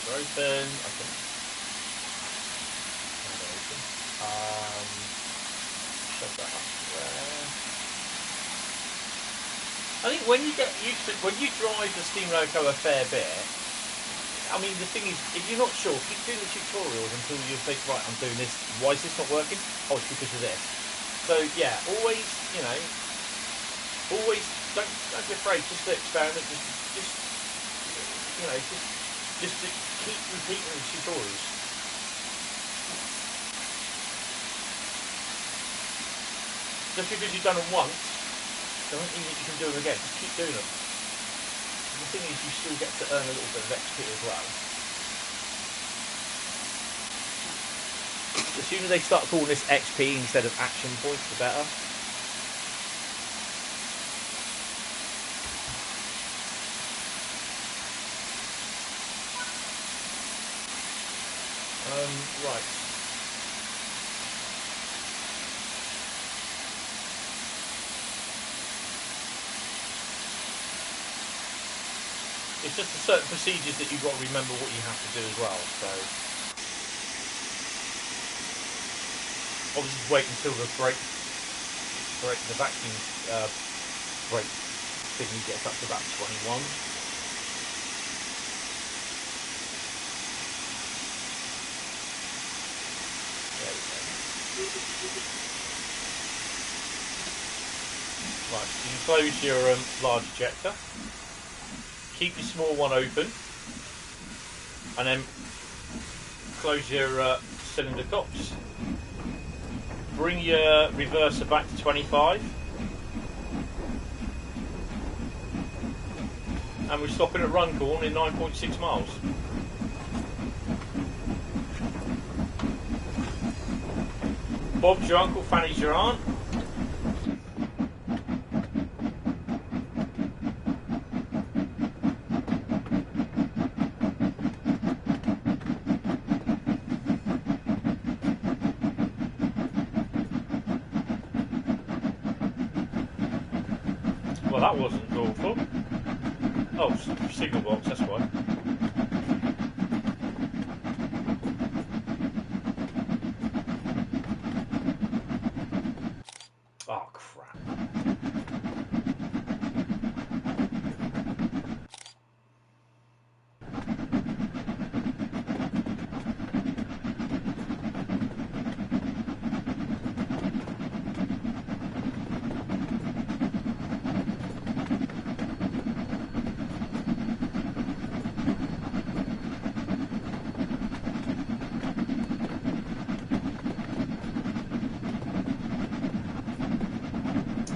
Open. Shut that up there. I think when you get used to, when you drive the steam loco a fair bit, I mean, the thing is, if you're not sure, keep doing the tutorials until you think, right, I'm doing this. Why is this not working? Oh, it's because of this. So yeah, always, you know, always don't be afraid. Just to experiment. Just you know, just to keep repeating the tutorials. Just because you've done them once, doesn't mean that you can do them again. Just keep doing them. The thing is, you still get to earn a little bit of XP as well. The sooner they start calling this XP instead of action points, the better. Right. It's just the certain procedures that you've got to remember what you have to do as well. So obviously wait until the vacuum brake thingy gets up to about 21. There we go. Right, so you close your large ejector. Keep your small one open, and then close your cylinder cocks. Bring your reverser back to 25, and we're stopping at Runcorn in 9.6 miles. Bob's your uncle, Fanny's your aunt. Well, that wasn't awful. Oh, signal box, that's why. Oh, crap.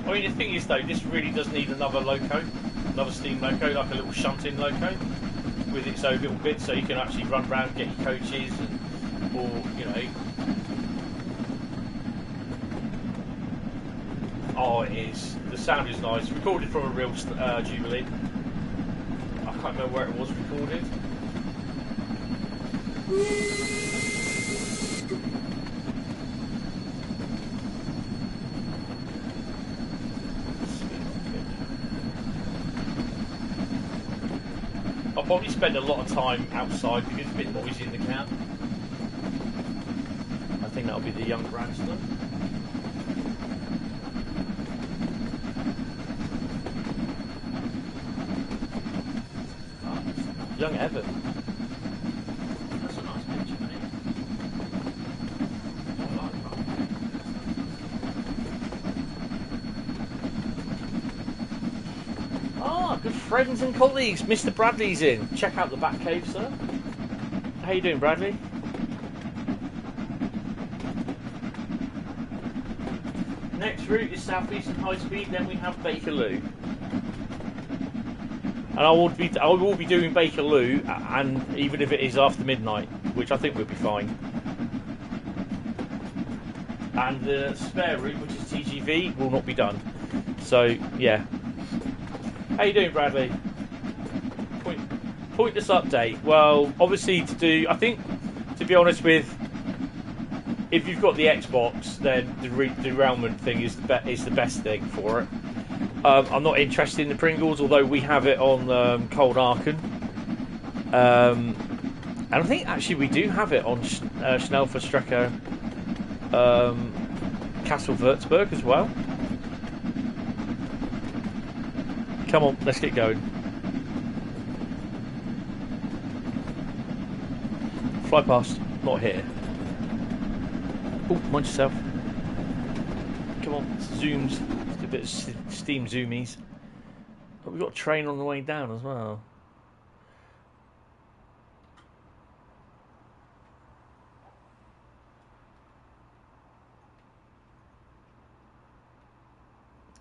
I mean, the thing is though, this really does need another loco, another steam loco, like a little shunting loco with its own little bit, so you can actually run around, get your coaches, and, or you know. Oh, it is. The sound is nice. Recorded from a real Jubilee. I can't remember where it was recorded. I'll probably spend a lot of time outside because it's a bit noisy in the cab. I think that'll be the young grandson. Oh, young Evan. That's a nice picture, mate. I like that. Ah, good friends and colleagues. Mr. Bradley's in. Check out the back cave, sir. How you doing, Bradley? Next route is Southeastern Highspeed, then we have Bakerloo. And I will be doing Bakerloo, and even if it is after midnight, which I think will be fine. And the spare route, which is TGV, will not be done. So yeah. How you doing, Bradley? Pointless update. Well, obviously to do, I think, to be honest with, if you've got the Xbox, then the derailment thing is the best thing for it. I'm not interested in the Pringles, although we have it on Koln Aachen. And I think actually we do have it on Hauptstrecke, Castle Würzburg as well. Come on, let's get going. Fly past, not here. Oh, mind yourself. Come on, zooms. Let's do a bit of steam zoomies. But we've got a train on the way down as well.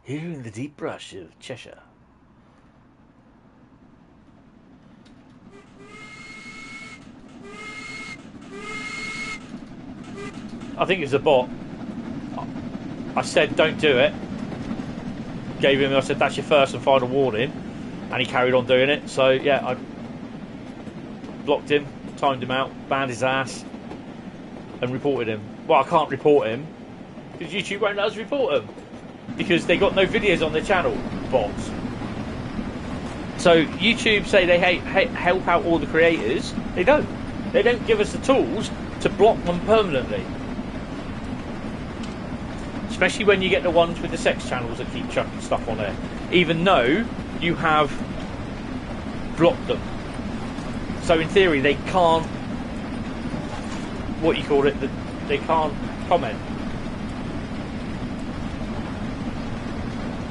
Here in the deep brush of Cheshire. I think it's a bot. I said don't do it. I said that's your first and final warning, and he carried on doing it. So yeah, I blocked him, timed him out, banned his ass, and reported him. Well, I can't report him because YouTube won't let us report him because they got no videos on their channel. Bots. So YouTube say they help out all the creators. They don't. They don't give us the tools to block them permanently. Especially when you get the ones with the sex channels that keep chucking stuff on there, even though you have blocked them. So in theory, they can't. What you call it? They can't comment.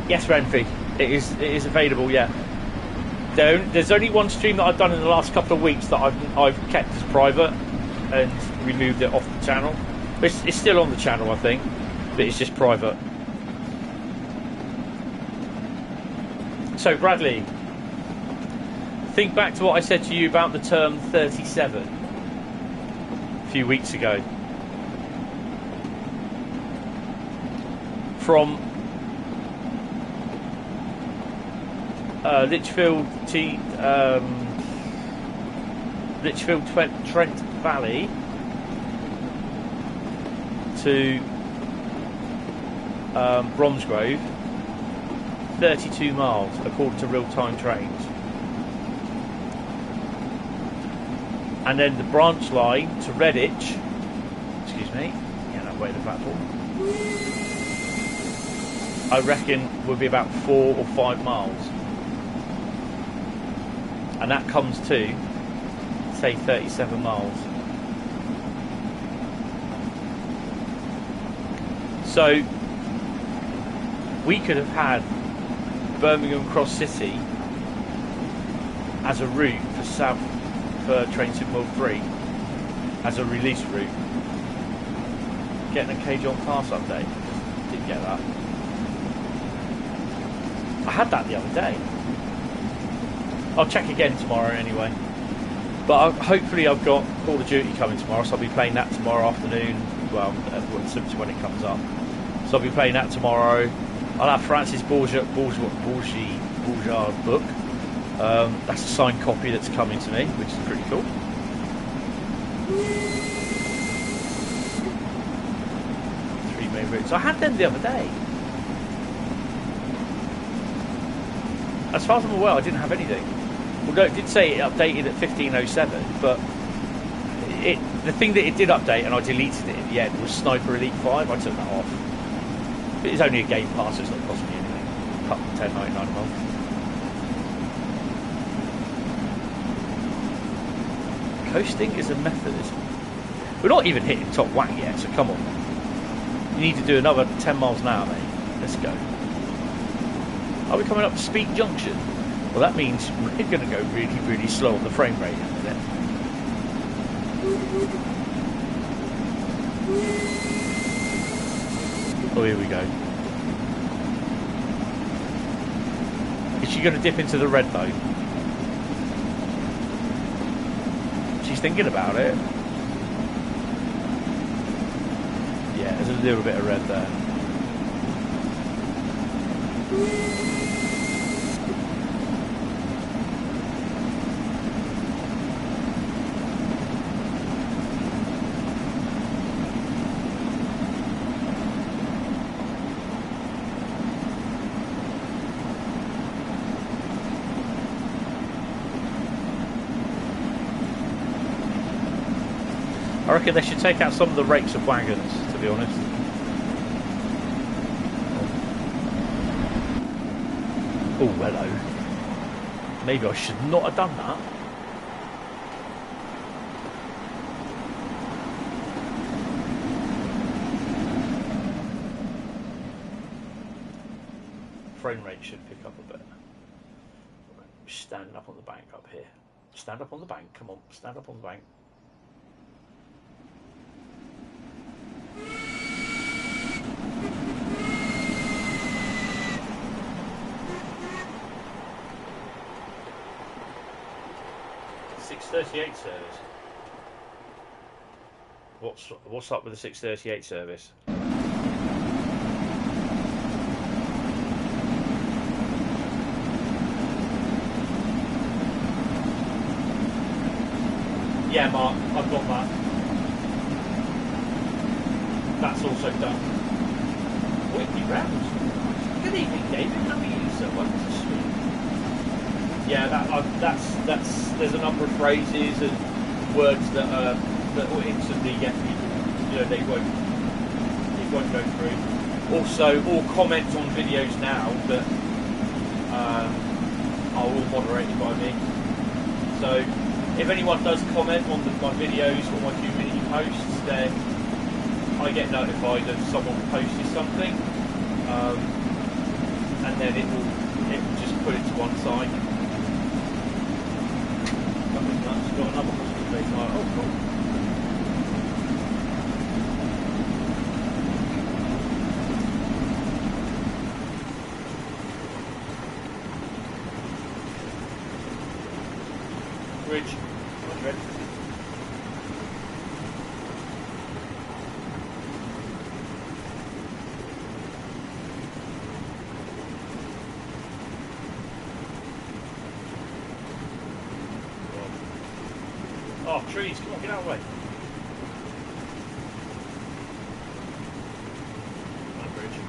Yes, Renfrey, it is available. Yeah. There's only one stream that I've done in the last couple of weeks that I've kept as private and removed it off the channel. But it's still on the channel, I think. But it's just private. So Bradley, think back to what I said to you about the term 37 a few weeks ago. From Litchfield Trent Valley to Bromsgrove, 32 miles according to real-time trains. And then the branch line to Redditch, excuse me, yeah, that way the platform, I reckon would be about 4 or 5 miles. And that comes to, say, 37 miles. So we could have had Birmingham Cross City as a route for train signal 3 as a release route. Getting a cage on pass update. Didn't get that. I had that the other day. I'll check again tomorrow anyway. But hopefully I've got Call of Duty coming tomorrow, so I'll be playing that tomorrow afternoon. Well, when it comes up. So I'll be playing that tomorrow. I'll have Francis Bourgeois book. That's a signed copy that's coming to me, which is pretty cool. Three main routes. I had them the other day. As far as I'm aware, I didn't have anything. Although it did say it updated at 1507, but the thing that it did update, and I deleted it at the end, was Sniper Elite 5. I took that off. It's only a game pass, so it's not costing me anything. Cut $10.99 a month. Coasting is a Methodism. We're not even hitting top whack yet, so come on. You need to do another 10 miles an hour, mate. Let's go. Are we coming up to Speed Junction? Well, that means we're going to go really, really slow on the frame rate, isn't it? Oh, here we go. Is she going to dip into the red, though? She's thinking about it. Yeah, there's a little bit of red there. I reckon they should take out some of the rakes of wagons, to be honest. Oh, hello. Maybe I should not have done that. Frame rate should pick up a bit. Standing up on the bank up here. Stand up on the bank, come on, stand up on the bank. .638 service. What's up with the 638 service? Yeah, Mark, I've got that. that's also done. Weekly rounds. Good evening, David. How are you, sir? Welcome to stream. Yeah, that's. There's a number of phrases and words that will instantly get people. You know, they won't go through. Also, all comments on videos now that are all moderated by me. So, if anyone does comment on my videos or my community posts, then I get notified that someone posted something, and then it will just put it to one side. Got another hospital day tonight. Oh, cool. Bridge. Ready? Oh, trees, come on, get out of the way. On bridge.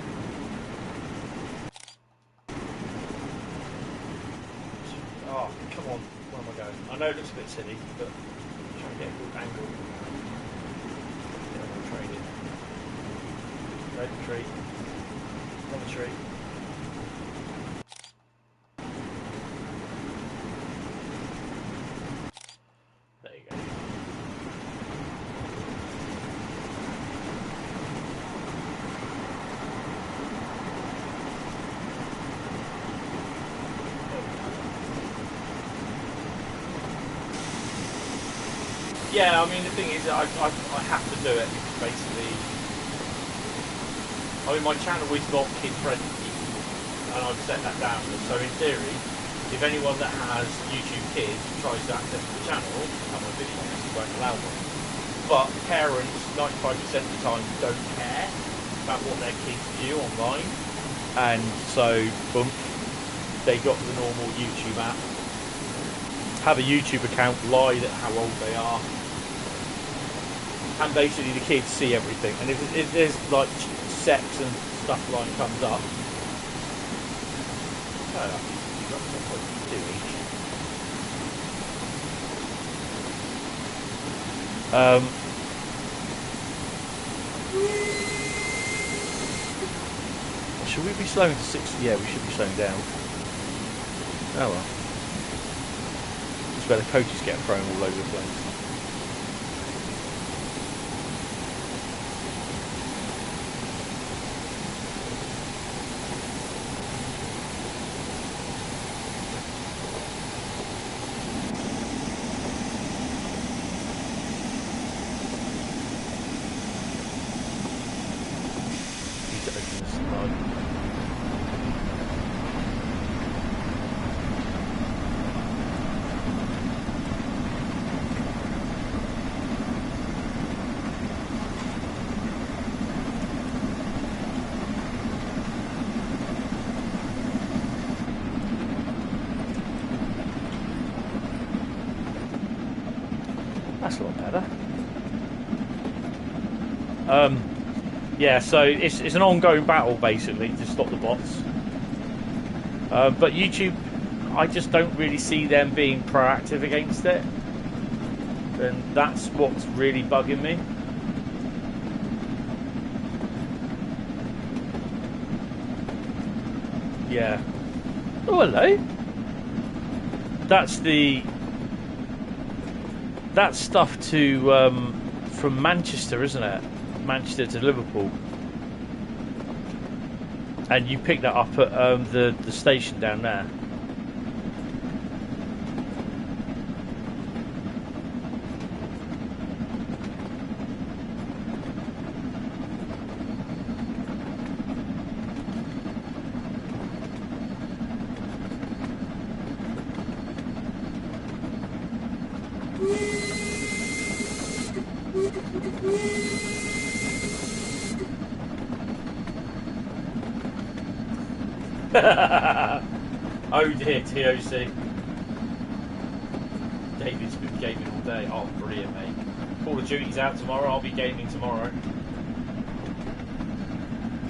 Oh, come on. Where am I going? I know it looks a bit silly, but I'm trying to get a good angle. Get on the training. Right, tree. Another tree. There you go. Yeah, I mean the thing is, I have to do it because basically, I mean my channel is not kid friendly, and I've set that down. So in theory, if anyone that has YouTube Kids tries to access the channel and my videos, it won't allow them. But parents, 95% of the time, don't care about what their kids view online, and so boom, they got the normal YouTube app, have a YouTube account, lie at how old they are. And basically the kids see everything, and if there's like sex and stuff line comes up, what are you doing? Should we be slowing to 60? Yeah, we should be slowing down. Oh well. It's where the coaches get thrown all over the place. That's a lot better. Yeah, so it's an ongoing battle basically to stop the bots. But YouTube, I just don't really see them being proactive against it. And that's what's really bugging me. Yeah. Oh, hello. That's stuff to from Manchester, isn't it? Manchester to Liverpool. And you pick that up at the station down there. Oh dear, TOC. David's been gaming all day. Oh, brilliant, mate. Call of Duty's out tomorrow. I'll be gaming tomorrow.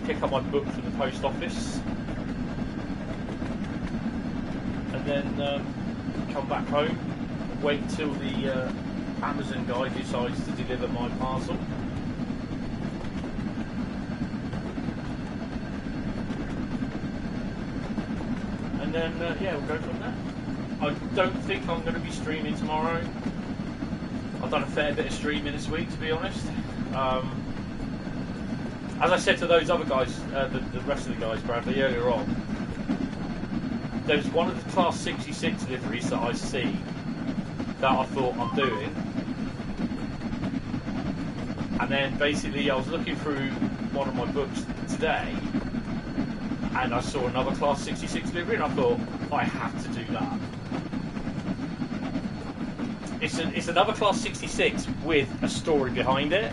pick up my book from the post office, and then come back home, wait till the Amazon guy decides to deliver my parcel. And then, yeah, we'll go from there. I don't think I'm going to be streaming tomorrow. I've done a fair bit of streaming this week, to be honest. As I said to those other guys, the rest of the guys, Bradley, earlier on, there's one of the Class 66 deliveries that I see that I thought I'm doing. And then basically I was looking through one of my books today, and I saw another Class 66 delivery, and I thought, I have to do that. It's another Class 66 with a story behind it.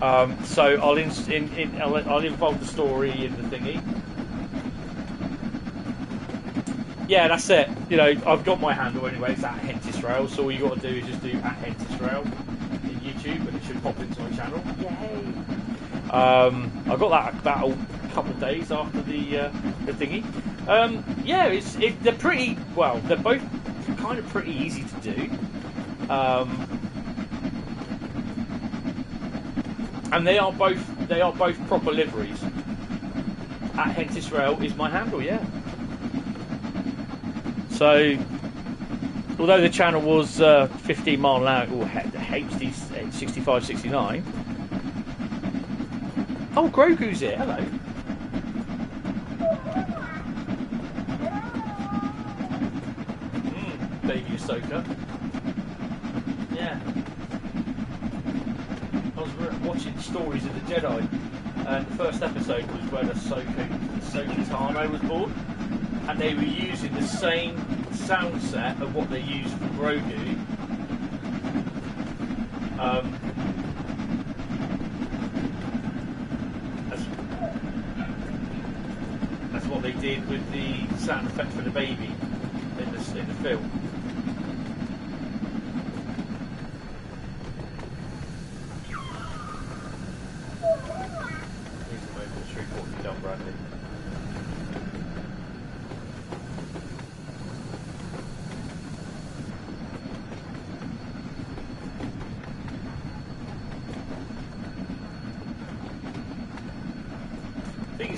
So I'll involve the story in the thingy. Yeah, that's it. You know, I've got my handle anyway. It's at Hentis Rail. So all you got to do is just do at Hentis Rail in YouTube, and it should pop into my channel. Yay! I got that a couple of days after the thingy. Yeah, they're pretty well. They're both kind of pretty easy to do. And they are both proper liveries. At Hentis Rail is my handle, yeah. So, although the channel was 15 mile an hour, or HD 65, 69. Oh, Grogu's here. Hello. Baby Ahsoka. Yeah. I was watching Stories of the Jedi, and the first episode was when Ahsoka Tano was born, and they were using the same sound set of what they used for Grogu. That's what they did with the sound effect for the baby in the film.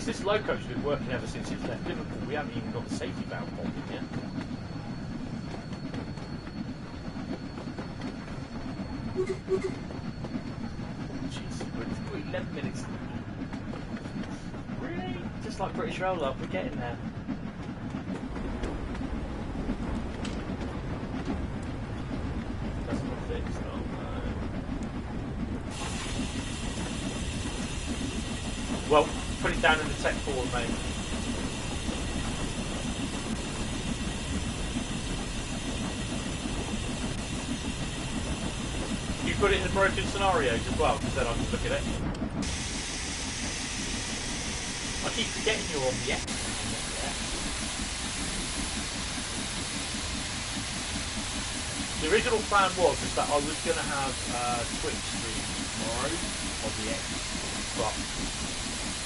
This loco's been working ever since it's left Liverpool. We haven't even got the safety valve popping yet. Jeez, we're 11 minutes. Really? Just like British Rail Love, we're getting there. That's not fixed, no. Well, put it down in the tech forward, mate. You put it in the broken scenarios as well, because then I can look at it. I keep forgetting you're on the X. The original plan was that I was going to have Twitch stream tomorrow on the X, but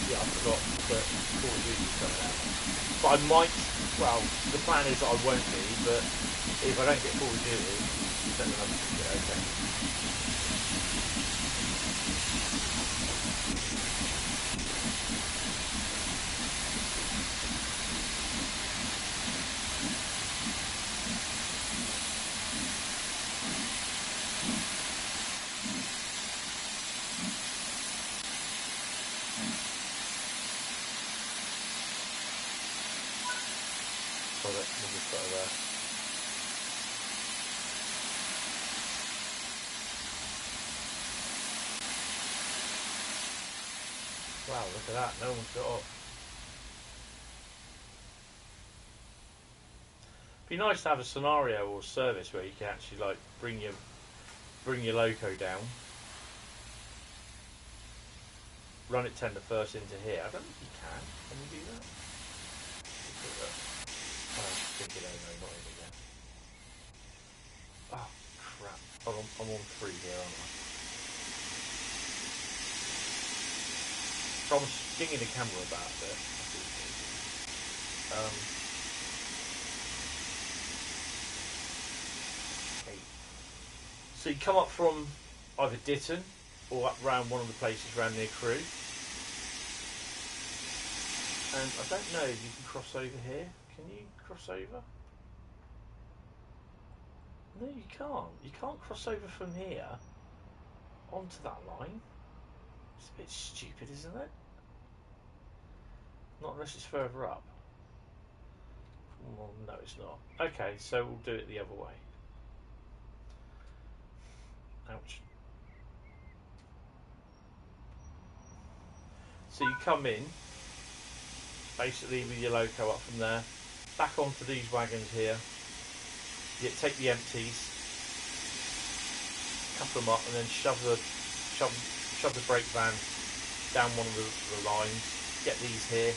yeah, I forgot that Call of Duty is coming out. But I might, well, the plan is that I won't be, but if I don't get Call of Duty, then I'm okay. Wow, look at that, no one's got up. Be nice to have a scenario or service where you can actually like bring your loco down, run it tender first into here. I don't think you can. Can you do that? Oh, I think it ain't, no, not in again. Oh crap! I'm on 3 here, aren't I? So I'm stinging the camera about it. Okay. So you come up from either Ditton or up round one of the places round near Crewe. And I don't know if you can cross over here. Can you cross over? No, you can't. You can't cross over from here onto that line. It's a bit stupid, isn't it? Not unless it's further up. Well, no, it's not. Okay, so we'll do it the other way. Ouch. So you come in, basically with your loco up from there, back onto these wagons here. You take the empties, couple them up, and then shove the brake van down one of the lines. Get these here,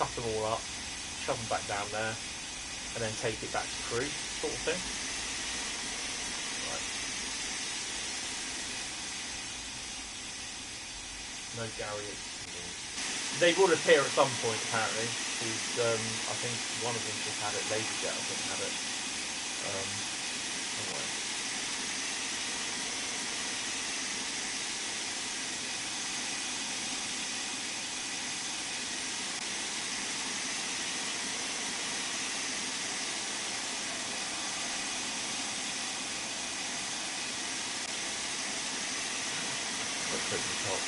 cut them all up, shove them back down there, and then take it back to Crewe, sort of thing. Right. No Gary. They will appear at some point, apparently, because I think one of them just had it. LazyJet, I think, had it. Anyway. Let's open the top.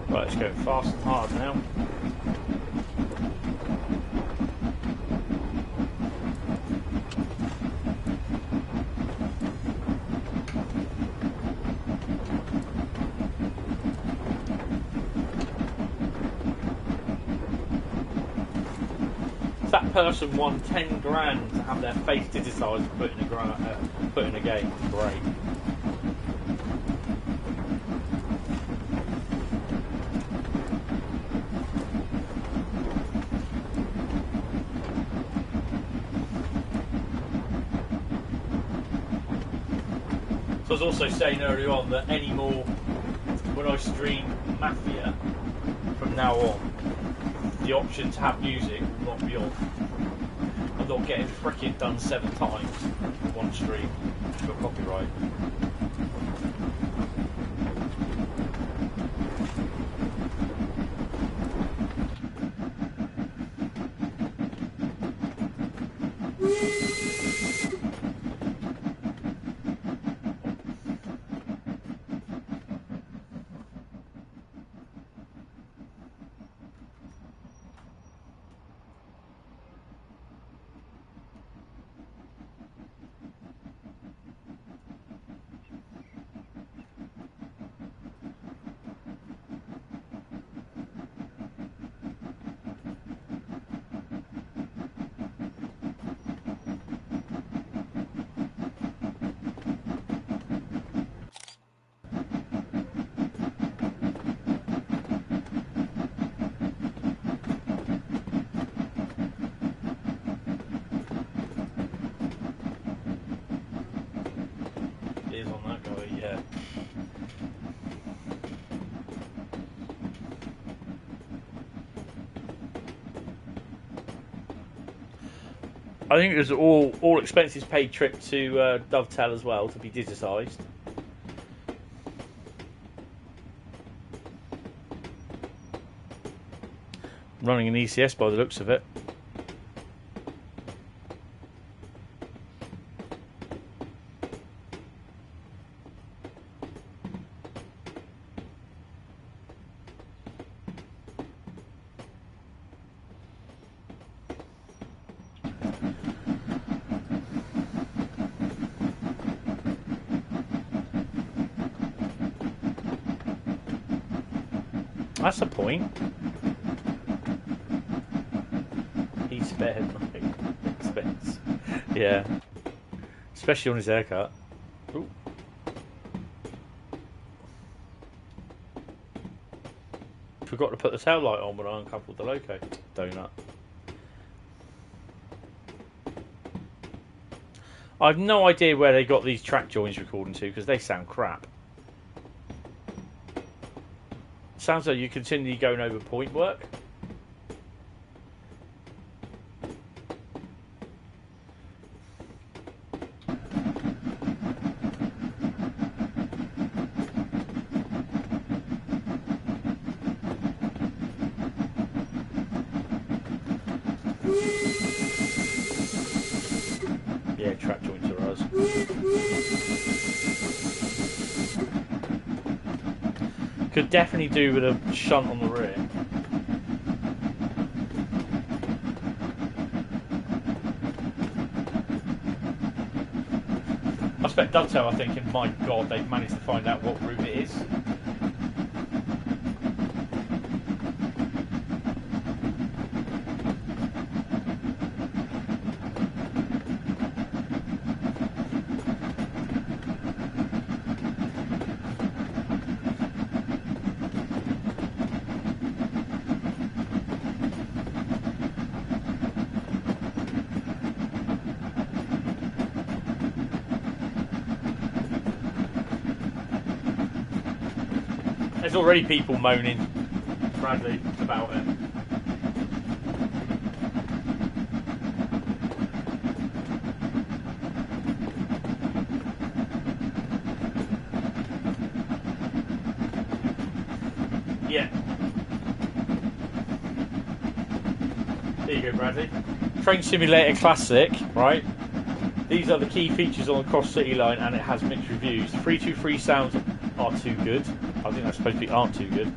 Right, it's going fast and hard now. If that person won 10 grand to have their face digitised and put in a game, great. I was also saying earlier on that anymore, when I stream Mafia from now on, the option to have music will not be on. I'm not getting frickin' done 7 times in one stream for copyright. I think it was all expenses paid trip to Dovetail as well to be digitised. Running an ECS by the looks of it. That's the point. He spared my expense. Yeah. Especially on his haircut. Ooh. Forgot to put the tail light on when I uncoupled the loco. Donut. I've no idea where they got these track joins recording to because they sound crap. Sounds like you're continually going over point work. Yeah, track joints are us. Could definitely do with a shunt on the rear. I expect Dovetail are thinking, my God, they've managed to find out what route it is. There's already people moaning, Bradley, about it. Yeah. There you go, Bradley. Train Simulator Classic, right? These are the key features on the Cross City line, and it has mixed reviews. 323 sounds are too good. I think that's supposed to be aren't too good.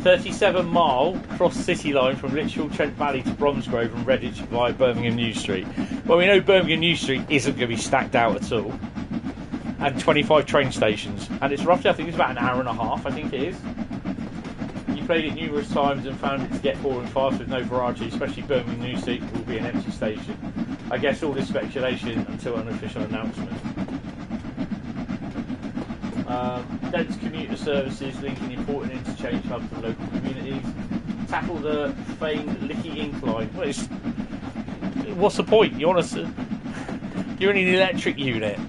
37-mile Cross City line from Lichfield, Trent Valley to Bromsgrove and Redditch via Birmingham New Street. Well, we know Birmingham New Street isn't going to be stacked out at all. And 25 train stations. And it's roughly, I think it's about an hour and a half, I think it is. You played it numerous times and found it to get boring fast with no variety, especially Birmingham New Street will be an empty station. I guess all this speculation until an official announcement. Dense commuter services linking important interchange hubs and local communities. Tackle the famed Licky Incline. Well, what's the point? You're in an electric unit.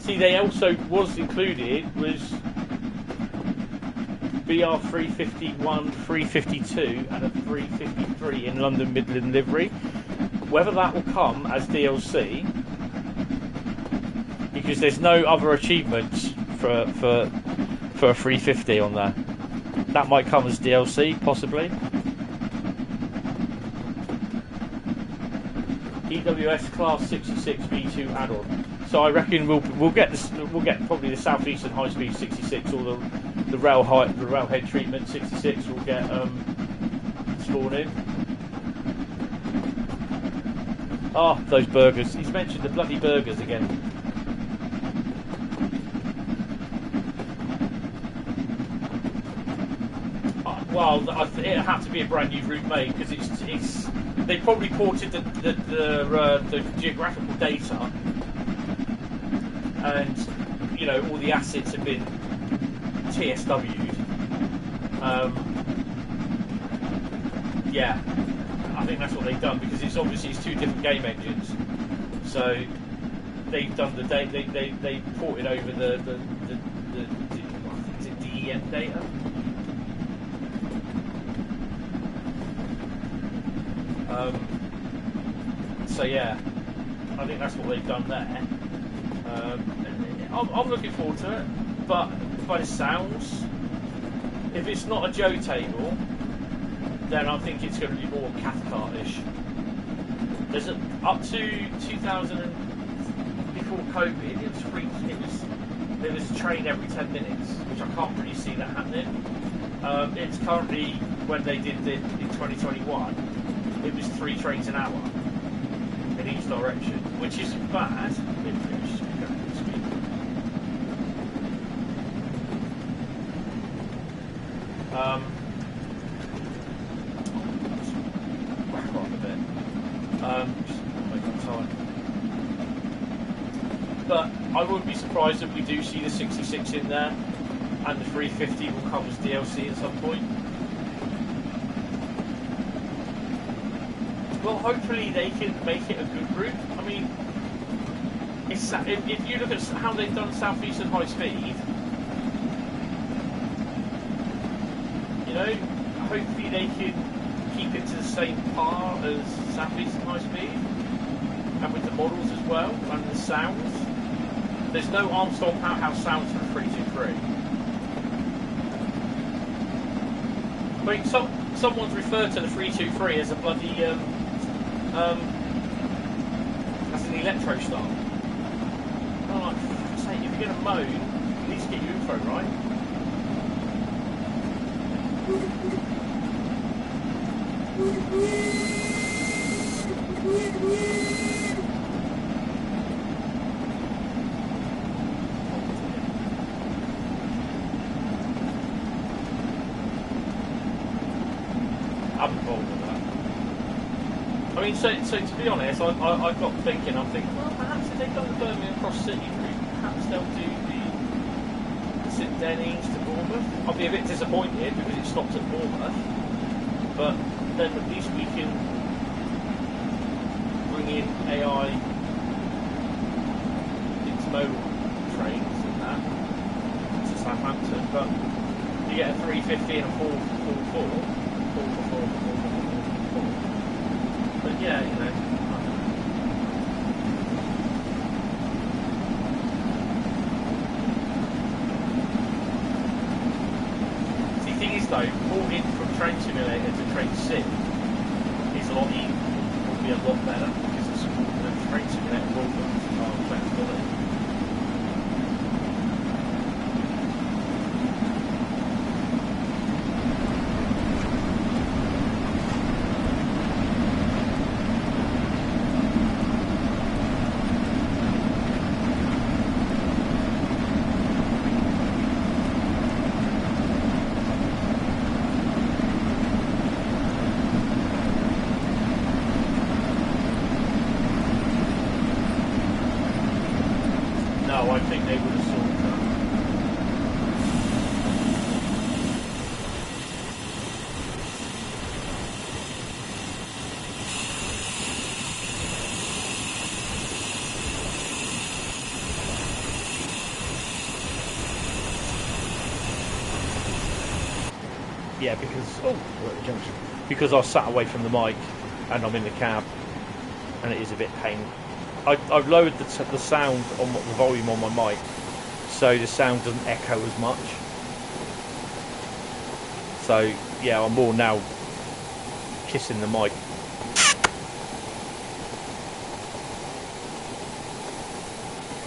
See, they also was included was BR 351, 352 and a 353 in London Midland livery. Whether that will come as DLC, because there's no other achievements for a 350 on there. That might come as DLC, possibly. EWS Class 66 V2 add-on. So I reckon we'll get probably the Southeastern Highspeed 66 or the railhead treatment 66 will get spawned in. Ah, those burgers. He's mentioned the bloody burgers again. Well, it had to be a brand new route made because it's they probably ported the geographical data, and you know all the assets have been TSW'd. Yeah, I think that's what they've done because it's obviously two different game engines. So they've done they ported over the DEM data. So yeah, I think that's what they've done there. I'm looking forward to it, but by the sounds, if it's not a Joe table, then I think it's going to be more Cathcart-ish. There's up to 2000 before COVID, it was free. There was a train every 10 minutes, which I can't really see that happening. It's currently, when they did it in 2021, it was 3 trains an hour in each direction, which isn't bad. Back on a bit. Just make up time. But I wouldn't be surprised if we do see the 66 in there, and the 350 will come as DLC at some point. Well, hopefully they can make it a good route. I mean, if you look at how they've done Southeastern Highspeed, you know, hopefully they can keep it to the same par as Southeastern Highspeed, and with the models as well, and the sounds. There's no Armstrong Powerhouse sounds for 323. I mean, someone's referred to the 323 as a bloody, as an electro style. I'm like, for fuck's sake, if you're going to moan, at least get your info right. I'm involved with that. I mean, so to be honest, I got thinking, well, perhaps if they've done the Birmingham Cross City route, perhaps they'll do the St Denis to Bournemouth. I'll be a bit disappointed because it stops at Bournemouth, but then at least we can bring in AI intermodal trains and that to Southampton, but you get a 350 and a 444. But yeah, you know. See, the thing is though, porting from Train Simulator to Train Sim is a lot easier, will be a lot better because the Train Simulator will have flexibility. I think they would have sorted that. Yeah, because we're at the junction. Because I sat away from the mic and I'm in the cab, and it is a bit pain. I've lowered the sound on the volume on my mic, so the sound doesn't echo as much. So yeah, I'm more now kissing the mic.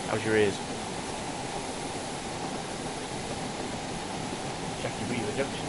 How's your ears? Jackie Wheeler Junction.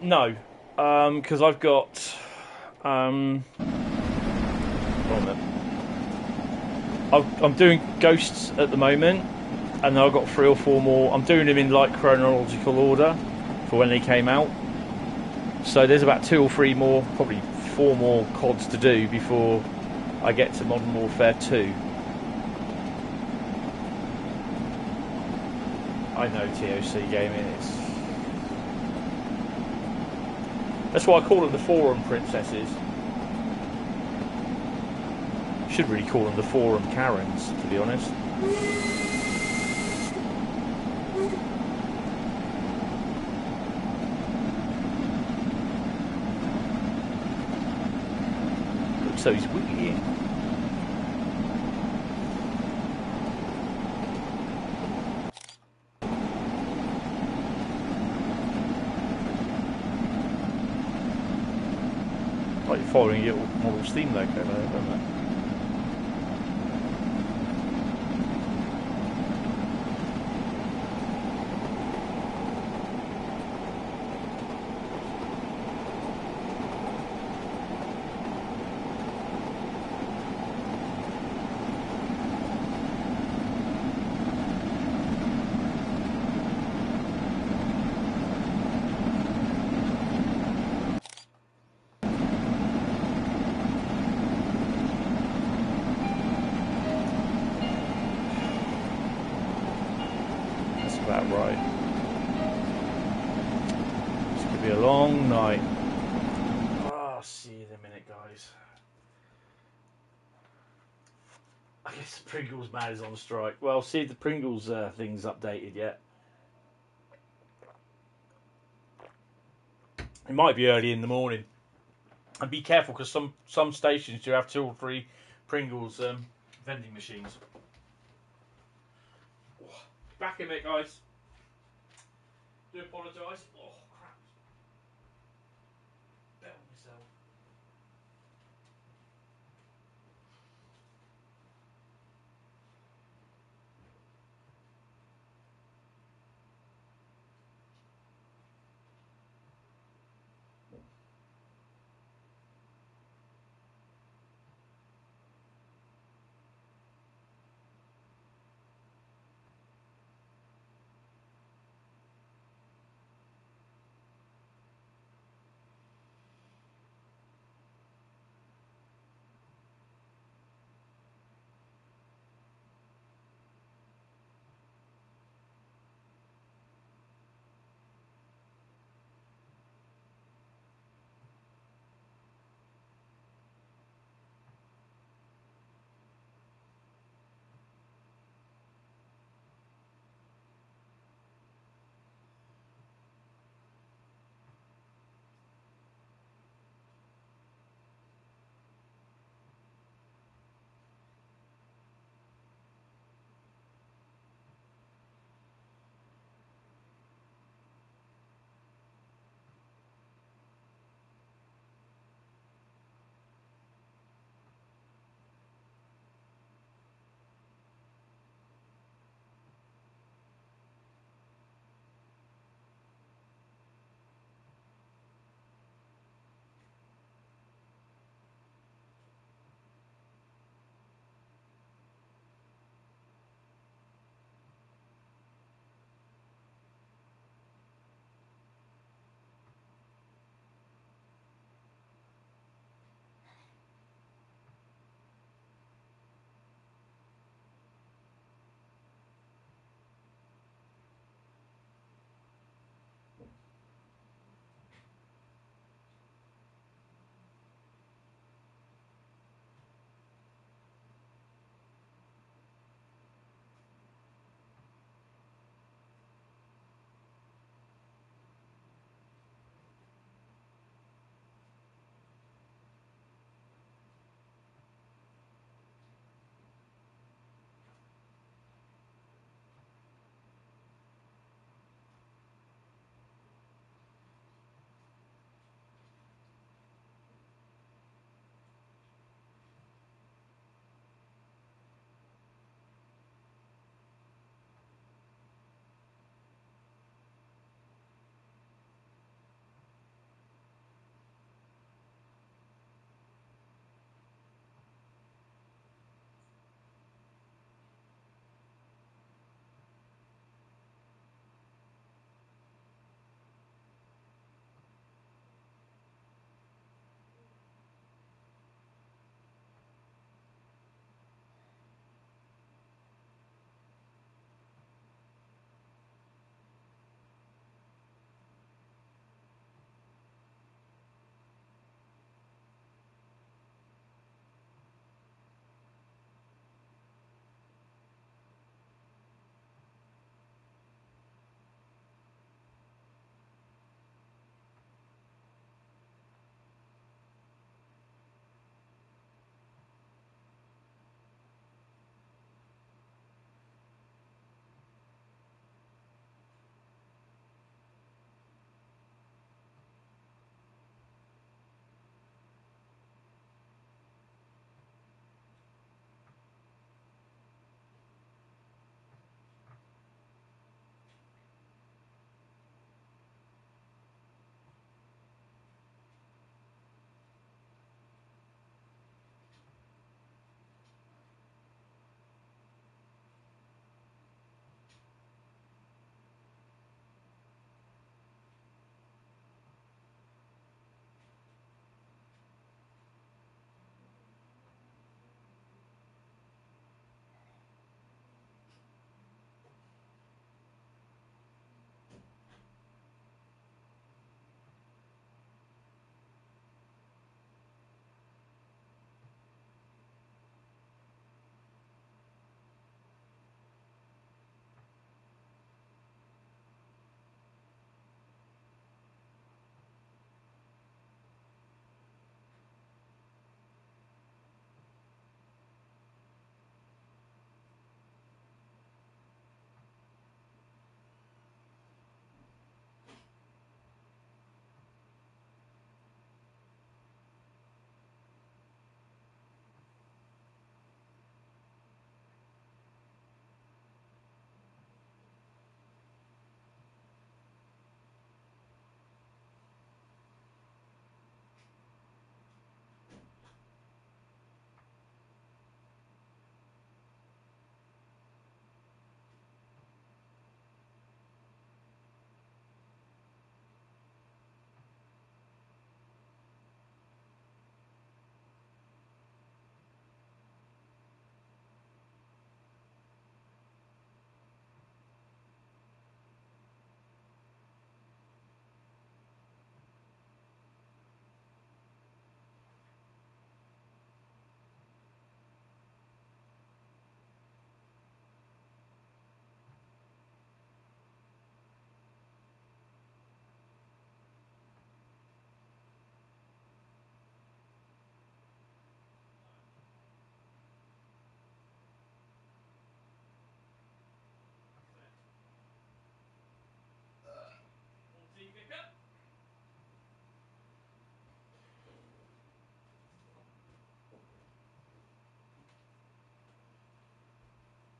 No. Because I've got hold on then. I'm doing ghosts at the moment, and then I've got 3 or 4 more. I'm doing them in like chronological order for when they came out. So there's about 2 or 3 more, probably 4 more CODs to do before I get to Modern Warfare 2. I know TOC gaming is. That's why I call them the forum princesses. Should really call them the forum Karens, to be honest. Looks so he's wheeling. Like following your model Steam logo there, don't they? About right. It's going to be a long night. Oh, see you in a minute, guys. I guess the Pringles man is on strike. Well, see if the Pringles thing's updated yet. It might be early in the morning. And be careful because some stations do have 2 or 3 Pringles vending machines. Back in it, guys. Do apologise. Oh, crap. Bet on myself.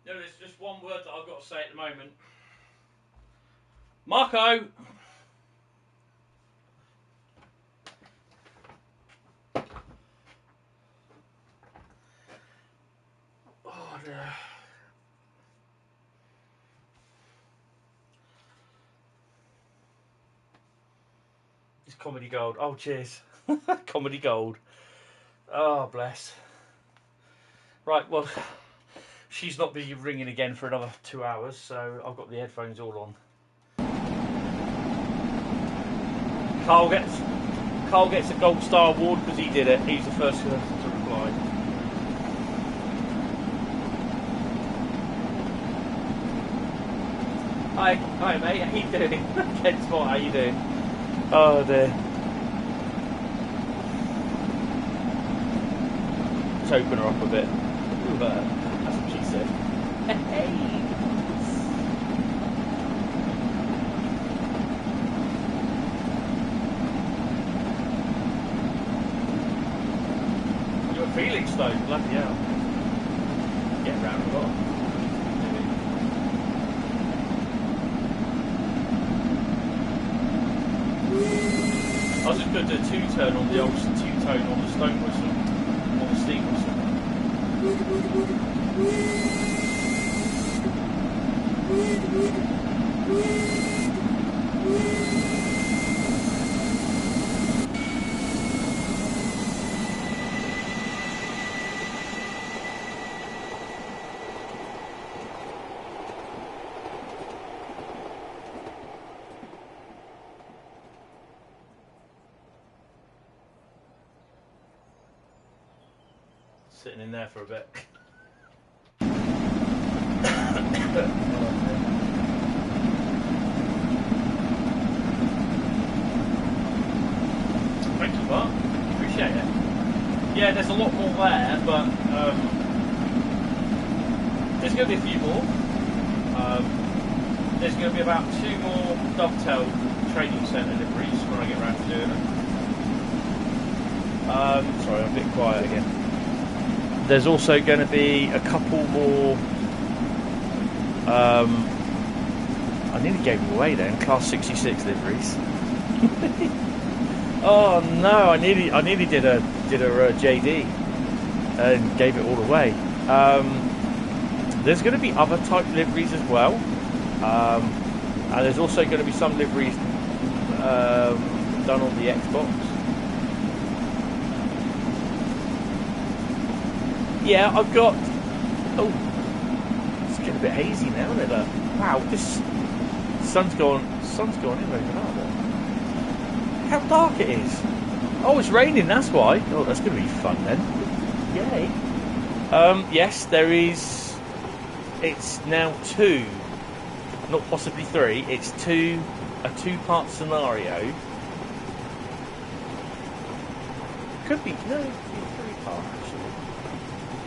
No, there's just one word that I've got to say at the moment. Marco! Oh, dear. It's comedy gold. Oh, cheers. Comedy gold. Oh, bless. Right, well, she's not be ringing again for another 2 hours, so I've got the headphones all on. Carl gets a gold star award because he did it. He's the first person to reply. Hi mate, how you doing? Ken Spot, how you doing? Oh dear. Let's open her up a bit. Ooh, that's what she said. Hey! You're Felixstowe, bloody hell. Get round a lot. I was just going to do a two-tone on the old two-tone on the stone whistle, on the steam whistle. Sitting in there for a bit. Thank you, Mark. Appreciate it. Yeah, there's a lot more there, but there's going to be a few more. There's going to be about 2 more Dovetail training centre deliveries when I get around to doing them. Sorry, I'm a bit quiet again. There's also going to be a couple more. I nearly gave them away then. Class 66 liveries. Oh no! I nearly did a JD and gave it all away. There's going to be other type liveries as well, and there's also going to be some liveries done on the Xbox. Yeah, I've got. Oh, it's getting a bit hazy now, isn't it? Wow, this sun's gone in overnight. How dark it is! Oh, it's raining. That's why. Oh, that's going to be fun then. Yay! Yes, there is. It's now 2, not possibly 3. It's a 2-part scenario. Could be no, it could be a 3-part actually.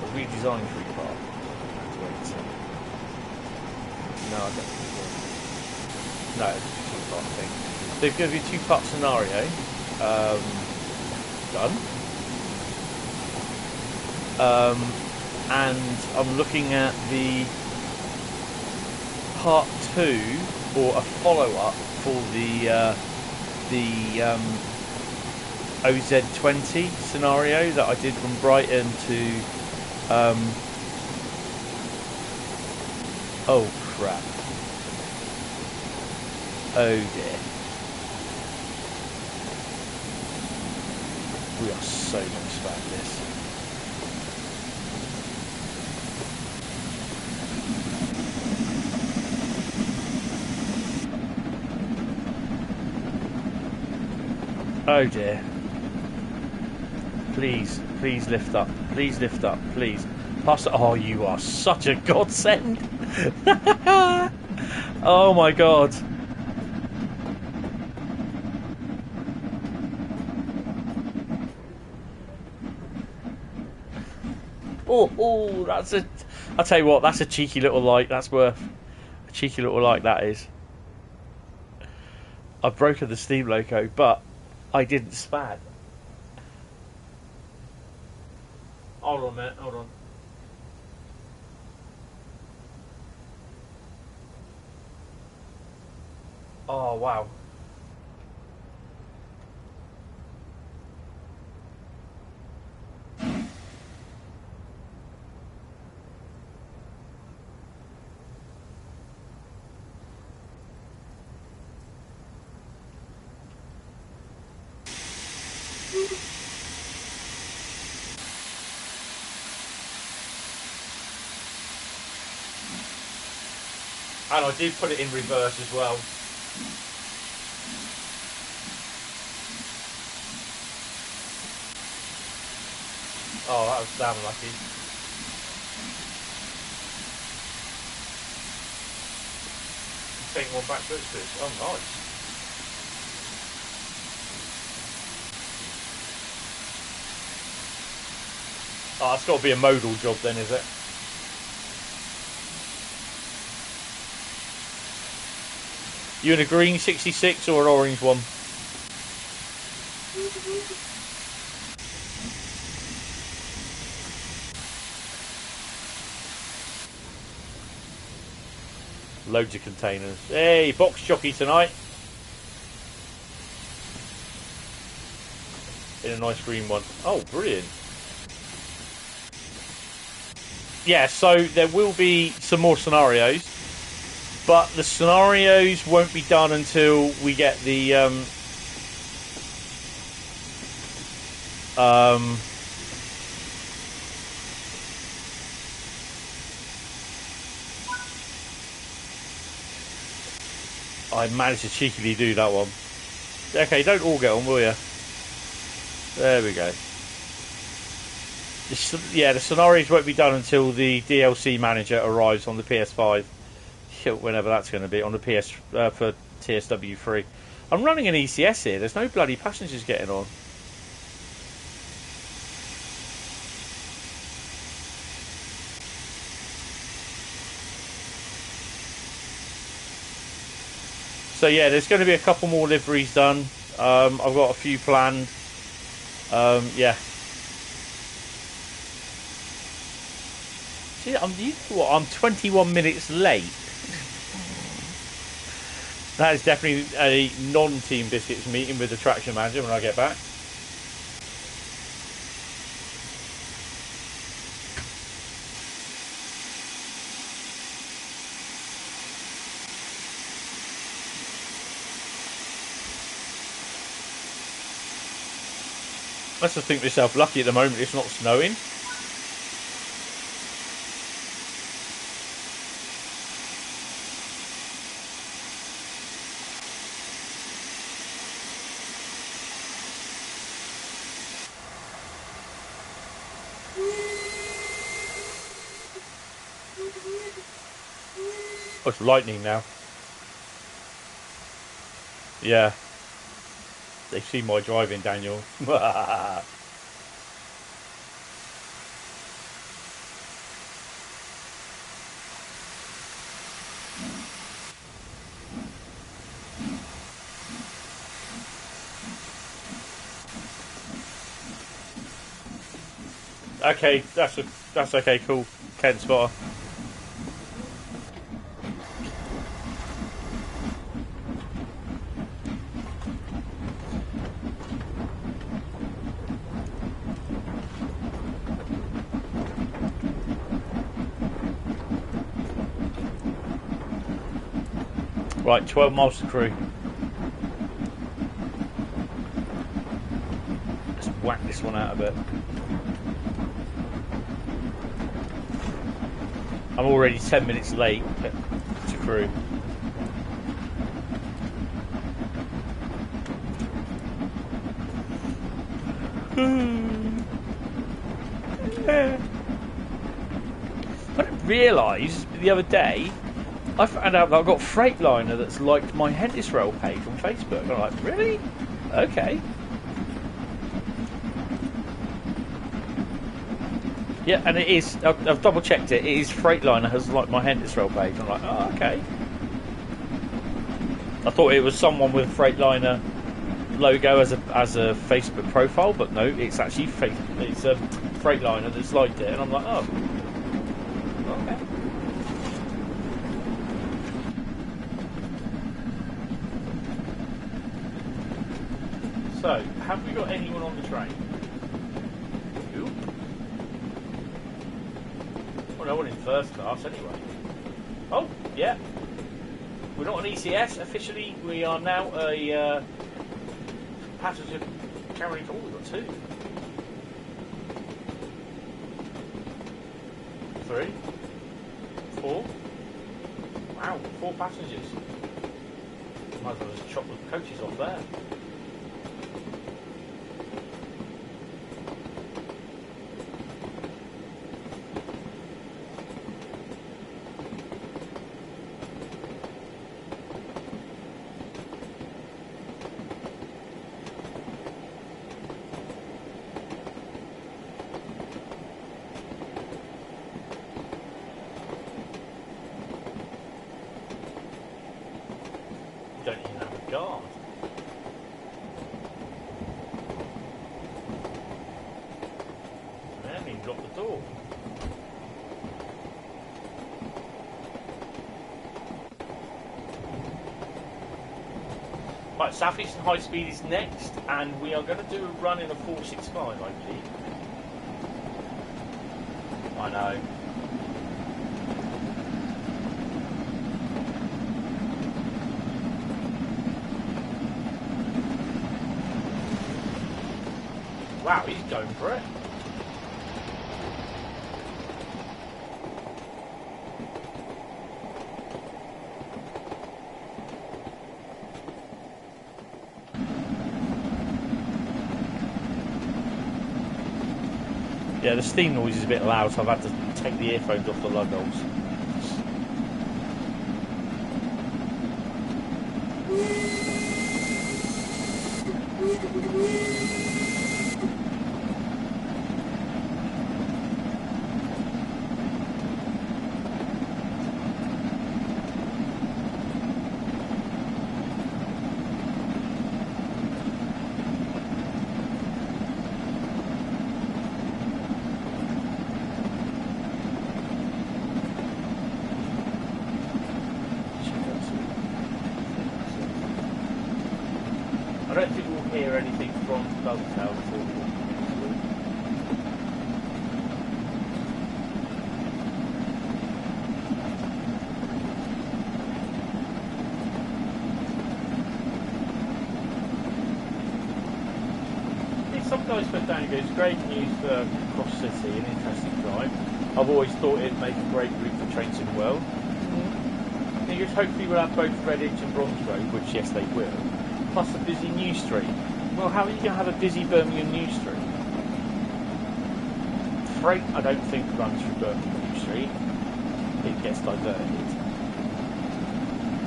Redesign 3-part. No, I don't think it will. No, it's a 2-part thing. There's going to be a 2-part scenario done. And I'm looking at the part 2 or a follow-up for the OZ20 scenario that I did from Brighton to oh crap. Oh dear. We are so going to spam this. Oh dear. Please lift up. Please lift up. Please. Pass it. Oh, you are such a godsend. Oh my god. Oh, that's a. I'll tell you what, that's a cheeky little like. That's worth a cheeky little like. That is. I've broken the steam loco, but I didn't spad. Hold on a minute. Hold on. Oh, wow. And I did put it in reverse as well. Oh, that was damn lucky. Take one back to Ipswich. Oh, nice. Oh, it's got to be a modal job then, is it? You in a green 66 or an orange one? Loads of containers. Hey, box jockey tonight. In a nice green one. Oh, brilliant. Yeah, so there will be some more scenarios, but the scenarios won't be done until we get the I managed to cheekily do that one. Okay, don't all get on, will you? There we go. Yeah, the scenarios won't be done until the DLC manager arrives on the PS5. Whenever that's going to be, on the PS for TSW3. I'm running an ECS here. There's no bloody passengers getting on. So yeah, there's going to be a couple more liveries done. I've got a few planned. Yeah. See, I'm 21 minutes late. That is definitely a non-Team Biscuits meeting with the traction manager when I get back. I just think myself lucky at the moment it's not snowing. Oh, it's lightning now. Yeah. They've seen my driving, Daniel. Okay, that's okay, cool. Ken spotter. Right, 12 miles to Crewe. Let's whack this one out a bit. I'm already 10 minutes late to Crewe. I didn't realise the other day I found out that I've got a Freightliner that's liked my Hentis Rail page on Facebook. I'm like, really? Okay. Yeah, and it is. I've double checked it. It is Freightliner has liked my Hentis Rail page. I'm like, oh, okay. I thought it was someone with a Freightliner logo as a Facebook profile, but no, it's actually it's a Freightliner that's liked it, and I'm like, oh, okay. So, have we got anyone on the train? Nope. Well, no one in first class anyway. Oh, yeah. We're not an ECS. Officially, we are now a passenger carrying... Oh, we've got 2. 3. 4. Wow, 4 passengers. Might as well just chop the coaches off there. Don't even have a guard. They haven't even got the door. Right, Southeastern Highspeed is next, and we are going to do a run in a 465, I believe. I know. Wow, he's going for it. Yeah, the steam noise is a bit loud, so I've had to take the earphones off the lug holes. I don't think we'll hear anything from Dovetail until some guys put down and goes, great news for Cross City, an interesting drive. I've always thought it'd make a great route for trains in the world. He goes, hopefully we'll have both Redditch and Bronze Road, which yes they will. Plus a busy news stream. Well, how are you going to have a busy Birmingham news stream? Freight, I don't think runs through Birmingham news stream. It gets diverted.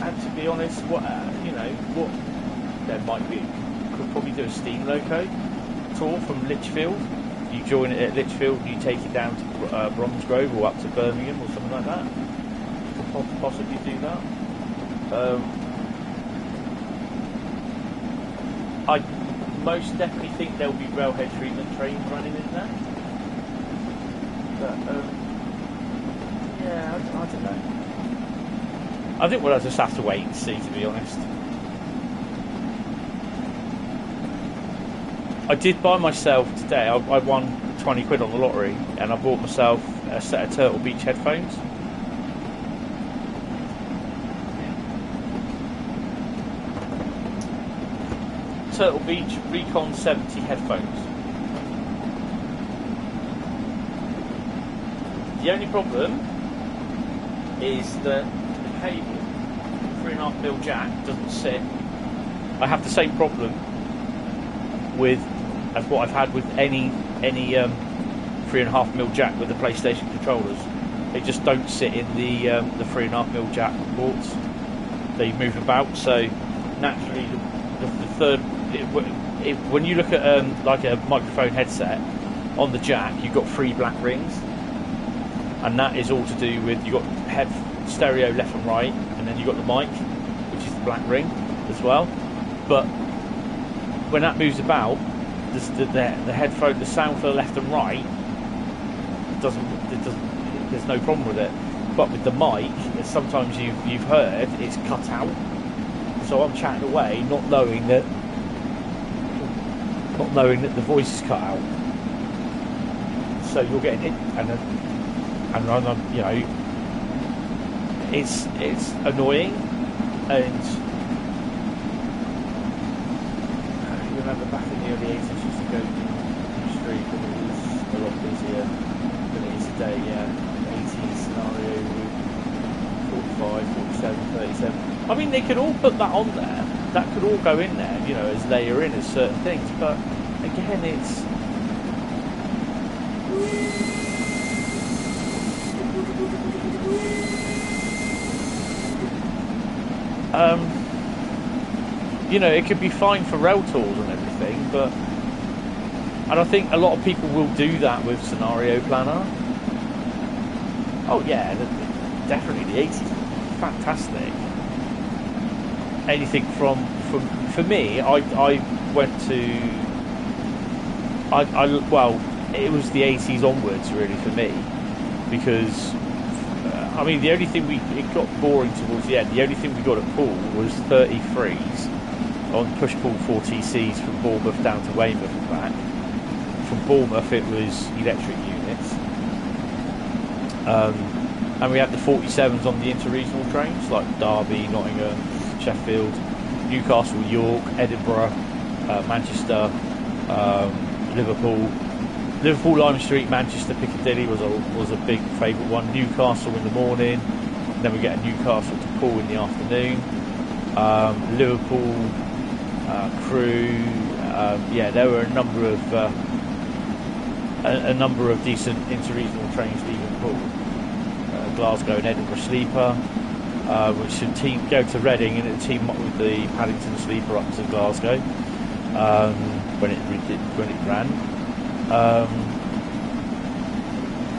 And to be honest, what there might be. Could probably do a steam loco tour from Lichfield. You join it at Lichfield, you take it down to Bromsgrove or up to Birmingham or something like that. Could possibly do that. I most definitely think there'll be railhead treatment trains running in there. But, yeah, I don't know. I think we'll just have to wait and see, to be honest. I did buy myself today, I won 20 quid on the lottery, and I bought myself a set of Turtle Beach headphones. Turtle Beach Recon 70 headphones. The only problem is that the cable, 3.5mm jack, doesn't sit. I have the same problem as what I've had with any 3.5mm jack with the PlayStation controllers. They just don't sit in the 3.5mm jack ports. They move about, so naturally the third. When you look at like a microphone headset on the jack, you've got 3 black rings, and that is all to do with you've got stereo left and right, and then you've got the mic, which is the black ring as well. But when that moves about, the headphone, the sound for the left and right there's no problem with it. But with the mic, sometimes you've heard it's cut out. So I'm chatting away, not knowing that not knowing that the voice is cut out. So you're getting it, and you know, it's annoying, and you remember back in the early 80s, used to go to the street when it was a lot busier than it is today. Yeah, 80s scenario with 45, 47, 37. I mean, they could all put that on there. That could all go in there, you know, as layer in as certain things. But again, it's you know, it could be fine for rail tours and everything, and I think a lot of people will do that with Scenario Planner. Oh yeah, definitely the 80s, fantastic. Anything from for me, I went to well, it was the 80s onwards really for me, because I mean, the only thing it got boring towards the end. The only thing we got at Poole was 33s on push-pull 4TCs from Bournemouth down to Weymouth and back. From Bournemouth it was electric units. And we had the 47s on the inter-regional trains, like Derby, Nottingham, Sheffield, Newcastle, York, Edinburgh, Manchester, Liverpool. Liverpool, Lime Street, Manchester, Piccadilly was a big favourite one. Newcastle in the morning, and then we get a Newcastle to Poole in the afternoon. Liverpool, Crewe, yeah, there were a number of decent interregional trains leaving Poole. Glasgow and Edinburgh sleeper, which should go to Reading and it team up with the Paddington sleeper up to Glasgow when it ran.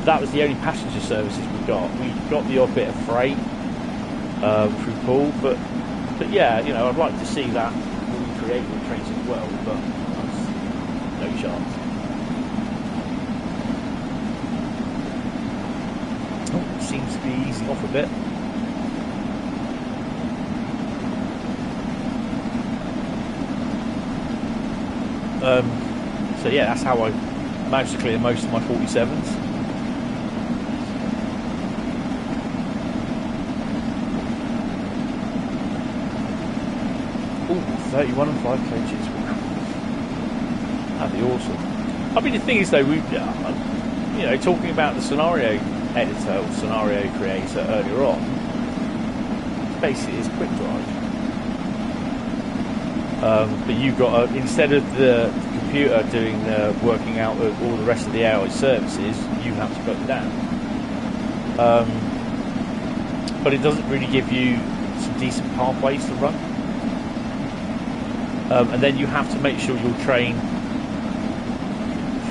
That was the only passenger services we got. We got the odd bit of freight through Poole, but yeah, you know, I'd like to see that recreated in trains as well, but no chance. Oh, seems to be easing off a bit. So yeah, that's how I managed to clear most of my 47s. Ooh, 31 and 5 coaches. That'd be awesome. I mean, the thing is though, you know, talking about the scenario editor or scenario creator earlier on, basically it's quick drive. But you've got instead of the computer doing the working out of all the rest of the AI services, you have to put them down. But it doesn't really give you some decent pathways to run. And then you have to make sure your train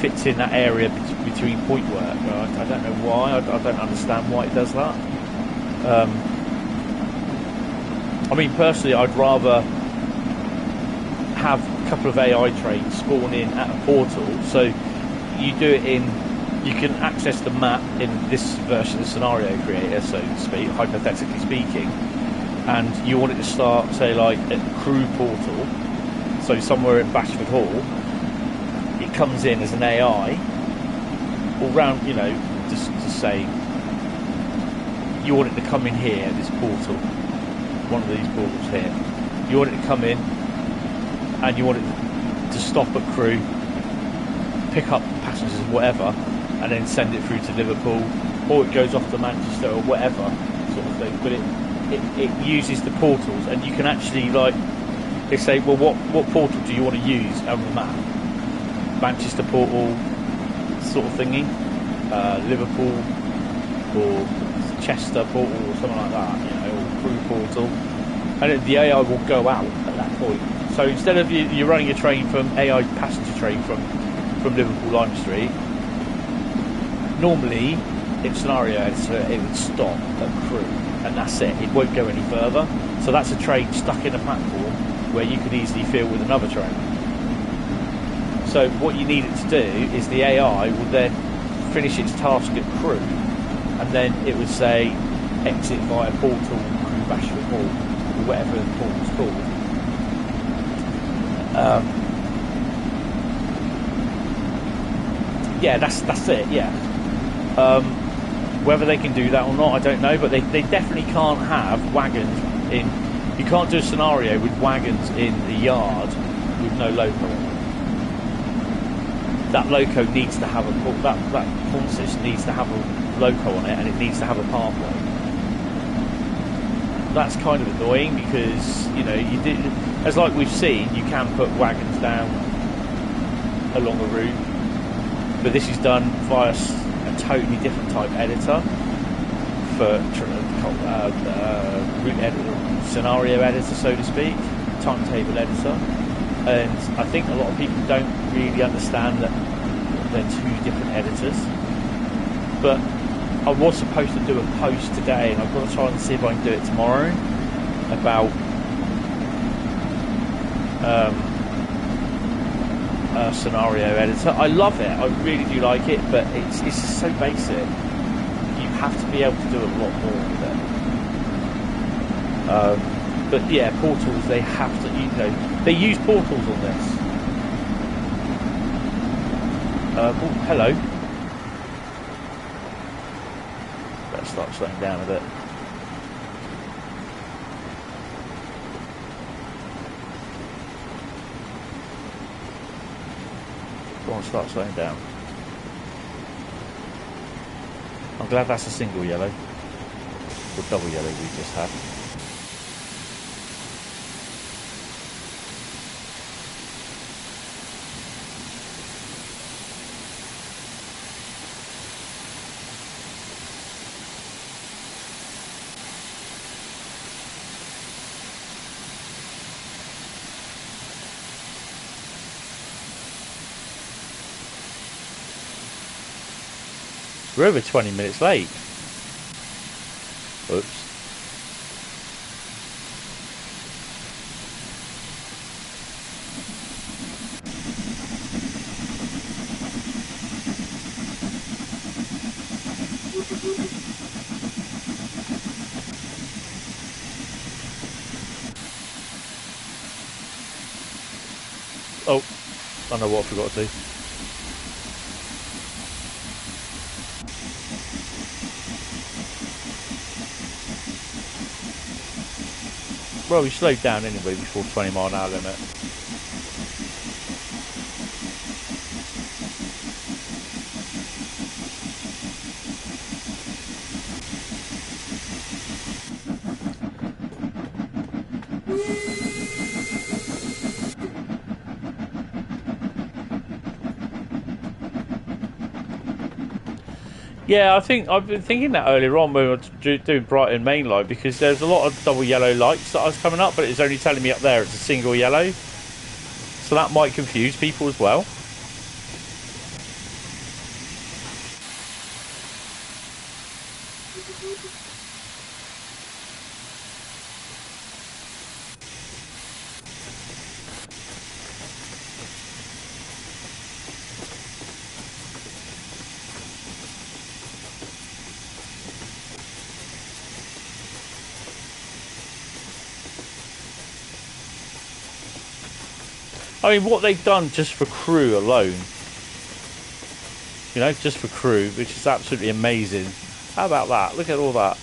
fits in that area between point work. I don't know why. I don't understand why it does that. I mean, personally, I'd rather have a couple of AI trains spawn in at a portal, so you do it in, you can access the map in this version of Scenario Creator, so to speak, hypothetically speaking, and you want it to start, say, like at Crewe portal, so somewhere at Bashford Hall. It comes in as an AI all round, you know, just to say you want it to come in here, this portal, one of these portals here. You want it to come in and you want it to stop at Crewe, pick up passengers or whatever, and then send it through to Liverpool, or it goes off to Manchester or whatever sort of thing. But it uses the portals, and you can actually, like, they say, well, what portal do you want to use on the map? Manchester portal sort of thingy, Liverpool or Chester portal or something like that, you know, or Crewe portal, and the AI will go out at that point. So instead of you're running a train from AI passenger train from Liverpool Lime Street, normally in Scenario Editor it would stop at Crewe and that's it. It won't go any further. So that's a train stuck in a platform where you could easily fill with another train. So what you need it to do is the AI will then finish its task at Crewe, and then it would say exit via portal Crewe Bashford Hall, or whatever the portal's called. Yeah, that's it. Yeah. Whether they can do that or not, I don't know. But they definitely can't have wagons in. You can't do a scenario with wagons in the yard with no loco on it. That loco needs to have that consist needs to have a loco on it, and it needs to have a pathway. That's kind of annoying because, you know, as like we've seen, you can put wagons down along a route, but this is done via a totally different type editor for route editor, scenario editor, so to speak, timetable editor. And I think a lot of people don't really understand that they're two different editors. But I was supposed to do a post today, and I've got to try and see if I can do it tomorrow, about a scenario editor. I love it, I really do like it, but it's just so basic. You have to be able to do a lot more with it. But yeah, portals, they have to, you know, they use portals on this. Oh, hello. Better start slowing down a bit. Go on, start slowing down. I'm glad that's a single yellow. Or double yellow we just had. We're over 20 minutes late. Oops. Oh, I know what I forgot to do. Well, we slowed down anyway before 20-mile-an-hour limit. Yeah, I think I've been thinking that earlier on when we were doing Brighton main line, because there's a lot of double yellow lights that was coming up, but it's only telling me up there it's a single yellow, so that might confuse people as well. I mean, what they've done just for Crewe alone, you know, just for Crewe, which is absolutely amazing. How about that? Look at all that.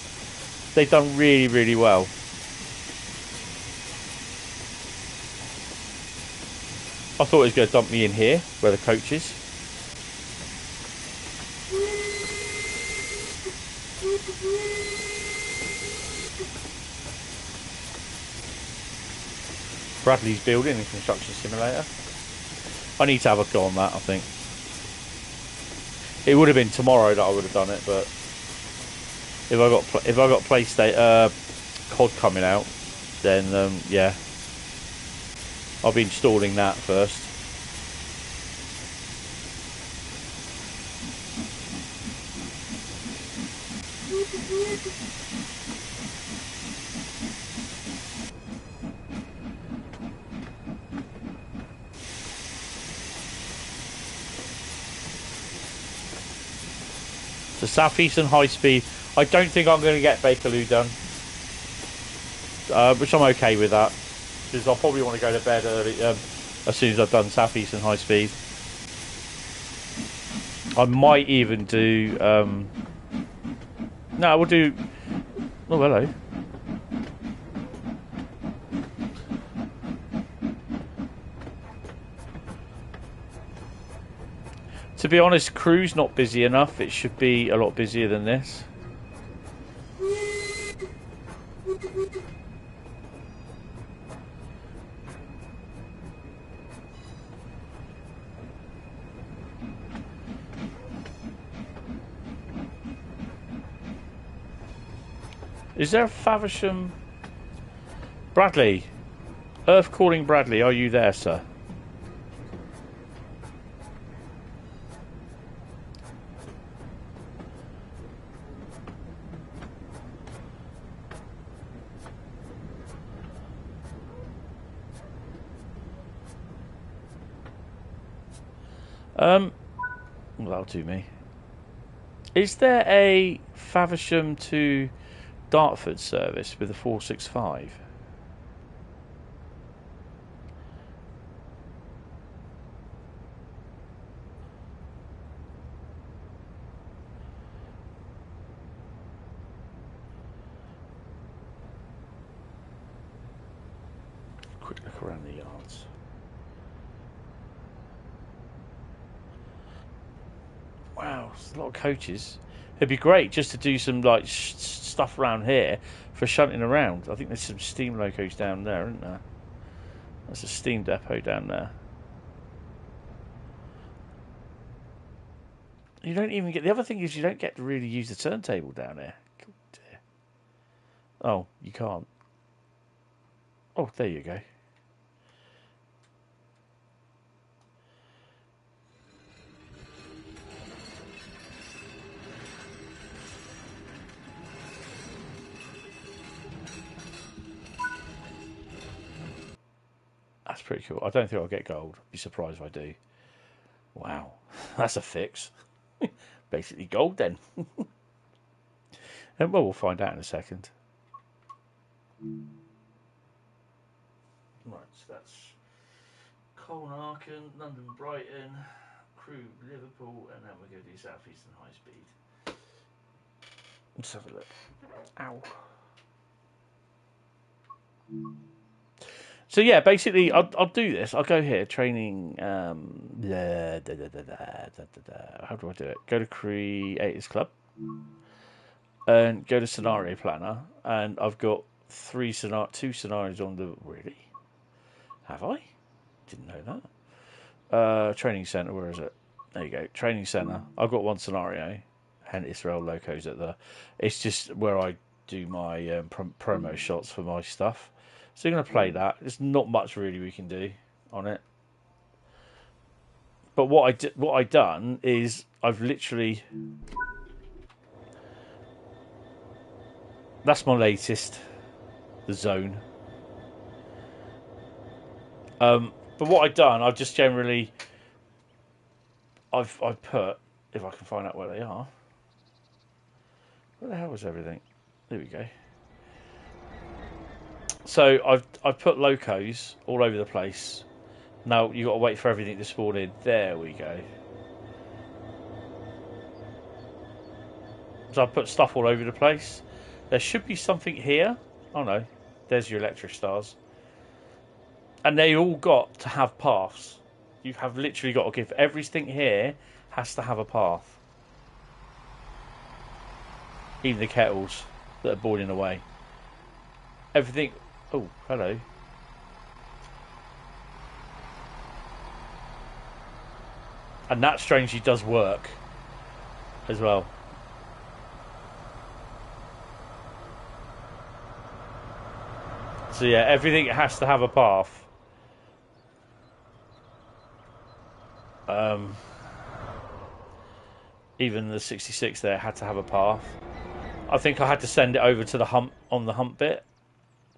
They've done really, really well. I thought it was going to dump me in here, where the coach is. Bradley's building and construction simulator. I need to have a go on that, I think. It would have been tomorrow that I would have done it, but if I got PlayStation COD coming out, then yeah, I'll be installing that first. The Southeastern Highspeed, I don't think I'm going to get Bakerloo done, which I'm okay with that, because I'll probably want to go to bed early as soon as I've done Southeastern Highspeed. I might even do... no, we'll do... Oh, hello. To be honest, Crewe's not busy enough. It should be a lot busier than this. Is there a Faversham? Bradley. Earth calling Bradley. Are you there, sir? Well, that'll do me. Is there a Faversham to Dartford service with a 465? Quick look around the yards. Wow, there's a lot of coaches. It'd be great just to do some like stuff around here for shunting around. I think there's some steam locos down there, isn't there? There's a steam depot down there. You don't even get... The other thing is you don't get to really use the turntable down there. Oh, dear. Oh, you can't. Oh, there you go. That's pretty cool. I don't think I'll get gold. Be surprised if I do. Wow, that's a fix. Basically gold then. And well, we'll find out in a second. Right, so that's Koln Aachen, London-Brighton, Crewe Liverpool, and then we're going to do Southeastern Highspeed. Let's have a look. Ow. So yeah, basically, I'll do this. I'll go here, training. How do I do it? Go to Creators Club and go to Scenario Planner, and I've got two scenarios on the. Really? Have I? Didn't know that. Training Centre. Where is it? There you go. Training Centre. I've got one scenario. Hentis Rail locos at the. It's just where I do my promo shots for my stuff. So you're going to play that. There's not much really we can do on it. But what I done is I've literally... That's my latest. The zone. But what I've done, I've just generally... I've put... If I can find out where they are. Where the hell was everything? There we go. So I've put locos all over the place. Now you've got to wait for everything to spawn in. There we go. So I've put stuff all over the place. There should be something here. Oh no, there's your electric stars. And they all got to have paths. You have literally got to give everything here has to have a path. Even the kettles that are boiling away. Everything. Oh, hello. And that strangely does work as well. So yeah, everything has to have a path. Even the 66 there had to have a path. I think I had to send it over to the hump on the hump bit.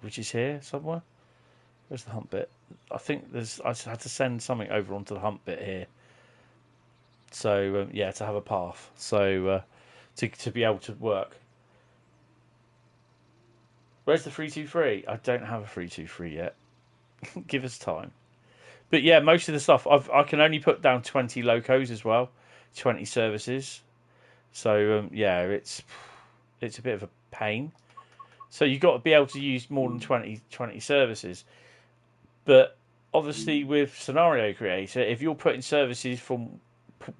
Which is here somewhere. Where's the hump bit? I think I had to send something over onto the hump bit here. So yeah, to have a path. So to be able to work. Where's the 323? I don't have a 323 yet. Give us time. But yeah, most of the stuff I can only put down 20 locos as well. 20 services. So yeah, it's a bit of a pain. So you've got to be able to use more than 20 services. But obviously with Scenario Creator, if you're putting services from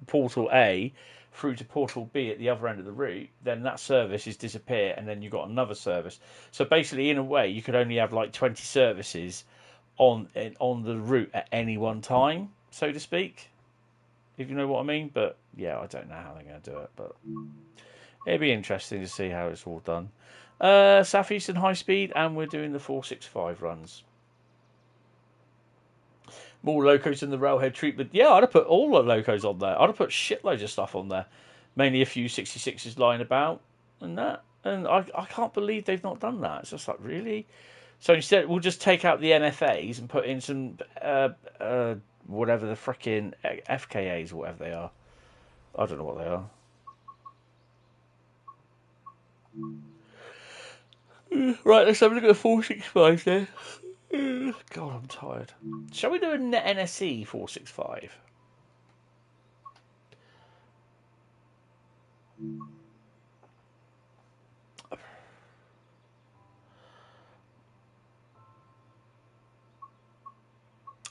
portal A through to portal B at the other end of the route, then that service is disappear, and then you've got another service. So basically, in a way, you could only have like 20 services on the route at any one time, so to speak, if you know what I mean. But yeah, I don't know how they're going to do it, but it'd be interesting to see how it's all done. Southeastern Highspeed, and we're doing the 465 runs. More locos in the railhead treatment. Yeah, I'd have put all the locos on there. I'd have put shitloads of stuff on there. Mainly a few 66s lying about and that. And I can't believe they've not done that. It's just like, really? So instead, we'll just take out the NFAs and put in some whatever the frickin' FKAs or whatever they are. I don't know what they are. Right, let's have a look at the 465 then. God, I'm tired. Shall we do a NSE 465?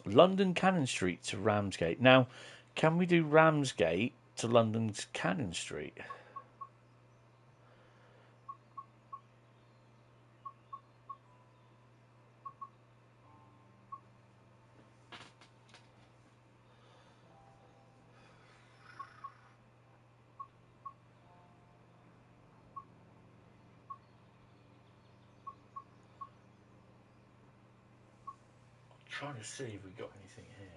London Cannon Street to Ramsgate. Now, can we do Ramsgate to London's Cannon Street? Trying to see if we got anything here.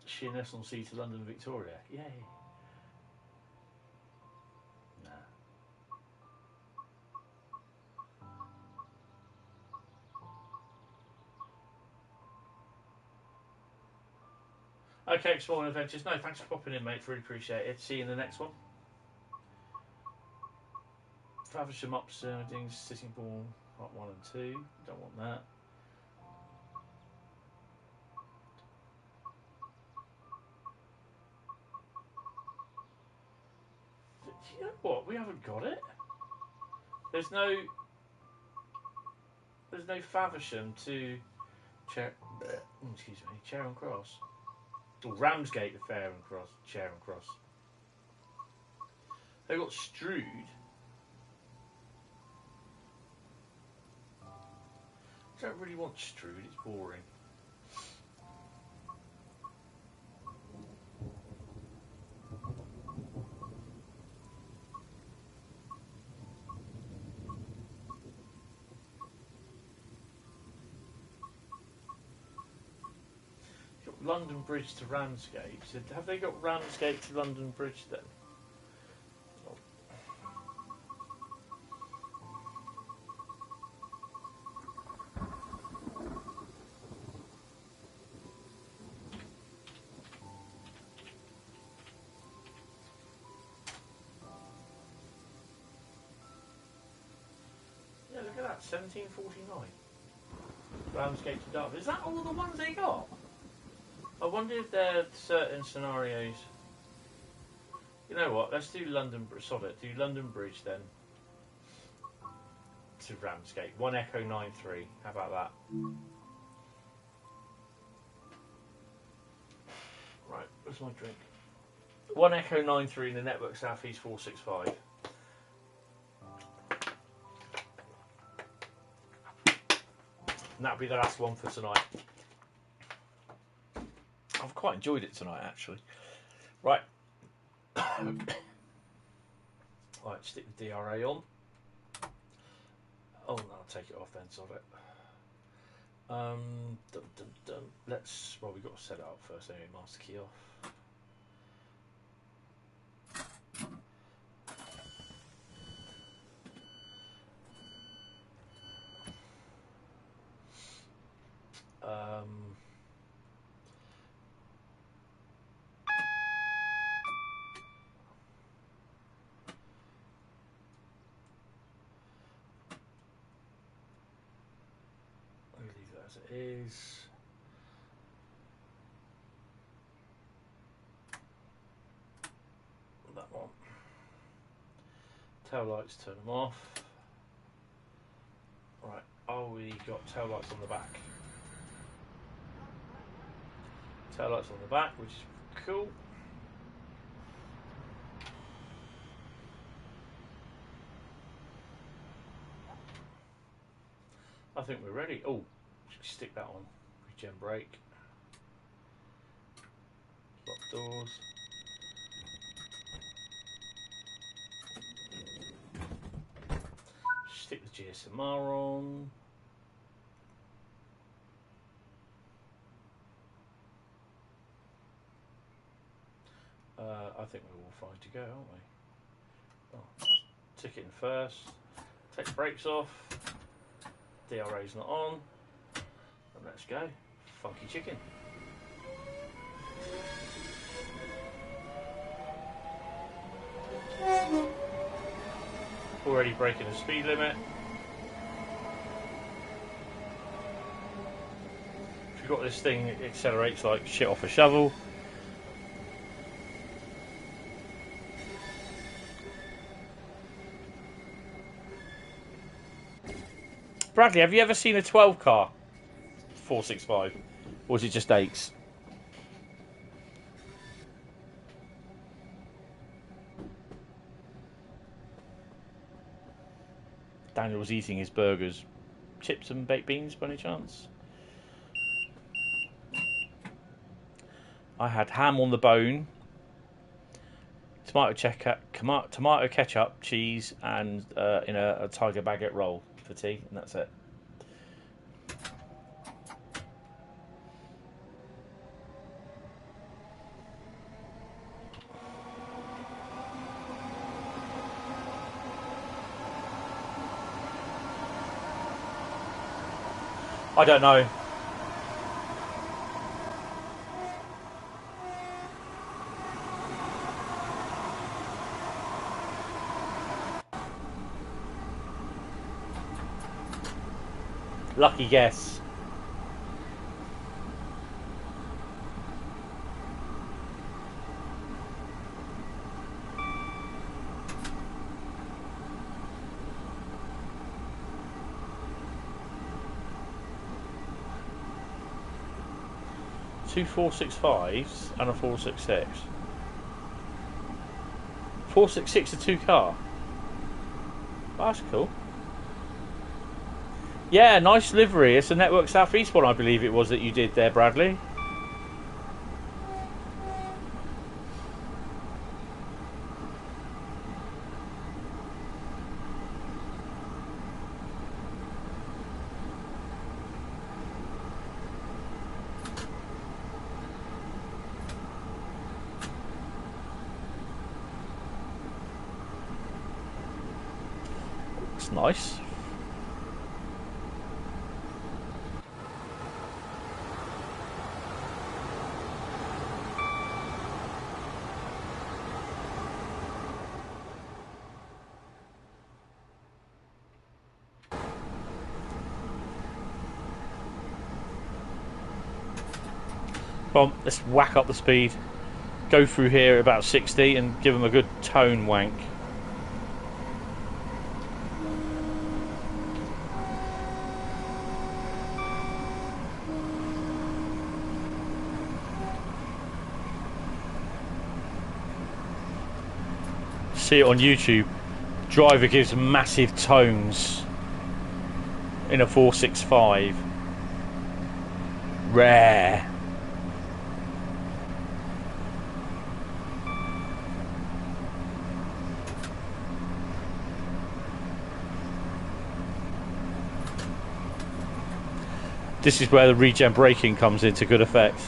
Sheerness on Sea to London Victoria. Yay. Nah. Okay, Exploring Adventures. No, thanks for popping in, mate. Really appreciate it. See you in the next one. Faversham Upstairs, Sitting Ball, Part 1 and 2. Don't want that. Do you know what? We haven't got it. There's no Faversham to Charing Cross. Or Ramsgate to Charing Cross. They've got Strood. I don't really want Strood, it's boring. London Bridge to Ramsgate. So have they got Ramsgate to London Bridge then? Yeah, look at that, 1749. Ramsgate to Dartford. Is that all the ones they got? I wonder if there are certain scenarios. You know what? Let's do London. Sod it. Do London Bridge then to Ramsgate. 1 Echo 93. How about that? Right. Where's my drink? 1 Echo 93 in the network Southeast 465. And that'll be the last one for tonight. I've quite enjoyed it tonight, actually. Right. Right, stick the DRA on. Oh, no, I'll take it off then, sod it. Let's, well, we've got to set it up first anyway, master key off. We'll leave that as it is. Tail lights, turn them off. Right, oh, we got tail lights on the back. Tail lights on the back, which is cool. I think we're ready. Oh, stick that on. Regen brake. Lock doors. Stick the GSMR on. I think we're all fine to go, aren't we? Oh, tick it in first. Take the brakes off. DRA's not on. And let's go. Funky chicken. Already breaking the speed limit. If you've got this thing, it accelerates like shit off a shovel. Bradley, have you ever seen a 12 car 465? Or is it just 8s? Daniel's eating his burgers. Chips and baked beans by any chance? I had ham on the bone, tomato ketchup, cheese, and in a tiger baguette roll for tea, and that's it. I don't know. Lucky guess. Two 465s and a 466. 466 a 2 car. Oh, that's cool. Yeah, nice livery. It's a Network Southeast one, I believe it was, that you did there, Bradley. It's nice. Come on, let's whack up the speed. Go through here at about 60 and give them a good tone wank. See it on YouTube. Driver gives massive tones in a 465. Rare. This is where the regen braking comes into good effect.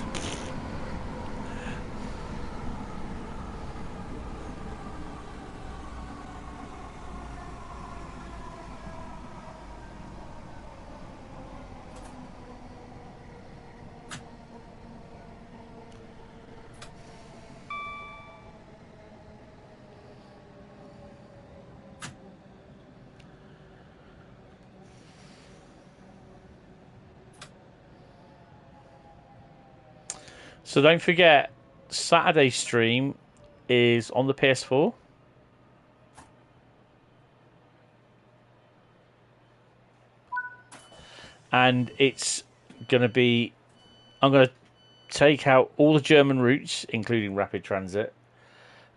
So don't forget, Saturday's stream is on the PS4. and it's going to be... I'm going to take out all the German routes, including rapid transit,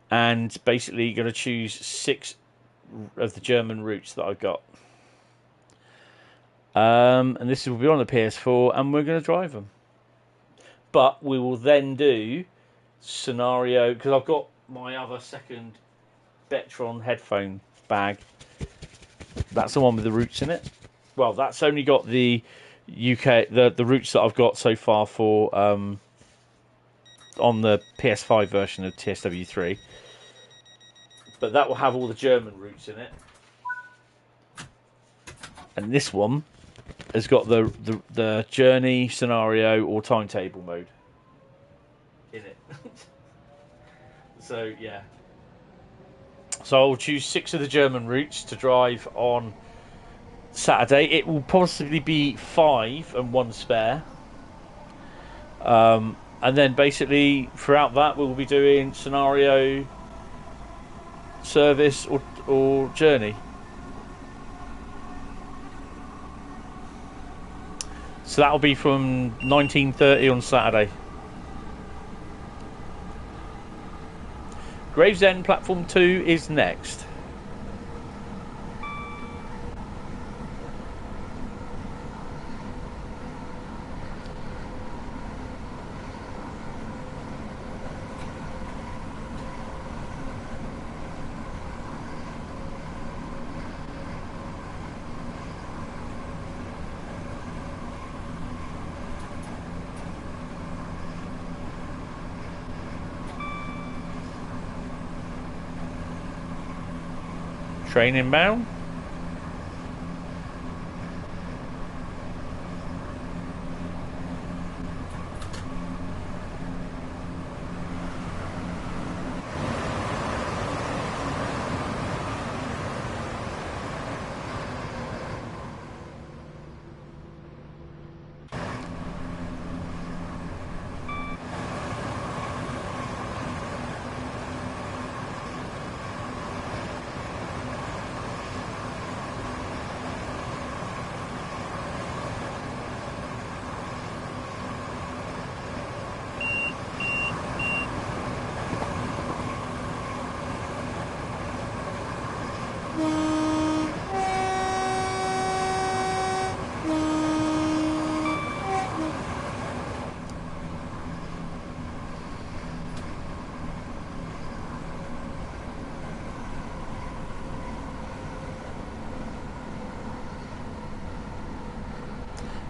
and basically going to choose 6 of the German routes that I've got. And this will be on the PS4, and we're going to drive them. But we will then do scenario, because I've got my other second Betron headphone bag. That's the one with the routes in it. Well, that's only got the UK, the routes that I've got so far for on the PS5 version of TSW3. But that will have all the German routes in it. And this one has got the journey, scenario, or timetable mode in it. So, yeah. So I'll choose 6 of the German routes to drive on Saturday. It will possibly be 5 and 1 spare. And then basically throughout that we'll be doing scenario, service, or journey. So that'll be from 19:30 on Saturday. Gravesend Platform 2 is next. Train inbound.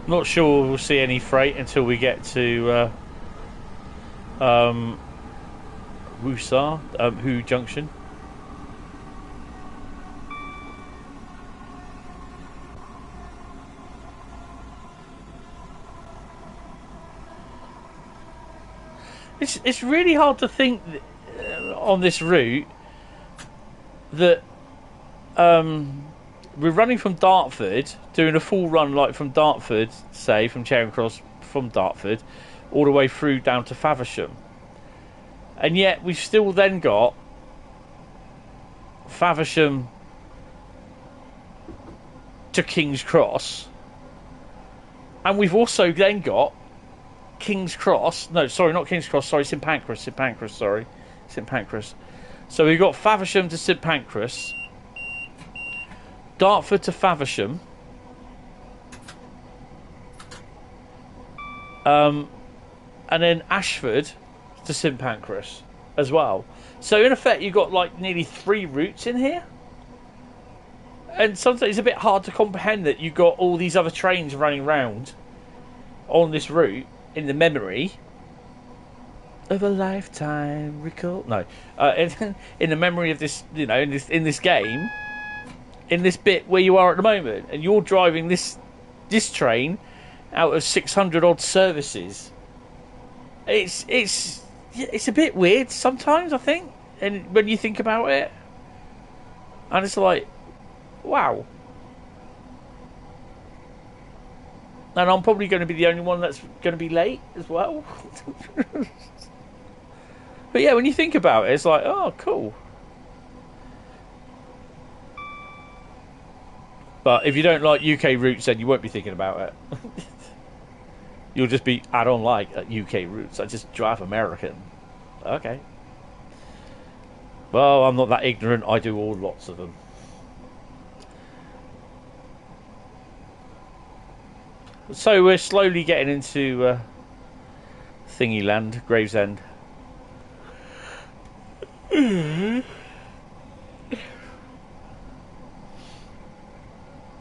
Not sure we'll see any freight until we get to Riesa, Hu Junction. It's really hard to think on this route that we're running from Dartford, doing a full run like from Dartford, say from Charing Cross from Dartford, all the way through down to Faversham, and yet we've still then got Faversham to King's Cross, and we've also then got King's Cross. No, sorry, not King's Cross. Sorry, St Pancras. St Pancras. Sorry, St Pancras. So we've got Faversham to St Pancras, Dartford to Faversham, and then Ashford to St Pancras as well. So in effect, you've got like nearly 3 routes in here, and sometimes it's a bit hard to comprehend that you've got all these other trains running around on this route in the memory of a lifetime recall. No, in the memory of this, you know, in this game. In this bit where you are at the moment, and you're driving this train out of 600 odd services. It's a bit weird sometimes, I think, and when you think about it, and it's like, wow. And I'm probably going to be the only one that's going to be late as well. But yeah, when you think about it, it's like, oh, cool. But if you don't like UK routes, then you won't be thinking about it. You'll just be, I don't like UK routes. I just drive American. Okay. Well, I'm not that ignorant. I do all lots of them. So we're slowly getting into Thingy Land, Gravesend.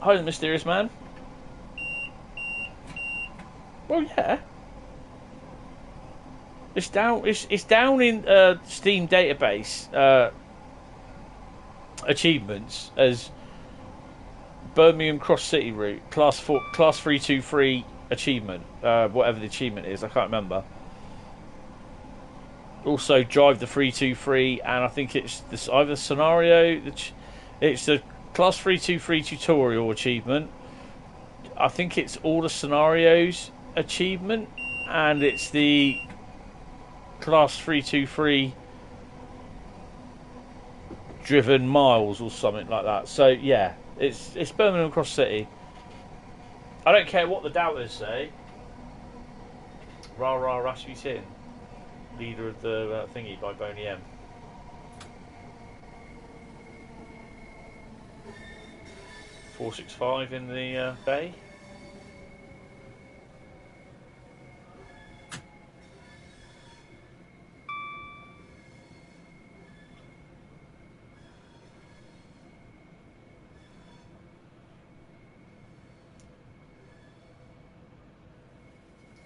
Hi, the mysterious man. Well, yeah. It's down. It's down in Steam database achievements as Birmingham Cross City route, class 323 achievement. Whatever the achievement is, I can't remember. Also, drive the 323, and I think it's this either scenario. It's the class 323 tutorial achievement. I think it's all the scenarios achievement, and it's the class 323 driven miles or something like that. So yeah, it's Birmingham Cross City. I don't care what the doubters say. Rah rah Rasputin, leader of the thingy by Boney M. .465 in the bay.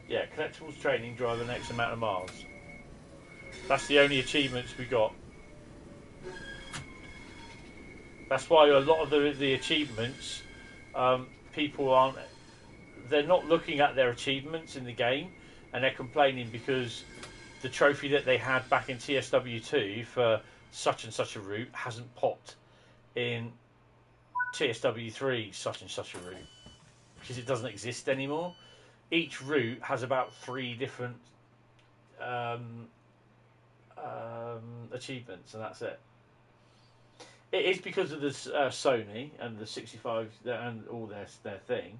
Yeah, collectibles training, drive an X amount of miles. That's the only achievements we got. That's why a lot of the achievements, people aren't. They're not looking at their achievements in the game, and they're complaining because the trophy that they had back in TSW2 for such and such a route hasn't popped in TSW3 such and such a route because it doesn't exist anymore. Each route has about 3 different achievements, and that's it. It is because of the Sony and the 65 and all their thing,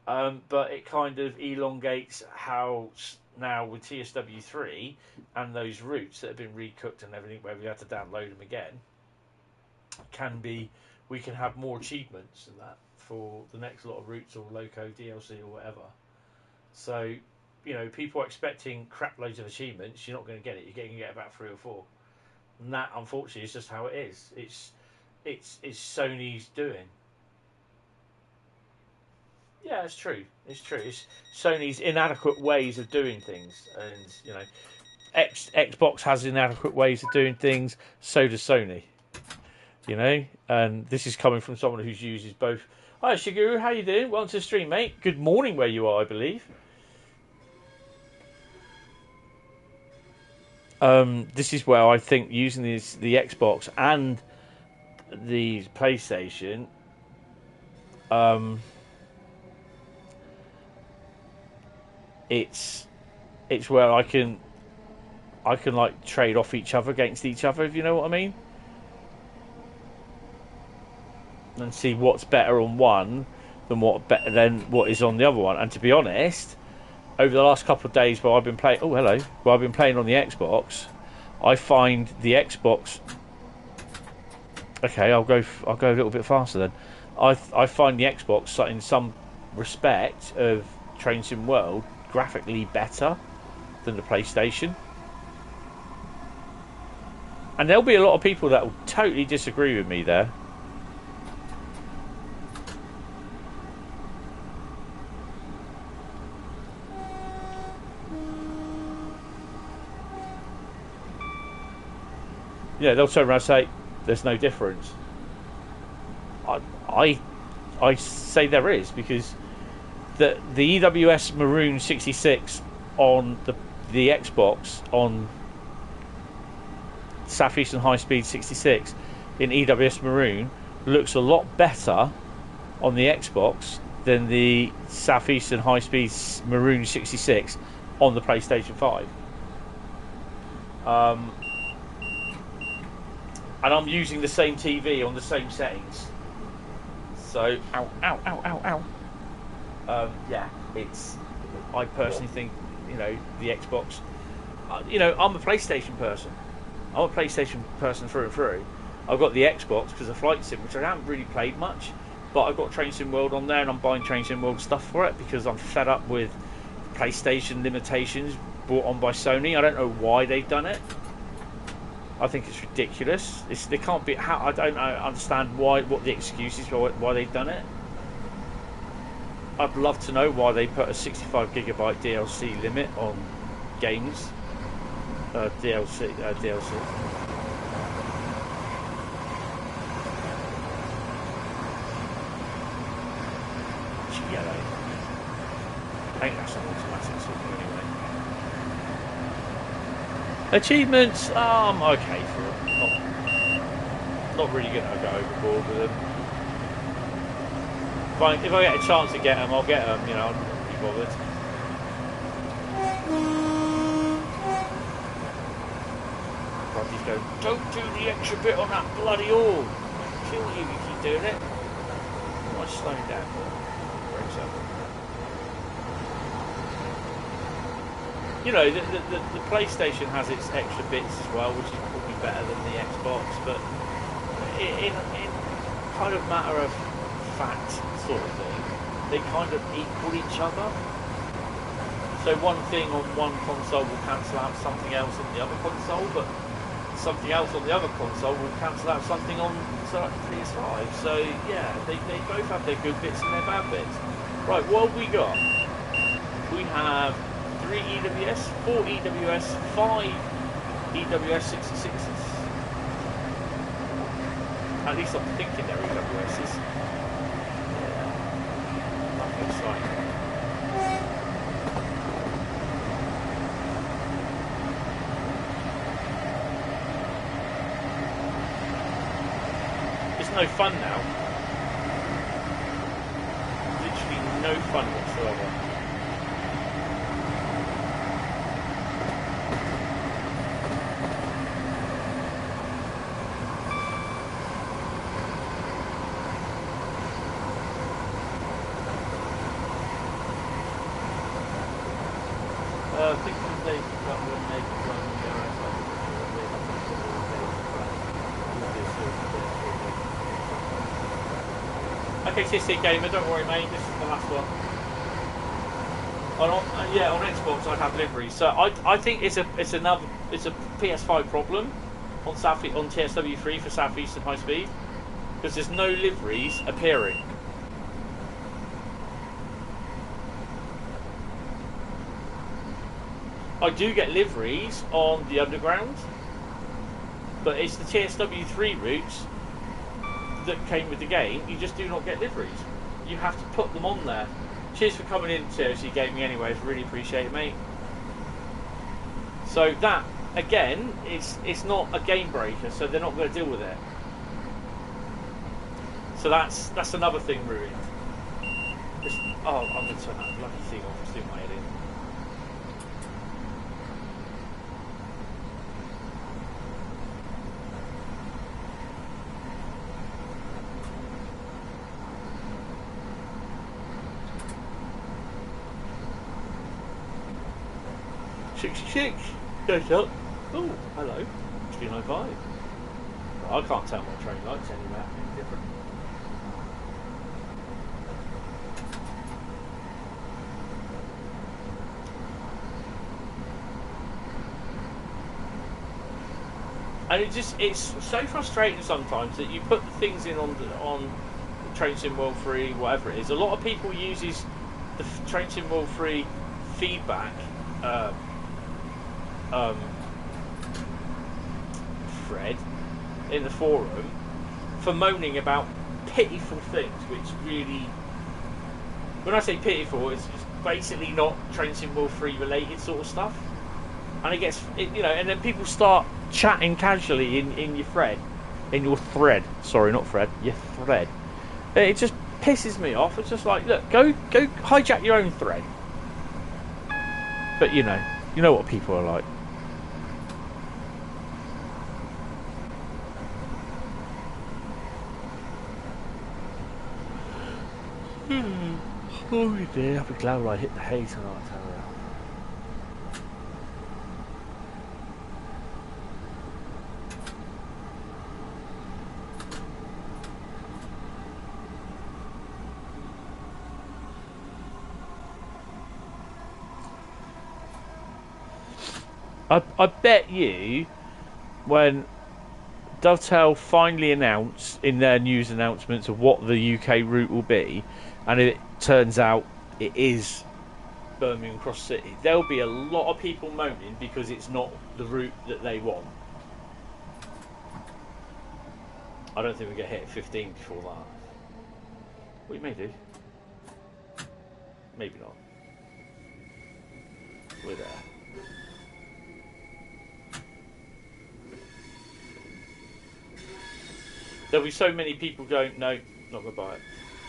but it kind of elongates how now with TSW3 and those routes that have been recooked and everything, where we had to download them again, we can have more achievements than that for the next lot of routes or Loco DLC or whatever. So, you know, people are expecting crap loads of achievements. You're not going to get it. You're going to get about 3 or 4. And that, unfortunately, is just how it is. It's Sony's doing. Yeah, it's true. It's true. It's Sony's inadequate ways of doing things. And, you know, Xbox has inadequate ways of doing things. So does Sony. You know? And this is coming from someone who uses both. Hi, Shiguru. How you doing? Welcome to the stream, mate. Good morning where you are, I believe. This is where I think using the Xbox and the PlayStation, it's where I can like trade off each other against each other, if you know what I mean, and see what's better on one than what is on the other one. And to be honest, over the last couple of days while I've been playing, while I've been playing on the Xbox, I find the Xbox. Okay, I'll go a little bit faster then. I find the Xbox, in some respect of Train Sim World, graphically better than the PlayStation. And there'll be a lot of people that will totally disagree with me there. Yeah, they'll turn around and say there's no difference. I say there is, because the EWS Maroon 66 on the Xbox on Southeastern Highspeed 66 in EWS Maroon looks a lot better on the Xbox than the Southeastern Highspeed Maroon 66 on the PlayStation 5. And I'm using the same TV on the same settings. So, ow, ow, ow, ow, ow. Yeah, it's. I personally think, you know, the Xbox. You know, I'm a PlayStation person. I'm a PlayStation person through and through. I've got the Xbox because of Flight Sim, which I haven't really played much, but I've got Train Sim World on there, and I'm buying Train Sim World stuff for it because I'm fed up with PlayStation limitations brought on by Sony. I don't know why they've done it. I think it's ridiculous. They can't be. I don't understand what the excuse is for why they've done it. I'd love to know why they put a 65 gigabyte DLC limit on games. DLC. It's yellow. I think that's an automatic signal anyway. Achievements, I'm okay for it. Not really gonna go overboard with them. If I get a chance to get them, I'll get them. You know, I'm not really bothered. He's going, don't do the extra bit on that bloody orb. Kill you if you keep doing it. I might slow him down for breaks up. You know, the PlayStation has its extra bits as well, which is probably better than the Xbox, but in kind of matter of fact sort of thing, they kind of equal each other. So one thing on one console will cancel out something else on the other console, but something else on the other console will cancel out something on the PS5. So yeah, they both have their good bits and their bad bits. Right, what have we got? We have 3 EWS, 4 EWS, 5 EWS 66s. At least I'm thinking they're EWSs. Yeah, nothing exciting. No fun now. Literally no fun whatsoever. I think they got when they run Okay, CC Gamer, don't worry mate, this is the last one. On Xbox I'd have liveries. So I think it's a PS5 problem on TSW3 for Southeastern Highspeed because there's no liveries appearing. I do get liveries on the Underground, but it's the TSW3 routes that came with the game. You just do not get liveries. You have to put them on there. Cheers for coming in, TOC Gaming anyways, really appreciate it mate. So that again, it's not a game breaker, so they're not going to deal with it. So that's another thing ruined. I'm going to turn that bloody thing off, it's doing my head in. Six. Goes up. Oh, hello. 395. I can't tell my train lights anywhere. Any different. And it's so frustrating sometimes that you put the things in on Train Sim World 3, whatever it is. A lot of people uses the Train Sim World 3 feedback thread in the forum for moaning about pitiful things, which really, when I say pitiful, it's basically not Train Sim World 3 related sort of stuff, and and then people start chatting casually in your thread, your thread. It just pisses me off. It's just like, look, go hijack your own thread. But you know what people are like. Oh dear, I'll be glad when I hit the hay tonight, tell you. I bet you when Dovetail finally announce in their news announcements of what the UK route will be, and it turns out it is Birmingham Cross City, there'll be a lot of people moaning because it's not the route that they want. I don't think we're going to hit 15 before that. We may do. Maybe not. We're there. There'll be so many people going, no, not going to buy it.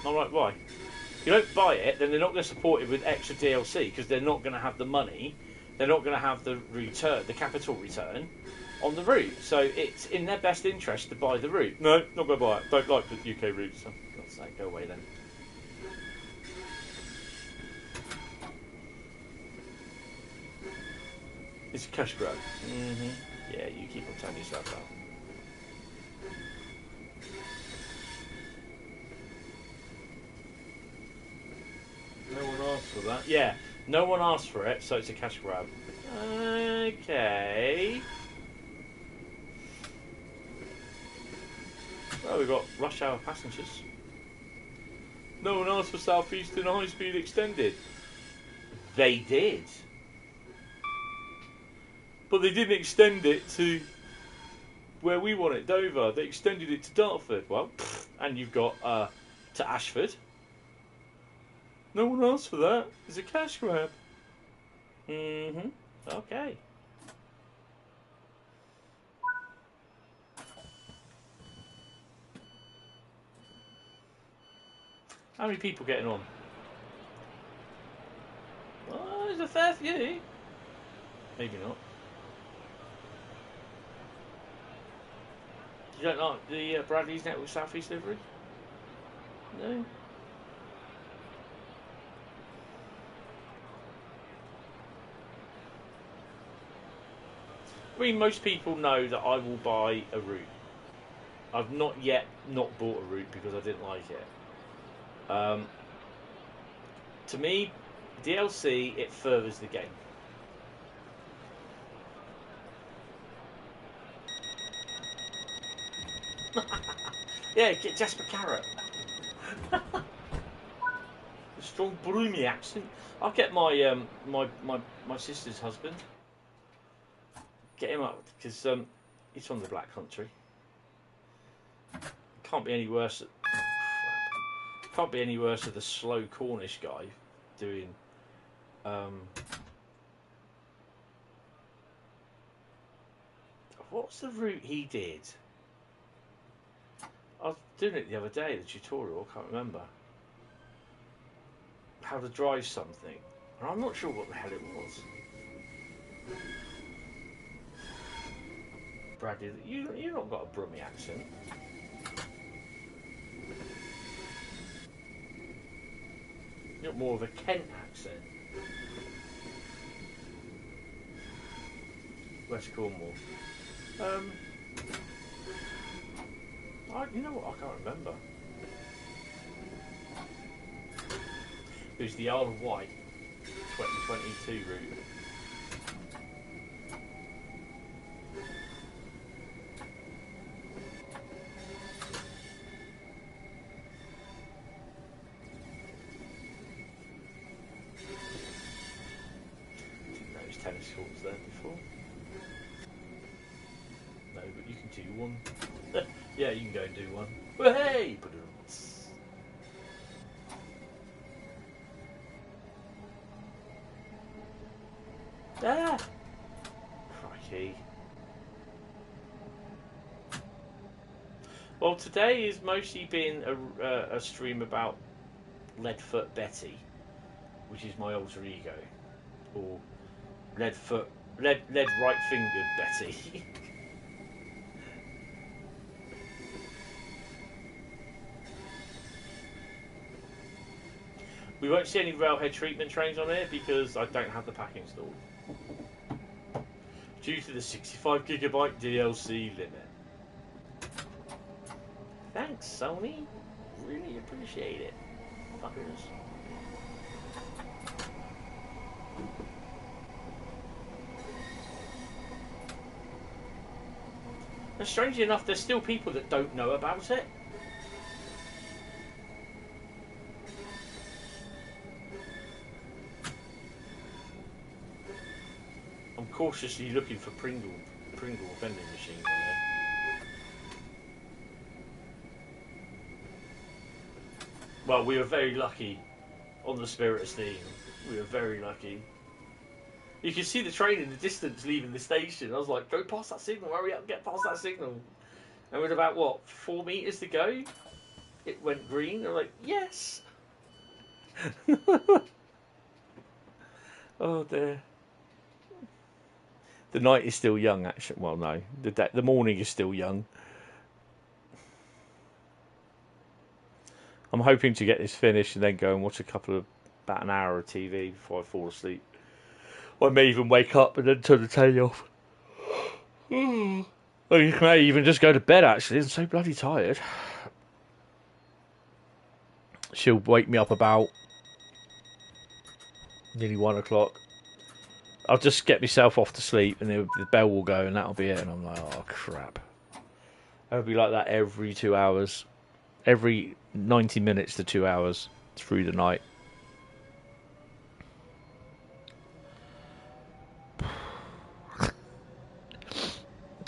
I'm like, why? If you don't buy it, then they're not going to support it with extra DLC because they're not going to have the money. They're not going to have the return, the capital return on the route. So it's in their best interest to buy the route. No, not going to buy it. Don't like the UK route. So God's sake, go away then. It's a cash grab. Yeah, you keep on telling yourself that. No one asked for that. Yeah, no one asked for it, so it's a cash grab. Okay. Well, we've got rush hour passengers. No one asked for Southeastern Highspeed extended. They did. But they didn't extend it to where we want it, Dover. They extended it to Dartford. Well, and you've got to Ashford. No one asked for that. It's a cash grab. Okay. How many people getting on? Well, there's a fair few. Maybe not. You don't like the Bradley's Network South East livery? No. I mean, most people know that I will buy a route. I've not yet not bought a route because I didn't like it. To me, DLC, it furthers the game. Yeah, get Jasper Carrot. A strong broomy accent. I'll get my my sister's husband. Get him up because he's from the Black Country. Can't be any worse. Can't be any worse than the slow Cornish guy doing. What's the route he did? I was doing it the other day, the tutorial. I can't remember how to drive something, and I'm not sure what the hell it was. Bradley, you've not got a Brummie accent. You've got more of a Kent accent. West Cornwall. You know what? I can't remember. It was the Isle of Wight 2022 route. Didn't know there was tennis courts there before. No, but you can do one. Yeah, you can go and do one. Well, hey! Ah! Crikey. Well, today has mostly been a stream about Leadfoot Betty, which is my alter ego, or lead right-fingered Betty. We won't see any railhead treatment trains on here because I don't have the pack installed. Due to the 65GB DLC limit. Thanks, Sony. Really appreciate it. Fuckers. And strangely enough, there's still people that don't know about it. I'm cautiously looking for Pringle vending machines on there. Well, we were very lucky on the Spirit of Steam. We were very lucky. You can see the train in the distance leaving the station. I was like, go past that signal, hurry up, get past that signal. And with about, what, 4 meters to go, it went green. They're like, yes! Oh dear. The night is still young, actually. Well, no, the morning is still young. I'm hoping to get this finished and then go and watch about an hour of TV before I fall asleep. I may even wake up and then turn the telly off. Or you may even just go to bed, actually. I'm so bloody tired. She'll wake me up about nearly 1 o'clock. I'll just get myself off to sleep and the bell will go and that'll be it. And I'm like, oh, crap. It'll be like that every 2 hours. Every 90 minutes to 2 hours through the night.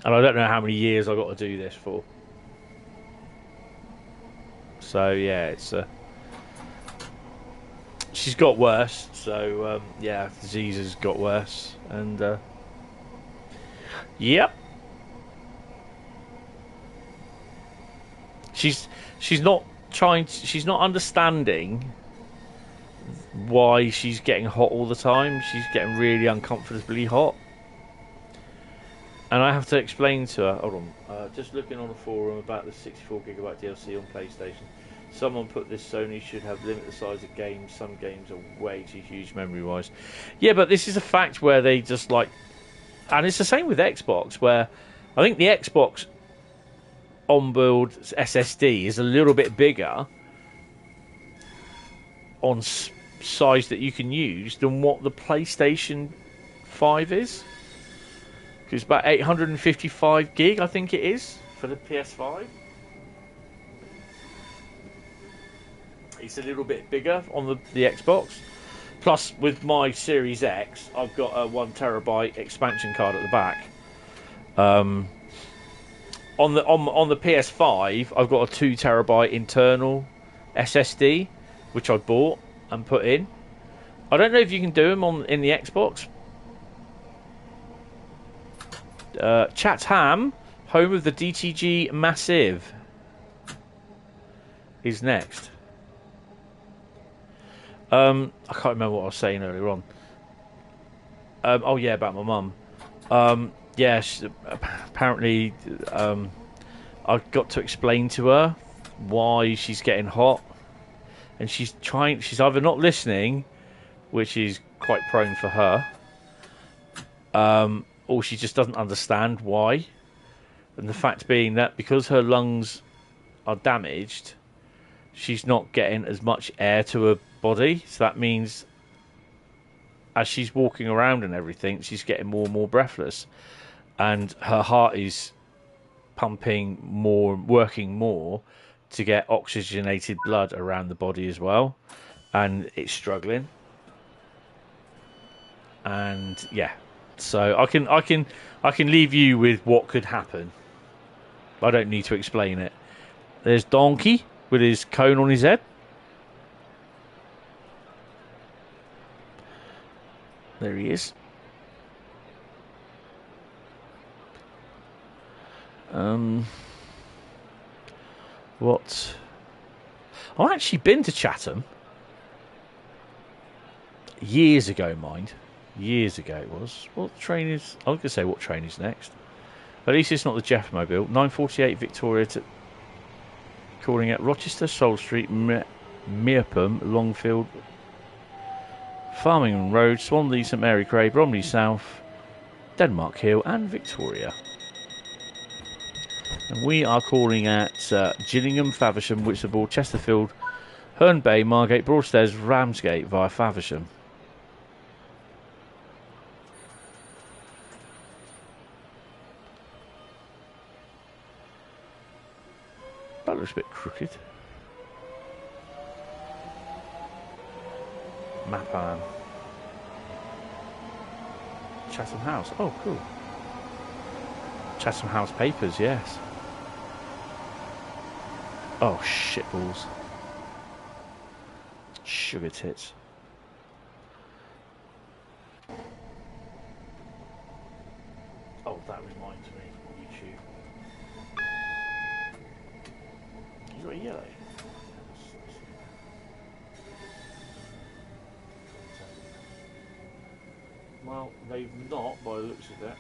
And I don't know how many years I've got to do this for. So, yeah, it's... she's got worse. So, yeah, disease has got worse. And, yep. She's not understanding why she's getting hot all the time. She's getting really uncomfortably hot. And I have to explain to her, hold on, just looking on a forum about the 64GB DLC on PlayStation. Someone put this Sony should have limit the size of games. Some games are way too huge memory-wise. Yeah, but this is a fact where they just like... And it's the same with Xbox, where I think the Xbox onboard SSD is a little bit bigger on size that you can use than what the PlayStation 5 is. It's about 855 gig, I think it is, for the PS5. It's a little bit bigger on the Xbox. Plus, with my Series X, I've got a 1 terabyte expansion card at the back. On the PS5, I've got a 2 terabyte internal SSD, which I bought and put in. I don't know if you can do them in the Xbox. Chatham, home of the DTG Massive, is next. I can't remember what I was saying earlier on. Oh yeah, about my mum. Yeah, apparently I've got to explain to her why she's getting hot, and she's either not listening, which is quite prone for her, or she just doesn't understand why. And the fact being that because her lungs are damaged, she's not getting as much air to her body. So that means as she's walking around and everything, she's getting more and more breathless. And her heart is pumping more, working more to get oxygenated blood around the body as well. And it's struggling. And yeah. So I can leave you with what could happen. I don't need to explain it. There's Donkey with his cone on his head. There he is. What? I've actually been to Chatham. Years ago, mind. Years ago it was. What train is... I was going to say what train is next. At least it's not the Jeff Mobile. 948 Victoria to... Calling at Rochester, Soul Street, Meerpum, Longfield, Farming Road, Swanley, St Mary Cray, Bromley South, Denmark Hill and Victoria. And we are calling at Gillingham, Faversham, Whitstable, Chesterfield, Herne Bay, Margate, Broadstairs, Ramsgate via Faversham. That looks a bit crooked. Mapan. Chatham House. Oh, cool. Chatham House Papers, yes. Oh, shitballs. Sugar tits. Oh, that reminds me. YouTube. You got a yellow? Well, they've not, by the looks of that.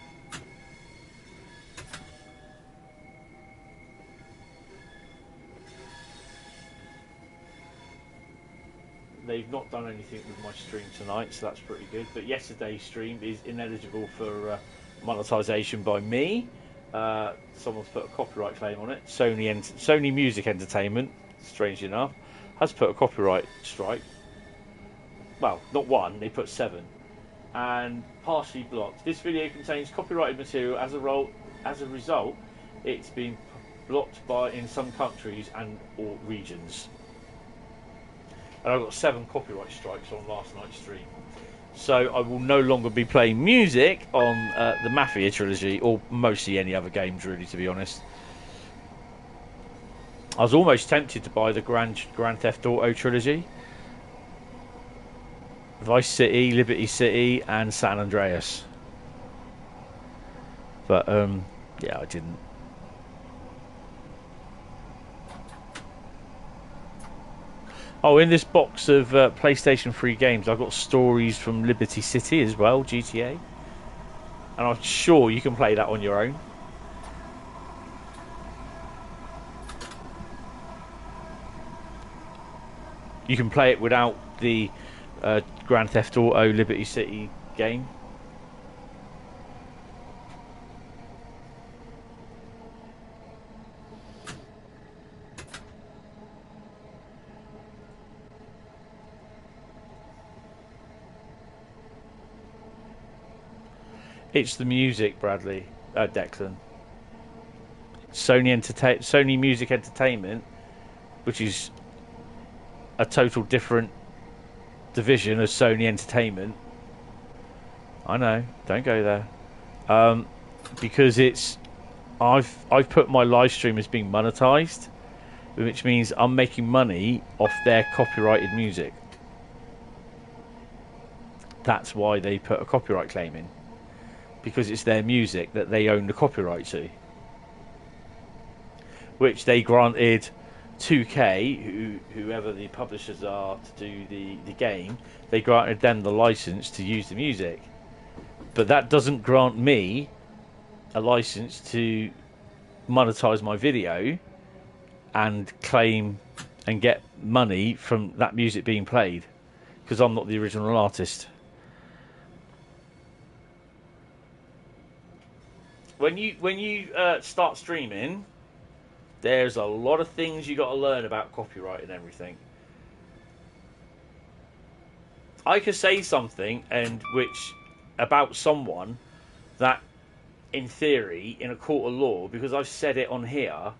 They've not done anything with my stream tonight, so that's pretty good. But yesterday's stream is ineligible for monetization by me. Someone's put a copyright claim on it. Sony Music Entertainment, strangely enough, has put a copyright strike. Well, not one, they put 7. And partially blocked. This video contains copyrighted material. As a result, it's been blocked in some countries and or regions. And I got 7 copyright strikes on last night's stream. So I will no longer be playing music on the Mafia trilogy, or mostly any other games, really, to be honest. I was almost tempted to buy the Grand Theft Auto trilogy. Vice City, Liberty City, and San Andreas. But, yeah, I didn't. Oh, in this box of PlayStation 3 games, I've got stories from Liberty City as well, GTA. And I'm sure you can play that on your own. You can play it without the Grand Theft Auto Liberty City game. It's the music, Bradley, Declan. Sony Music Entertainment, which is a total different division of Sony Entertainment. I know, don't go there. Because it's I've put my live stream as being monetized, which means I'm making money off their copyrighted music. That's why they put a copyright claim in, because it's their music that they own the copyright to, which they granted 2K, whoever the publishers are to do the game, they granted them the license to use the music. But that doesn't grant me a license to monetize my video and claim and get money from that music being played, because I'm not the original artist. When you start streaming, there's a lot of things you got to learn about copyright and everything. I could say something about someone that, in theory, in a court of law, because I've said it on here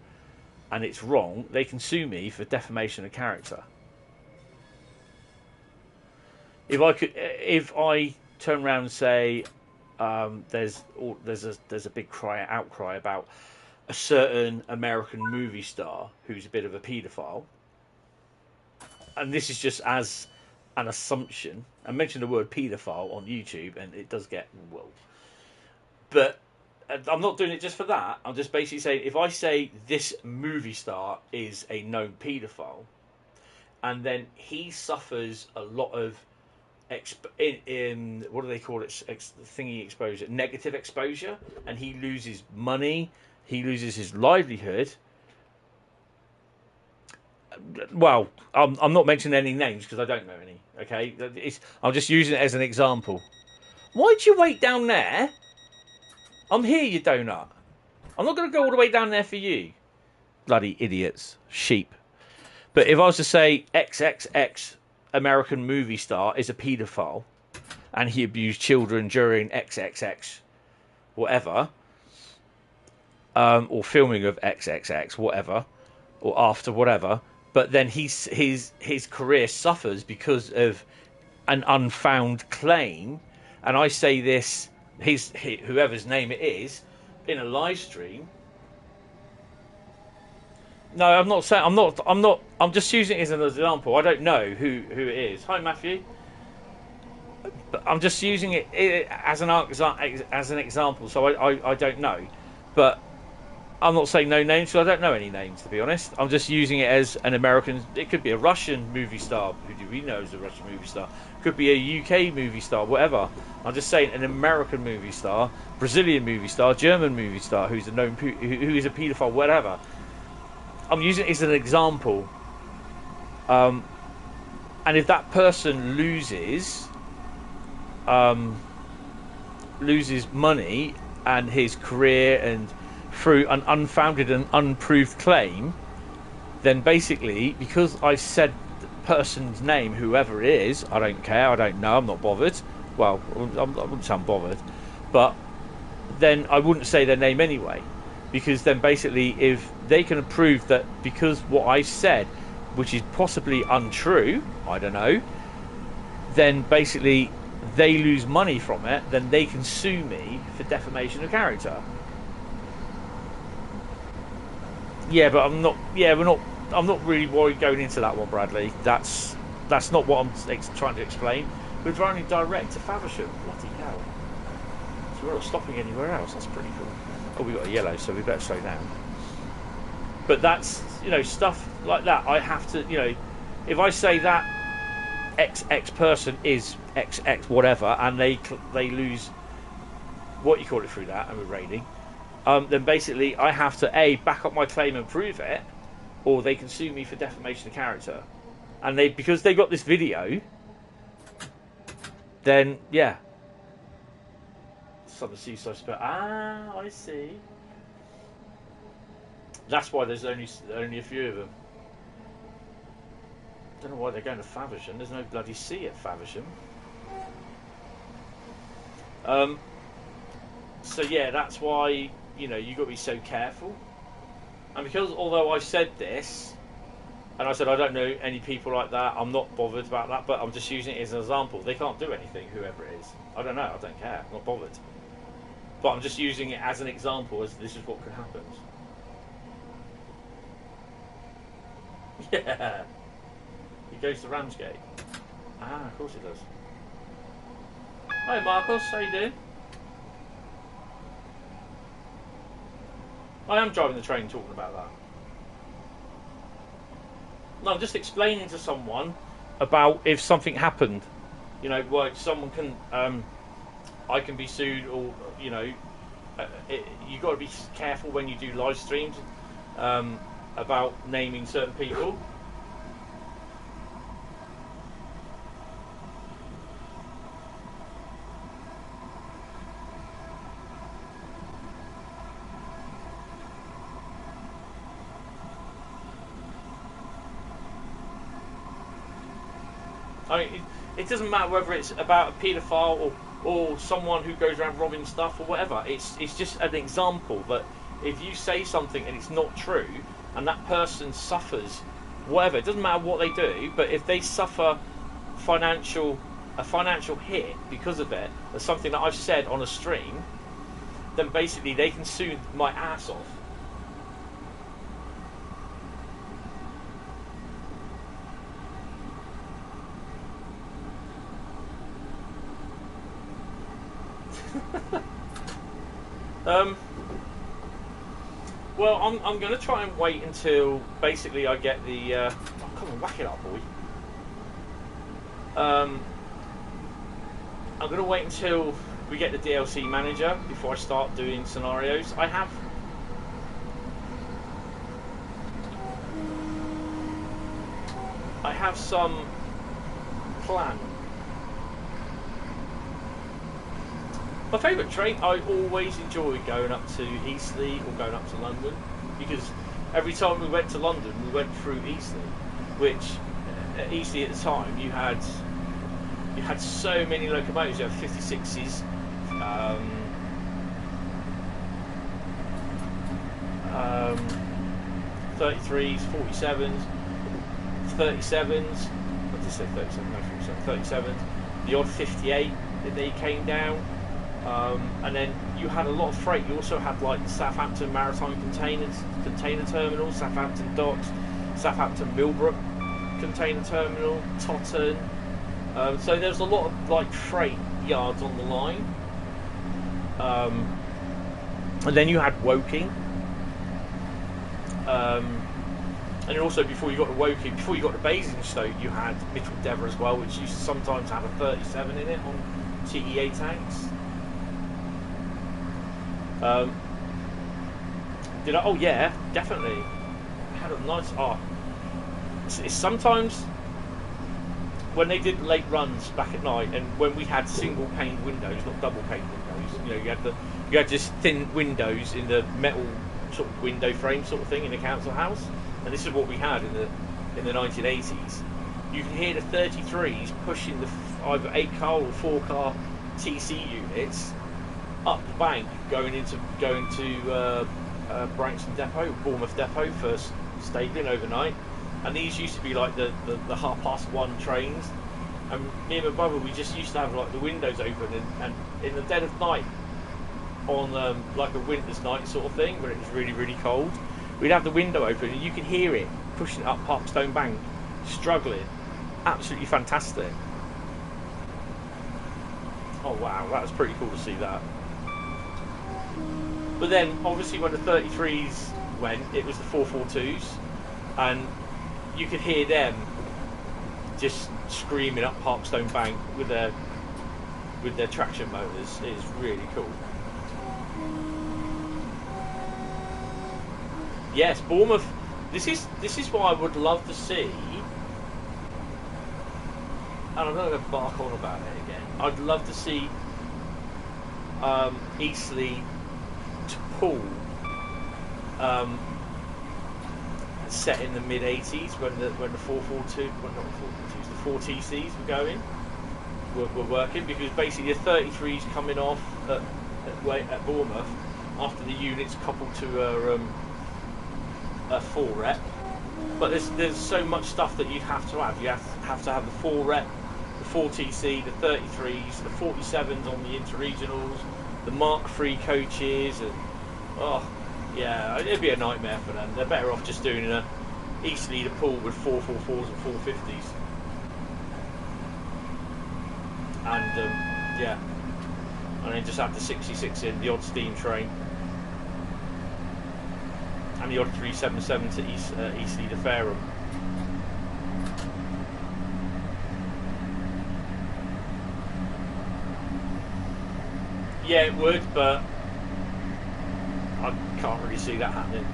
and it's wrong, they can sue me for defamation of character. If I turn around and say there's a big outcry about a certain American movie star who's a bit of a paedophile, and this is just as an assumption. I mentioned the word paedophile on YouTube, and it does get but I'm not doing it just for that. I'm just basically saying, if I say this movie star is a known paedophile, and then he suffers a lot of what do they call it? Exposure, negative exposure, and he loses money. He loses his livelihood. Well, I'm not mentioning any names because I don't know any. Okay, I'm just using it as an example. Why'd you wait down there? I'm here, you donut. I'm not going to go all the way down there for you. Bloody idiots. Sheep. But if I was to say XXX American movie star is a paedophile and he abused children during XXX whatever, or filming of XXX whatever, or after whatever, but then his career suffers because of an unfound claim, and I say this, whoever's name it is, in a live stream. No, I'm not saying. I'm just using it as an example. I don't know who it is. Hi, Matthew. But I'm just using it as an example. So I don't know, but I'm not saying no names. So I don't know any names, to be honest. I'm just using it as an American. It could be a Russian movie star. Who do we know is a Russian movie star? Could be a UK movie star. Whatever. I'm just saying an American movie star, Brazilian movie star, German movie star who is a paedophile. Whatever. I'm using it as an example, and if that person loses money and his career and through an unfounded and unproved claim, then basically, because I said the person's name, whoever it is, I don't care, I don't know, I'm not bothered. Well, I wouldn't say I'm bothered, but then I wouldn't say their name anyway. Because then basically, if they can prove that because what I said, which is possibly untrue, I don't know, then basically they lose money from it, then they can sue me for defamation of character. Yeah, but I'm not. Yeah, I'm not really worried going into that one, Bradley. That's not what I'm trying to explain. We're driving direct to Faversham. Bloody hell! So we're not stopping anywhere else. That's pretty cool. Oh, we got a yellow, so we better slow down. But that's, stuff like that. I have to, if I say that XX person is XX whatever, and they lose what you call it through that, and we're raiding, then basically I have to back up my claim and prove it, or they can sue me for defamation of character. And because they got this video, then yeah. Some seaside spell. Ah, I see. That's why there's only a few of them. Don't know why they're going to Faversham. There's no bloody sea at Faversham. So yeah, that's why you got to be so careful. And because although I said this, and I said I don't know any people like that, I'm not bothered about that. But I'm just using it as an example. They can't do anything, whoever it is. I don't know. I don't care. I'm not bothered. But I'm just using it as an example, as this is what could happen. Yeah. He goes to Ramsgate. Ah, of course he does. Hi Marcos, how you doing? I am driving the train talking about that. No, I'm just explaining to someone about if something happened. Like someone can... I can be sued, or you got to be careful when you do live streams about naming certain people. I mean, it doesn't matter whether it's about a paedophile or someone who goes around robbing stuff or whatever. It's just an example that if you say something and it's not true and that person suffers whatever, it doesn't matter what they do, but if they suffer a financial hit because of it, or something that I've said on a stream, then basically they can sue my ass off. Well, I'm going to try and wait until basically I get the. Oh, come on, whack it up, boy. I'm going to wait until we get the DLC manager before I start doing scenarios. I have. might have some plan. My favourite train, I always enjoyed going up to Eastleigh or going up to London, because every time we went to London, we went through Eastleigh, which at Eastleigh at the time you had so many locomotives. You had 56s, 33s, 47s, 37s. What did I say? 37? No, 47. 37s. The odd 58 that they came down. And then you had a lot of freight. You also had like the Southampton Maritime Container Terminal, Southampton Docks, Southampton Millbrook Container Terminal, Totton. So there's a lot of like freight yards on the line. And then you had Woking. And also before you got to Woking, before you got to Basingstoke, you had Mitchell Dever as well, which used to sometimes have a 37 in it on TEA tanks. Did I? Oh yeah, definitely. I had a nice. It's sometimes when they did late runs back at night, and when we had single pane windows, not double pane windows. You know, you had just thin windows in the metal sort of window frame sort of thing in the council house, and this is what we had in the 1980s. You can hear the 33s pushing the either 8-car or 4-car TC units up the bank, going to Branksome Depot, Bournemouth Depot for stabling overnight. And these used to be like the 1:30 trains. And me and my brother, we just used to have like the windows open, and in the dead of night, on like a winter's night sort of thing, where it was really, really cold, we'd have the window open and you could hear it pushing up Parkstone Bank, struggling. Absolutely fantastic. Oh wow, that was pretty cool to see that. But then obviously when the 33s went, it was the 442s, and you could hear them just screaming up Parkstone Bank with their traction motors. It is really cool. Yes, Bournemouth. This is what I would love to see, and I'm not going to bark on about it again. I'd love to see Eastleigh to Poole set in the mid 80s when the 442, well not the 442s, the 4 TCs were working, because basically the 33s coming off at Bournemouth after the unit's coupled to a 4 rep. But there's so much stuff that you'd have to have. You have to have the 4 rep, the 4 TC, the 33s, the 47s on the interregionals, the Mark III coaches, and yeah, it'd be a nightmare for them. They're better off just doing an Eastleigh to Poole with 444s and 450s. And yeah, and then just have the 66 in, the odd steam train, and the odd 377 to Eastleigh to Fareham. Yeah, it would, but I can't really see that happening.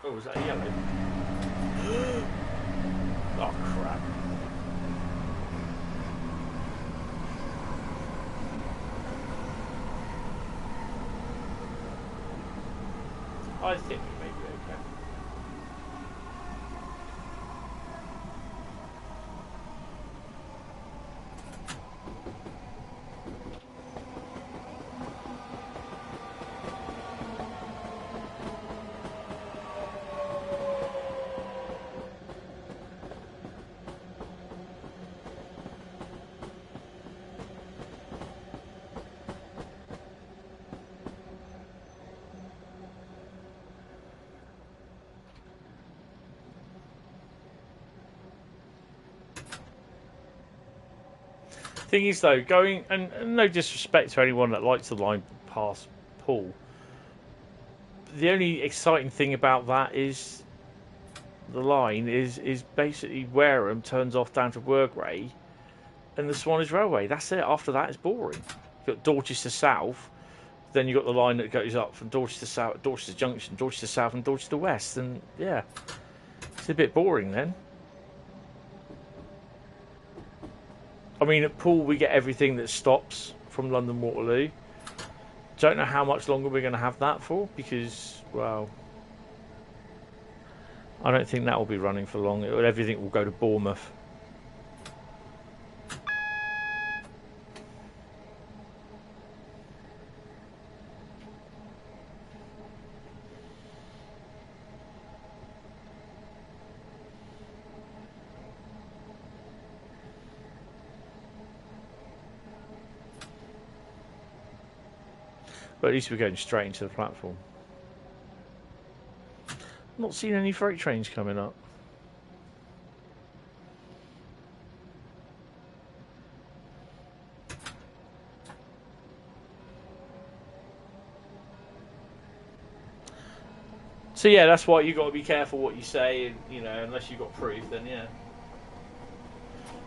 Oh, was that a yellow? Oh, crap. I think we may be okay. Thing is, though, going, and no disrespect to anyone that likes the line past Poole, the only exciting thing about that is the line is basically Wareham turns off down to Worgrey and the Swanage Railway. That's it. After that, it's boring. You've got Dorchester South, then you've got the line that goes up from Dorchester South, Dorchester Junction, Dorchester South, and Dorchester West, and yeah, it's a bit boring then. I mean, at Poole we get everything that stops from London Waterloo. Don't know how much longer we're going to have that for because, well, I don't think that will be running for long. Everything will go to Bournemouth. But at least we're going straight into the platform. Not seen any freight trains coming up. So yeah, that's why you got to be careful what you say, and you know, unless you've got proof, then yeah.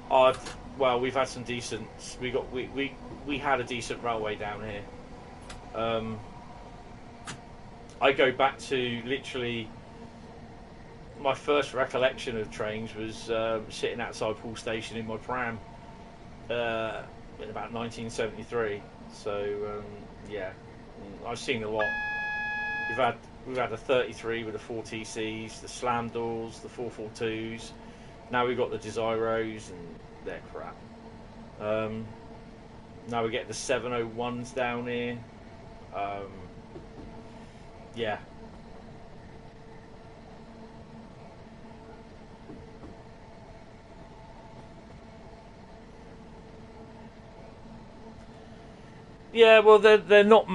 Well, we've had some decent. We had a decent railway down here. I go back to literally my first recollection of trains was sitting outside Poole Station in my pram in about 1973. So yeah, I've seen a lot. We've had a 33 with the 4TCs, the slam doors, the 442s. Now we've got the Desiros, and they're crap. Now we get the 701s down here. Yeah. Yeah, well, they're not.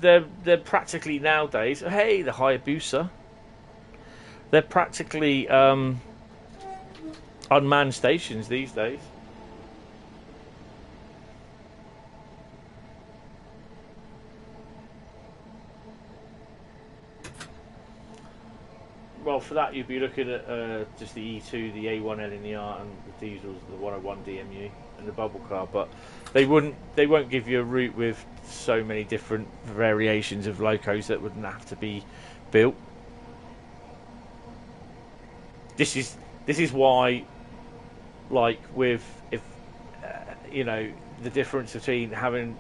They're practically nowadays. Hey, the Hayabusa. They're practically unmanned stations these days. Well, for that you'd be looking at just the E2, the A1 LNER, and the diesels, the 101 DMU, and the bubble car. But they won't give you a route with so many different variations of locos that wouldn't have to be built. This is why, like with you know, the difference between having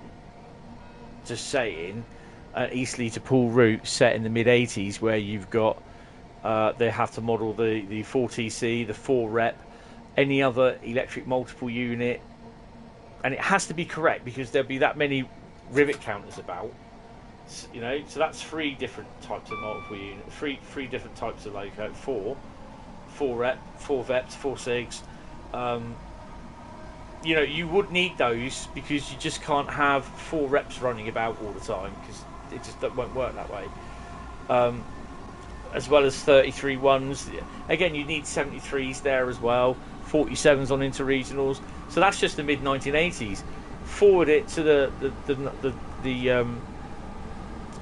just saying an Eastleigh to Poole route set in the mid 80s, where you've got they have to model the 4TC, the 4-rep, any other electric multiple unit, and it has to be correct because there'll be that many rivet counters about, you know. So that's 3 different types of multiple unit, three different types of loco, 4-rep, 4 VEPs, 4 SIGs. You know, you would need those because you just can't have 4 reps running about all the time because it just won't work that way. As well as 33 ones. Again, you need 73s there as well, 47s on interregionals. So that's just the mid 1980s. Forward it to the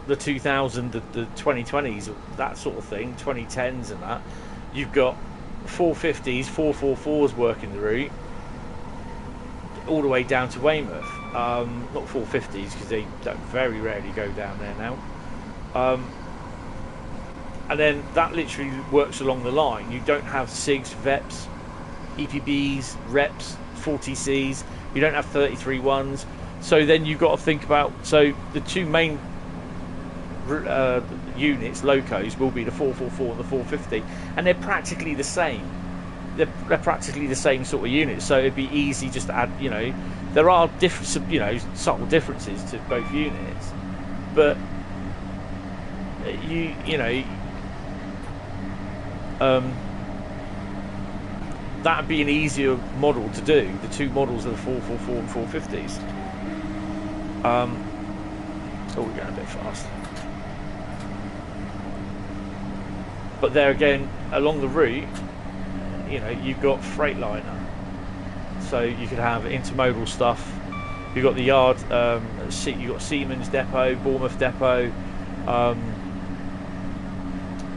2000, the 2020s, that sort of thing, 2010s and that. You've got 450s, 444s working the route all the way down to Weymouth. Not 450s because they don't very rarely go down there now. And then that literally works along the line. You don't have SIGs, VEPs, EPBs, reps, 40Cs. You don't have 33 ones. So then you've got to think about... So the 2 main units, locos, will be the 444 and the 450. And they're practically the same. They're practically the same sort of units. So it'd be easy just to add, you know... There are different, you know, subtle differences to both units. But, you know... that would be an easier model to do, the 2 models of the 444 and 450s. Oh, we're going a bit fast. But there again, along the route, you know, you've got Freightliner. So you could have intermodal stuff. You've got the yard, you've got Siemens Depot, Bournemouth Depot.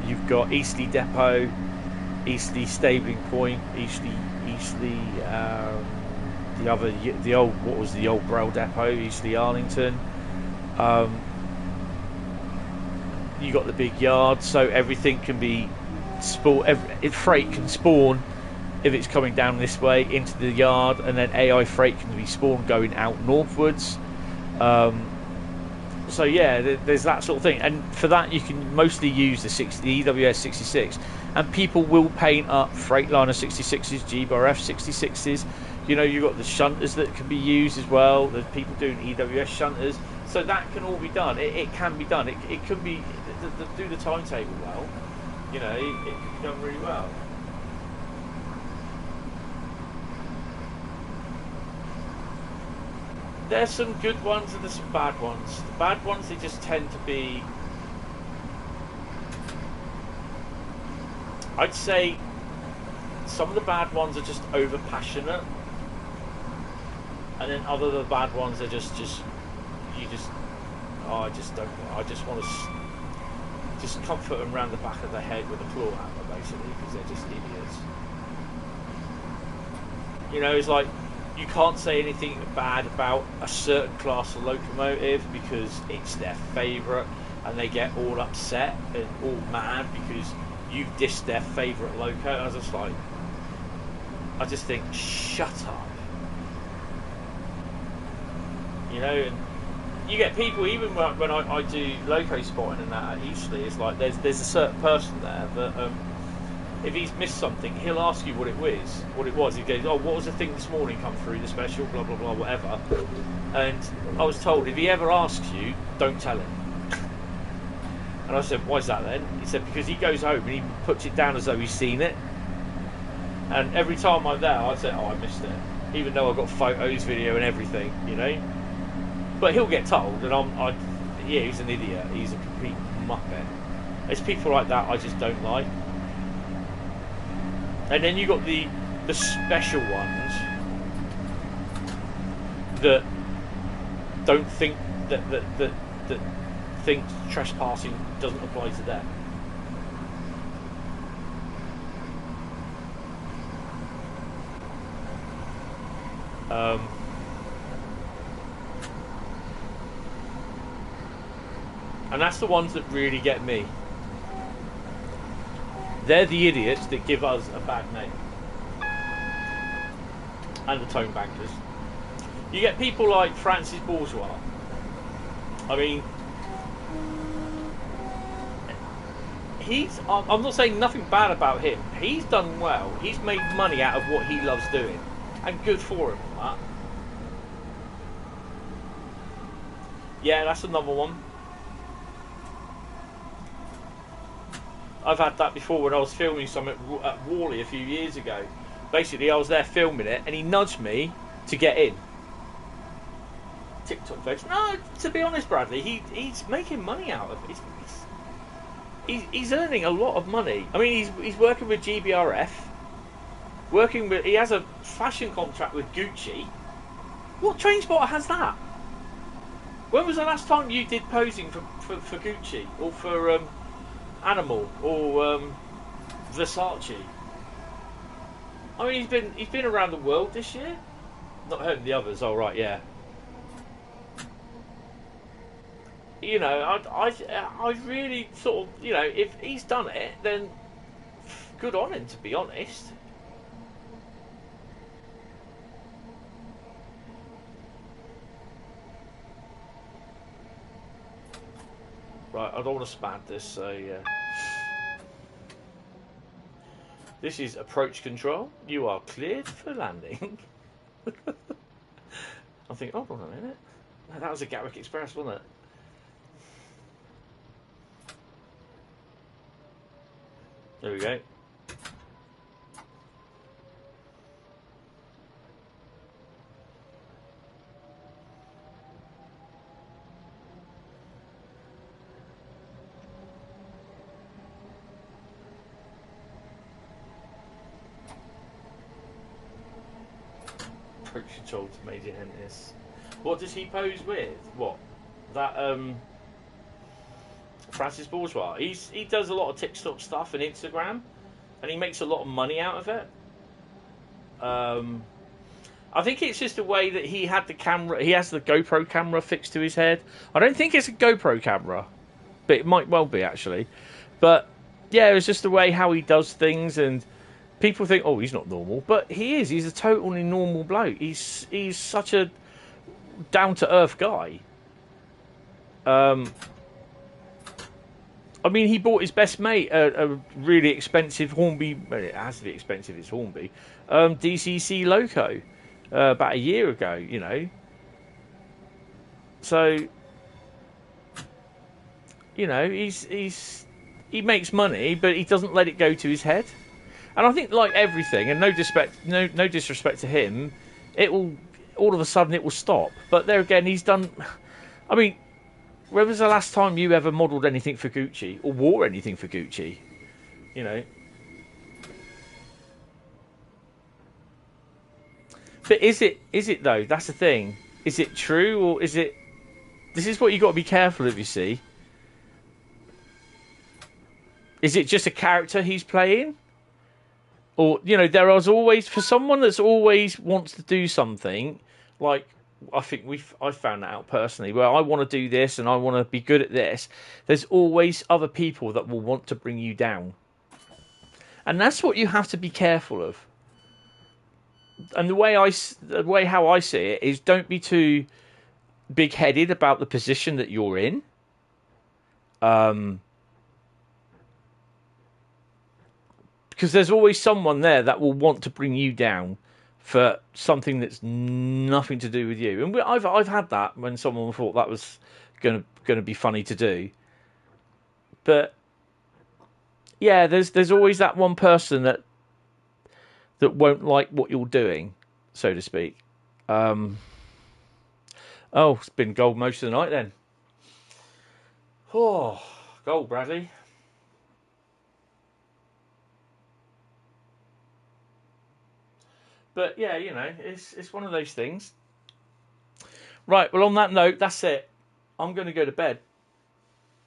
You've got Eastleigh Depot, Eastleigh Stabling Point, Eastleigh, the old, what was the old Braille Depot, Eastleigh Arlington. You got the big yard, so everything can be freight can spawn if it's coming down this way into the yard, and then AI freight can be spawned going out northwards. So yeah, there's that sort of thing, and for that you can mostly use the EWS 66, and people will paint up Freightliner 66s, GBRF 66s. You know, you've got the shunters that can be used as well. There's people doing EWS shunters, so that can all be done. It can be done. It could be do the timetable well. You know, it can be done really well. There's some good ones and there's some bad ones. The bad ones, they just tend to be, I'd say some of the bad ones are just over passionate, and then other of the bad ones are just I just want to just comfort them around the back of the head with a claw hammer, basically, because they're just idiots. You know, it's like, you can't say anything bad about a certain class of locomotive because it's their favourite, and they get all upset and all mad because you've dissed their favourite loco. I was just like, I just think, shut up. You know, and you get people, even when I do loco spotting and that at Eastleigh, it's like there's a certain person there that if he's missed something, he'll ask you what it was. He goes, oh, what was the thing this morning come through, the special, blah, blah, blah, whatever. And I was told, if he ever asks you, don't tell him. And I said, why is that then? He said, because he goes home and he puts it down as though he's seen it. And every time I'm there, I say, oh, I missed it. Even though I've got photos, video and everything, you know. But he'll get told, and yeah, he's an idiot. He's a complete muppet. There's people like that I just don't like. And then you got the special ones that don't think that think trespassing doesn't apply to them. And that's the ones that really get me. They're the idiots that give us a bad name. And the tone bankers. You get people like Francis Bourgeois. I mean, I'm not saying nothing bad about him. He's done well. He's made money out of what he loves doing. And good for him on that. Yeah, that's another one. I've had that before when I was filming something at Worley a few years ago. Basically, I was there filming it, and he nudged me to get in. TikTok folks. No, to be honest, Bradley, he's making money out of it. He's earning a lot of money. I mean, he's working with GBRF. He has a fashion contract with Gucci. What train spotter has that? When was the last time you did posing for Gucci or for Animal or Versace? I mean, he's been around the world this year. Not heard of the others. Oh right, yeah. You know, I really sort of, you know, if he's done it, then good on him, to be honest. Right, I don't want to spam this, so yeah. This is approach control. You are cleared for landing. I think, hold on a minute. No, that was a Gatwick Express, wasn't it? There we go. Approach control to Major Hentis. What does he pose with? What? That Francis Bourgeois. He does a lot of TikTok stuff and Instagram, and he makes a lot of money out of it. I think it's just the way that he had the camera. He has the GoPro camera fixed to his head. I don't think it's a GoPro camera, but it might well be actually. But yeah, it's just the way how he does things, and people think, oh, he's not normal, but he is. He's a totally normal bloke. He's such a down to earth guy. I mean, he bought his best mate a really expensive Hornby. Well, it has to be expensive. It's Hornby. DCC Loco about a year ago. You know. So you know, he makes money, but he doesn't let it go to his head. And I think, like everything, and no disrespect to him, it will all of a sudden it will stop. But there again, he's done. I mean, when was the last time you ever modelled anything for Gucci or wore anything for Gucci? You know. But is it though? That's the thing. Is it true, or is it? This is what you got to be careful of. You see. Is it just a character he's playing? Or, you know, there is always, for someone that's always wants to do something, like, I think I found that out personally, where I want to do this and I want to be good at this, there's always other people that will want to bring you down. And that's what you have to be careful of. And the way how I see it is, don't be too big-headed about the position that you're in. Because there's always someone there that will want to bring you down for something that's nothing to do with you. And I've had that when someone thought that was going to be funny to do. But yeah, there's always that one person that won't like what you're doing, so to speak. Oh, it's been gold most of the night then. Oh, gold, Bradley. But yeah, you know, it's one of those things. Right, well, on that note, that's it. I'm going to go to bed.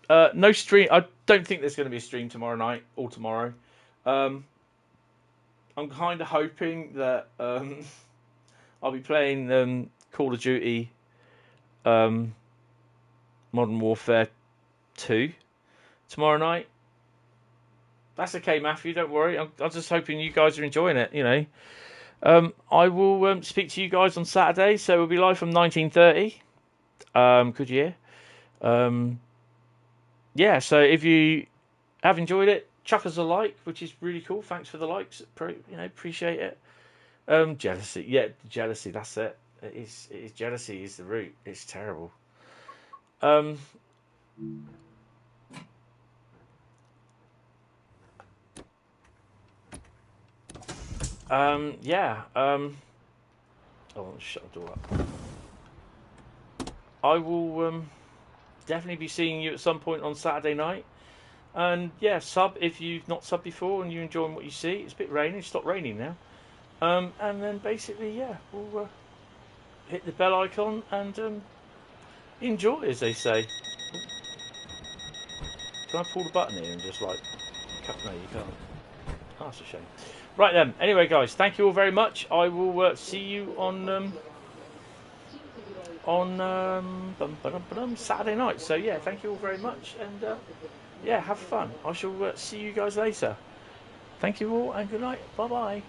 No stream. I don't think there's going to be a stream tomorrow night or tomorrow. I'm kind of hoping that I'll be playing Call of Duty Modern Warfare 2 tomorrow night. That's okay, Matthew. Don't worry. I'm just hoping you guys are enjoying it, you know. I will speak to you guys on Saturday, so we'll be live from 19:30. Good year. Yeah, so if you have enjoyed it, chuck us a like, which is really cool. Thanks for the likes. Appreciate it. Jealousy. Yeah, jealousy, that's it. It is jealousy is the root. It's terrible. Yeah. Oh, shut the door up. I will definitely be seeing you at some point on Saturday night. And yeah, sub if you've not subbed before and you're enjoying what you see. It's a bit raining. It's stopped raining now. And then basically, yeah, we'll hit the bell icon and enjoy, as they say. Can I pull the button here and just like cut? No, you can't. Oh, that's a shame. Right then. Anyway, guys, thank you all very much. I will see you on Saturday night. So yeah, thank you all very much, and yeah, have fun. I shall see you guys later. Thank you all, and good night. Bye bye.